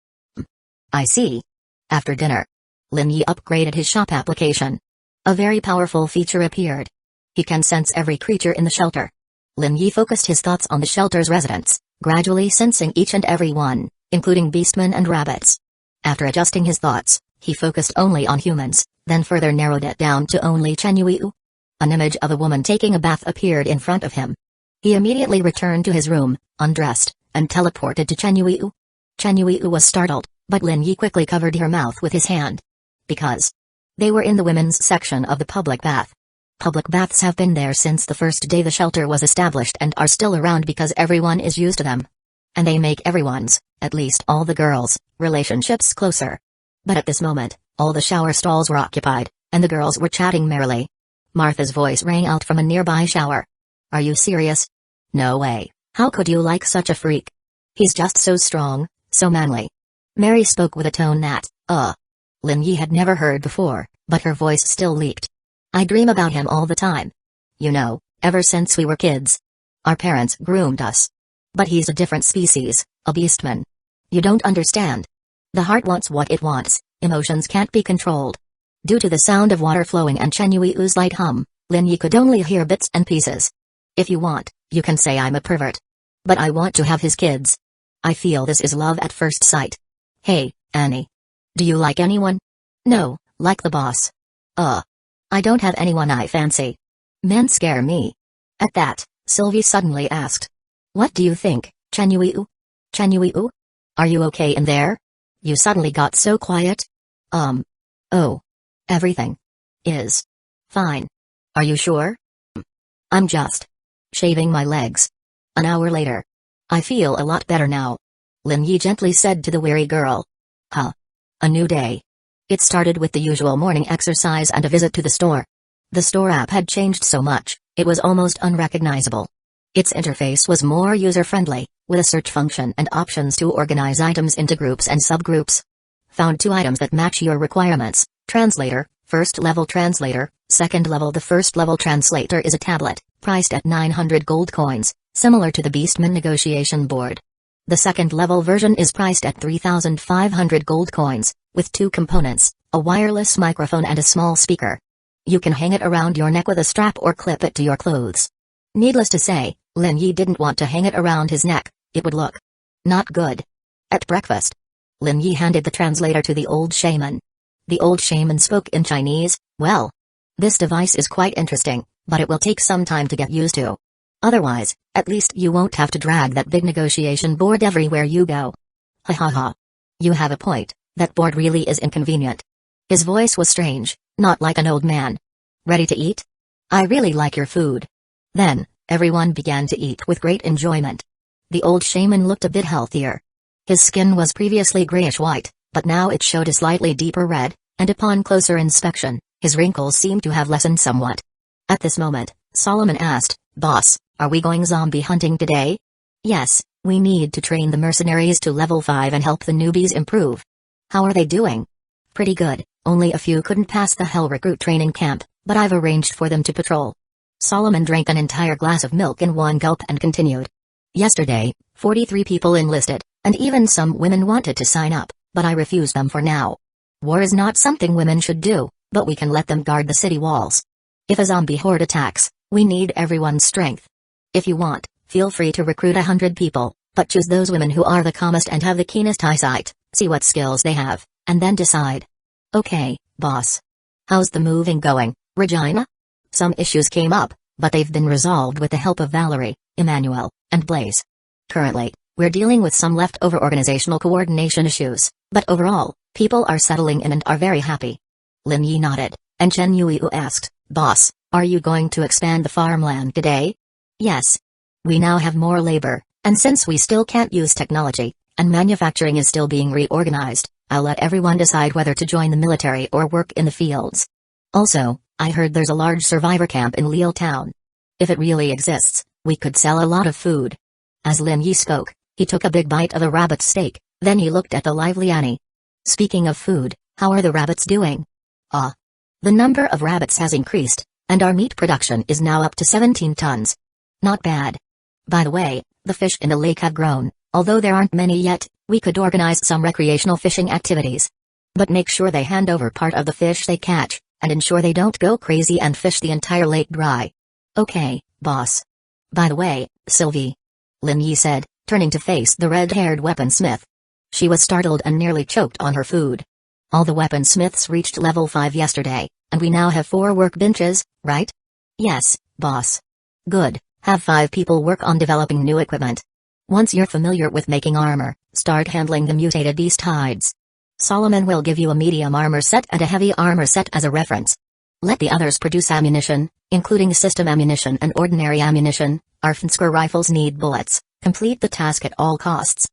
I see. After dinner, Lin Yi upgraded his shop application. A very powerful feature appeared. He can sense every creature in the shelter. Lin Yi focused his thoughts on the shelter's residents, gradually sensing each and every one, including beastmen and rabbits. After adjusting his thoughts, he focused only on humans, then further narrowed it down to only Chenyuiu. An image of a woman taking a bath appeared in front of him. He immediately returned to his room, undressed, and teleported to Chenyuiu. Chenyuiu was startled, but Lin Yi quickly covered her mouth with his hand. Because they were in the women's section of the public bath. Public baths have been there since the first day the shelter was established and are still around because everyone is used to them. And they make everyone's, at least all the girls', relationships closer. But at this moment, all the shower stalls were occupied, and the girls were chatting merrily. Martha's voice rang out from a nearby shower. Are you serious? No way, how could you like such a freak? He's just so strong, so manly. Mary spoke with a tone that, Lin Yi had never heard before, but her voice still leaked. I dream about him all the time. You know, ever since we were kids. Our parents groomed us. But he's a different species, a beastman. You don't understand. The heart wants what it wants, emotions can't be controlled. Due to the sound of water flowing and Chenyuiu's light hum, Lin Yi could only hear bits and pieces. If you want, you can say I'm a pervert. But I want to have his kids. I feel this is love at first sight. Hey, Annie. Do you like anyone? No, like the boss. I don't have anyone I fancy. Men scare me. At that, Sylvie suddenly asked. What do you think, Chenyuiu? Chenyuiu? Are you okay in there? You suddenly got so quiet. Oh. Everything is fine. Are you sure? I'm just shaving my legs. An hour later. I feel a lot better now. Lin Yi gently said to the weary girl. Huh. A new day. It started with the usual morning exercise and a visit to the store. The store app had changed so much, it was almost unrecognizable. Its interface was more user-friendly, with a search function and options to organize items into groups and subgroups. Found 2 items that match your requirements. Translator, first level translator, second level. The first level translator is a tablet, priced at 900 gold coins, similar to the Beastman negotiation board. The second level version is priced at 3,500 gold coins, with 2 components, a wireless microphone and a small speaker. You can hang it around your neck with a strap or clip it to your clothes. Needless to say, Lin Yi didn't want to hang it around his neck, it would look not good. At breakfast, Lin Yi handed the translator to the old shaman. The old shaman spoke in Chinese. Well, this device is quite interesting, but it will take some time to get used to. Otherwise, at least you won't have to drag that big negotiation board everywhere you go. Ha ha ha. You have a point, that board really is inconvenient. His voice was strange, not like an old man. Ready to eat? I really like your food. Then, everyone began to eat with great enjoyment. The old shaman looked a bit healthier. His skin was previously grayish-white, but now it showed a slightly deeper red, and upon closer inspection, his wrinkles seemed to have lessened somewhat. At this moment, Solomon asked, Boss, are we going zombie hunting today? Yes, we need to train the mercenaries to level 5 and help the newbies improve. How are they doing? Pretty good, only a few couldn't pass the Hell recruit training camp, but I've arranged for them to patrol. Solomon drank an entire glass of milk in one gulp and continued. Yesterday, 43 people enlisted, and even some women wanted to sign up, but I refused them for now. War is not something women should do, but we can let them guard the city walls. If a zombie horde attacks, we need everyone's strength. If you want, feel free to recruit 100 people, but choose those women who are the calmest and have the keenest eyesight, see what skills they have, and then decide. Okay, boss. How's the moving going, Regina? Some issues came up, but they've been resolved with the help of Valerie, Emmanuel, and Blaze. Currently, we're dealing with some leftover organizational coordination issues, but overall, people are settling in and are very happy. Lin Yi nodded, and Chen Yuiu asked, Boss, are you going to expand the farmland today? Yes. We now have more labor, and since we still can't use technology, and manufacturing is still being reorganized, I'll let everyone decide whether to join the military or work in the fields. Also, I heard there's a large survivor camp in Leal Town. If it really exists, we could sell a lot of food. As Lin Yi spoke, he took a big bite of a rabbit steak, then he looked at the lively Annie. Speaking of food, how are the rabbits doing? The number of rabbits has increased, and our meat production is now up to 17 tons. Not bad. By the way, the fish in the lake have grown, although there aren't many yet, we could organize some recreational fishing activities. But make sure they hand over part of the fish they catch, and ensure they don't go crazy and fish the entire lake dry. Okay, boss. By the way, Sylvie. Lin Yi said, turning to face the red-haired weaponsmith. She was startled and nearly choked on her food. All the weaponsmiths reached level 5 yesterday, and we now have 4 workbenches, right? Yes, boss. Good, have 5 people work on developing new equipment. Once you're familiar with making armor, start handling the mutated beast hides. Solomon will give you a medium armor set and a heavy armor set as a reference. Let the others produce ammunition, including system ammunition and ordinary ammunition. Our Fensker rifles need bullets. Complete the task at all costs.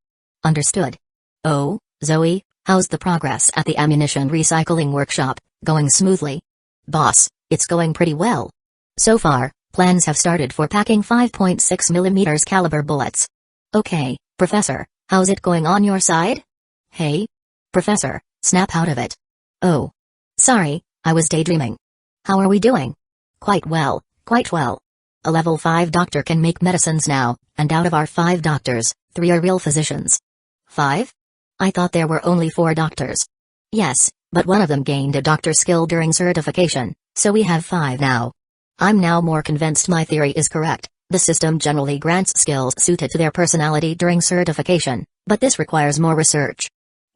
Understood. Oh, Zoe, how's the progress at the ammunition recycling workshop, going smoothly? Boss, it's going pretty well. So far, plans have started for packing 5.6mm caliber bullets. Okay, Professor, how's it going on your side? Hey? Professor, snap out of it. Oh. Sorry, I was daydreaming. How are we doing? Quite well, quite well. A level 5 doctor can make medicines now, and out of our 5 doctors, 3 are real physicians. 5? I thought there were only 4 doctors. Yes, but one of them gained a doctor skill during certification, so we have 5 now. I'm now more convinced my theory is correct. The system generally grants skills suited to their personality during certification, but this requires more research.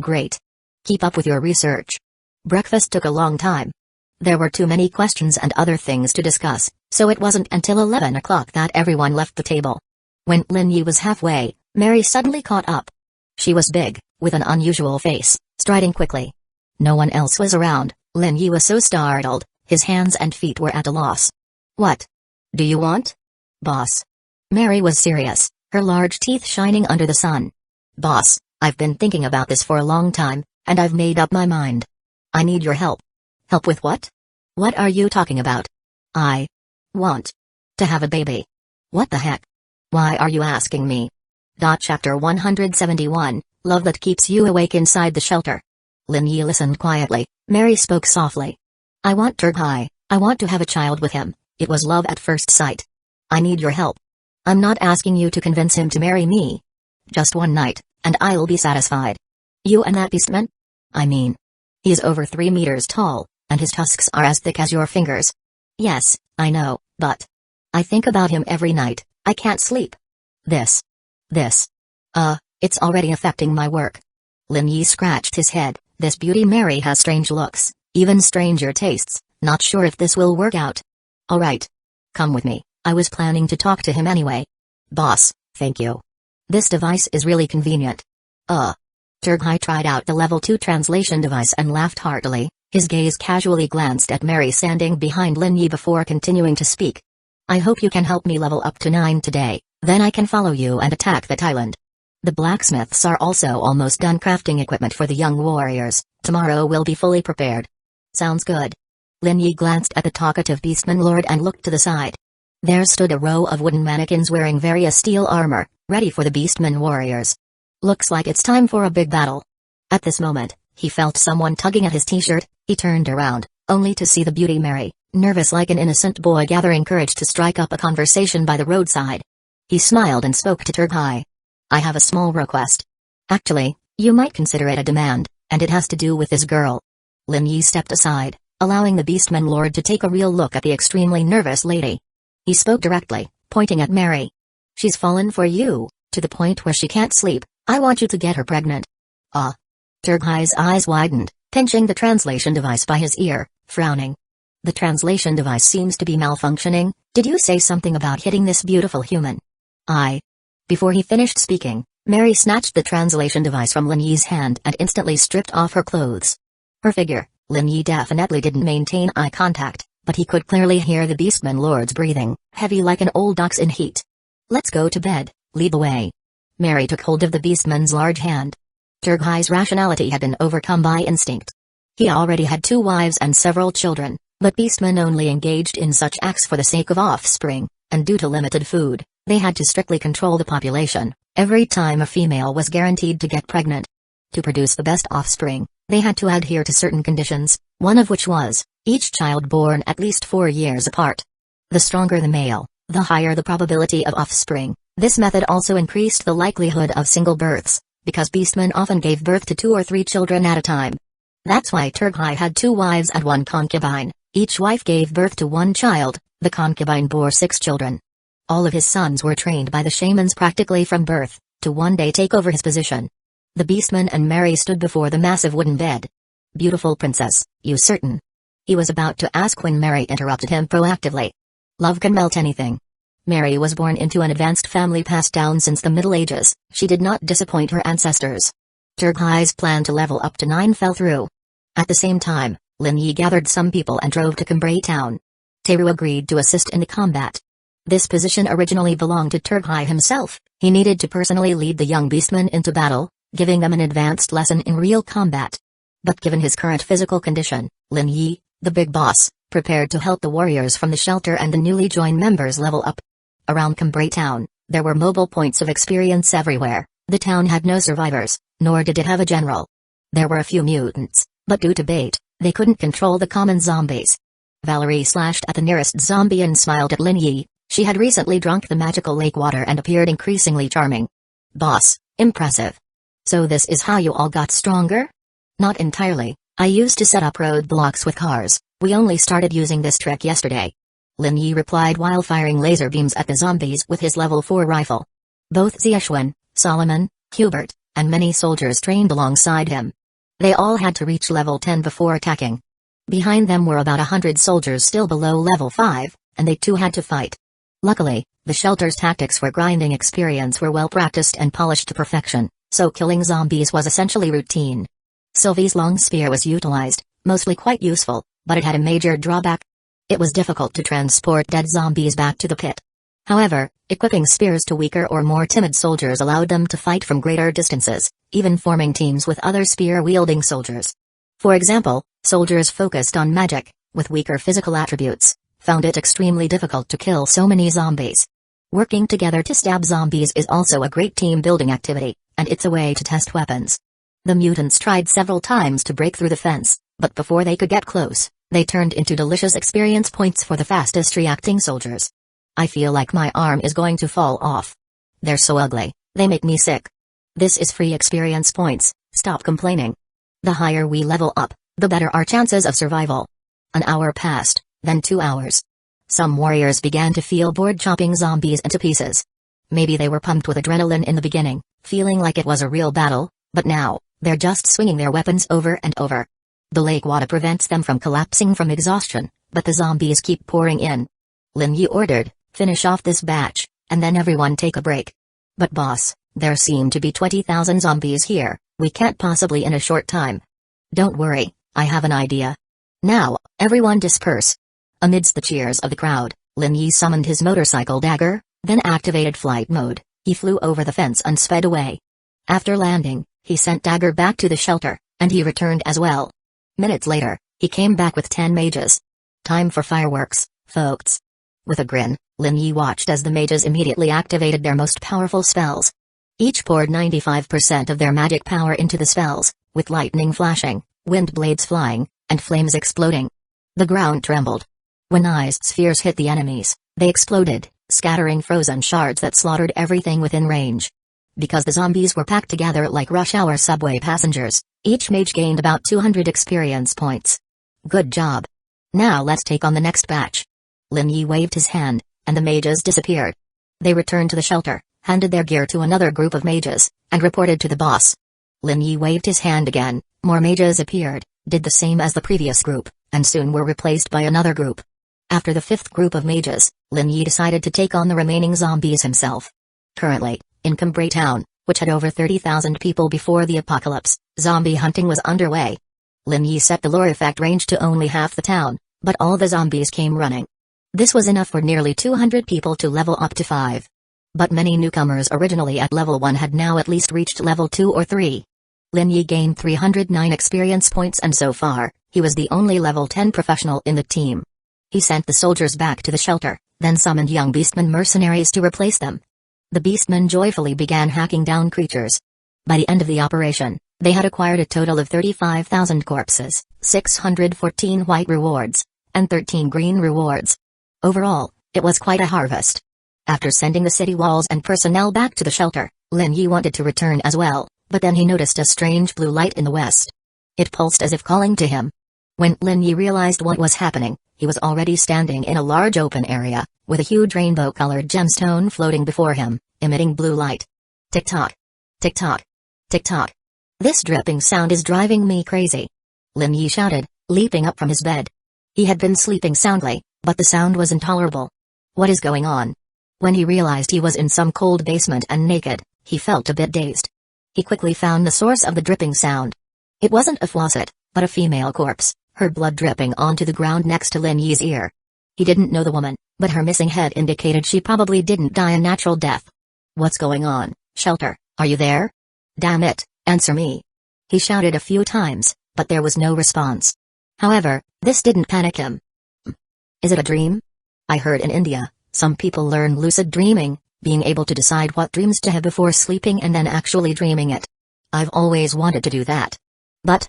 Great. Keep up with your research. Breakfast took a long time. There were too many questions and other things to discuss, so it wasn't until 11 o'clock that everyone left the table. When Lin Yi was halfway, Mary suddenly caught up. She was big, with an unusual face, striding quickly. No one else was around. Lin Yi was so startled, his hands and feet were at a loss. What do you want? Boss. Mary was serious, her large teeth shining under the sun. Boss, I've been thinking about this for a long time, and I've made up my mind. I need your help. Help with what? What are you talking about? I want to have a baby. What the heck? Why are you asking me? Chapter 171, Love That Keeps You Awake Inside the Shelter. Lin Yi listened quietly. Mary spoke softly. I want Turghai. I want to have a child with him. It was love at first sight. I need your help. I'm not asking you to convince him to marry me. Just one night, and I'll be satisfied. You and that beastman? I mean, he's over 3 meters tall, and his tusks are as thick as your fingers. Yes, I know, but I think about him every night. I can't sleep. This. It's already affecting my work. Lin Yi scratched his head. This beauty Mary has strange looks, even stranger tastes. Not sure if this will work out. Alright. Come with me. I was planning to talk to him anyway. Boss, thank you. This device is really convenient. Turghai tried out the level 2 translation device and laughed heartily. His gaze casually glanced at Mary standing behind Lin Yi before continuing to speak. I hope you can help me level up to 9 today, then I can follow you and attack that island. The blacksmiths are also almost done crafting equipment for the young warriors. Tomorrow we'll be fully prepared. Sounds good. Lin Yi glanced at the talkative beastman lord and looked to the side. There stood a row of wooden mannequins wearing various steel armor, ready for the beastman warriors. Looks like it's time for a big battle. At this moment, he felt someone tugging at his t-shirt. He turned around. only to see the beauty Mary, nervous like an innocent boy gathering courage to strike up a conversation by the roadside. He smiled and spoke to Turgai. I have a small request. Actually, you might consider it a demand, and it has to do with this girl. Lin Yi stepped aside, allowing the Beastman Lord to take a real look at the extremely nervous lady. He spoke directly, pointing at Mary. She's fallen for you, to the point where she can't sleep. I want you to get her pregnant. Ah. Turgai's eyes widened, pinching the translation device by his ear, frowning. The translation device seems to be malfunctioning. Did you say something about hitting this beautiful human? Before he finished speaking, Mary snatched the translation device from Lin Yi's hand and instantly stripped off her clothes. Her figure, Lin Yi definitely didn't maintain eye contact, but he could clearly hear the Beastman Lord's breathing, heavy like an old ox in heat. Let's go to bed, lead the way. Mary took hold of the Beastman's large hand. Turgai's rationality had been overcome by instinct. He already had 2 wives and several children, but Beastmen only engaged in such acts for the sake of offspring, and due to limited food, they had to strictly control the population. Every time a female was guaranteed to get pregnant. To produce the best offspring, they had to adhere to certain conditions, one of which was, each child born at least 4 years apart. The stronger the male, the higher the probability of offspring. This method also increased the likelihood of single births, because Beastmen often gave birth to 2 or 3 children at a time. That's why Turgai had 2 wives and 1 concubine. Each wife gave birth to 1 child, the concubine bore 6 children. All of his sons were trained by the shamans practically from birth, to one day take over his position. The Beastman and Mary stood before the massive wooden bed. Beautiful princess, you certain? He was about to ask when Mary interrupted him proactively. Love can melt anything. Mary was born into an advanced family passed down since the Middle Ages. She did not disappoint her ancestors. Turgai's plan to level up to 9 fell through. At the same time, Lin Yi gathered some people and drove to Cambrai town. Teru agreed to assist in the combat. This position originally belonged to Turgai himself. He needed to personally lead the young beastmen into battle, giving them an advanced lesson in real combat. But given his current physical condition, Lin Yi, the big boss, prepared to help the warriors from the shelter and the newly joined members level up. Around Cambrai town, there were mobile points of experience everywhere. The town had no survivors, nor did it have a general. There were a few mutants, but due to bait, they couldn't control the common zombies. Valerie slashed at the nearest zombie and smiled at Lin Yi. She had recently drunk the magical lake water and appeared increasingly charming. Boss, impressive. So this is how you all got stronger? Not entirely. I used to set up roadblocks with cars. We only started using this trick yesterday. Lin Yi replied while firing laser beams at the zombies with his level 4 rifle. Both Xiaoxuan, Solomon, Hubert, and many soldiers trained alongside him. They all had to reach level 10 before attacking. Behind them were about 100 soldiers still below level 5, and they too had to fight. Luckily, the shelter's tactics for grinding experience were well practiced and polished to perfection, so killing zombies was essentially routine. Sylvie's long spear was utilized, mostly quite useful, but it had a major drawback. It was difficult to transport dead zombies back to the pit. However, equipping spears to weaker or more timid soldiers allowed them to fight from greater distances, even forming teams with other spear-wielding soldiers. For example, soldiers focused on magic, with weaker physical attributes, found it extremely difficult to kill so many zombies. Working together to stab zombies is also a great team-building activity, and it's a way to test weapons. The mutants tried several times to break through the fence, but before they could get close, they turned into delicious experience points for the fastest reacting soldiers. I feel like my arm is going to fall off. They're so ugly, they make me sick. This is free experience points, stop complaining. The higher we level up, the better our chances of survival. An hour passed, then 2 hours. Some warriors began to feel bored chopping zombies into pieces. Maybe they were pumped with adrenaline in the beginning, feeling like it was a real battle, but now, they're just swinging their weapons over and over. The lake water prevents them from collapsing from exhaustion, but the zombies keep pouring in. Lin Yi ordered, finish off this batch, and then everyone take a break. But boss, there seem to be 20,000 zombies here, we can't possibly in a short time. Don't worry, I have an idea. Now, everyone disperse. Amidst the cheers of the crowd, Lin Yi summoned his motorcycle dagger, then activated flight mode. He flew over the fence and sped away. After landing, he sent dagger back to the shelter, and he returned as well. Minutes later, he came back with 10 mages. Time for fireworks, folks. With a grin, Lin Yi watched as the mages immediately activated their most powerful spells. Each poured 95% of their magic power into the spells, with lightning flashing, wind blades flying, and flames exploding. The ground trembled. When ice spheres hit the enemies, they exploded, scattering frozen shards that slaughtered everything within range. Because the zombies were packed together like rush hour subway passengers, each mage gained about 200 experience points. Good job. Now let's take on the next batch. Lin Yi waved his hand, and the mages disappeared. They returned to the shelter, handed their gear to another group of mages, and reported to the boss. Lin Yi waved his hand again, more mages appeared, did the same as the previous group, and soon were replaced by another group. After the fifth group of mages, Lin Yi decided to take on the remaining zombies himself. Currently, in Cambrai Town, which had over 30,000 people before the apocalypse, zombie hunting was underway. Lin Yi set the lore effect range to only half the town, but all the zombies came running. This was enough for nearly 200 people to level up to 5. But many newcomers originally at level 1 had now at least reached level 2 or 3. Lin Yi gained 309 experience points, and so far, he was the only level 10 professional in the team. He sent the soldiers back to the shelter, then summoned young beastmen mercenaries to replace them. The beastmen joyfully began hacking down creatures. By the end of the operation, they had acquired a total of 35,000 corpses, 614 white rewards, and 13 green rewards. Overall, it was quite a harvest. After sending the city walls and personnel back to the shelter, Lin Yi wanted to return as well, but then he noticed a strange blue light in the west. It pulsed as if calling to him. When Lin Yi realized what was happening, he was already standing in a large open area, with a huge rainbow-colored gemstone floating before him, emitting blue light. Tick-tock. Tick-tock. Tick-tock. This dripping sound is driving me crazy. Lin Yi shouted, leaping up from his bed. He had been sleeping soundly, but the sound was intolerable. What is going on? When he realized he was in some cold basement and naked, he felt a bit dazed. He quickly found the source of the dripping sound. It wasn't a faucet, but a female corpse, her blood dripping onto the ground next to Lin Yi's ear. He didn't know the woman, but her missing head indicated she probably didn't die a natural death. What's going on, shelter, are you there? Damn it, answer me. He shouted a few times, but there was no response. However, this didn't panic him. Is it a dream? I heard in India, some people learn lucid dreaming, being able to decide what dreams to have before sleeping and then actually dreaming it. I've always wanted to do that. But,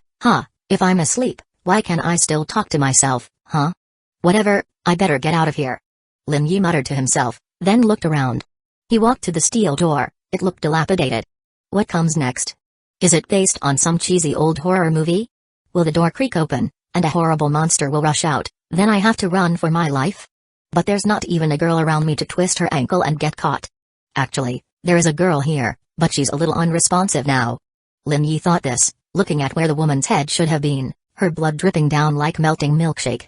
if I'm asleep, why can I still talk to myself, huh? Whatever, I better get out of here. Lin Yi muttered to himself, then looked around. He walked to the steel door, it looked dilapidated. What comes next? Is it based on some cheesy old horror movie? Will the door creak open, and a horrible monster will rush out, then I have to run for my life? But there's not even a girl around me to twist her ankle and get caught. Actually, there is a girl here, but she's a little unresponsive now. Lin Yi thought this, looking at where the woman's head should have been, her blood dripping down like melting milkshake.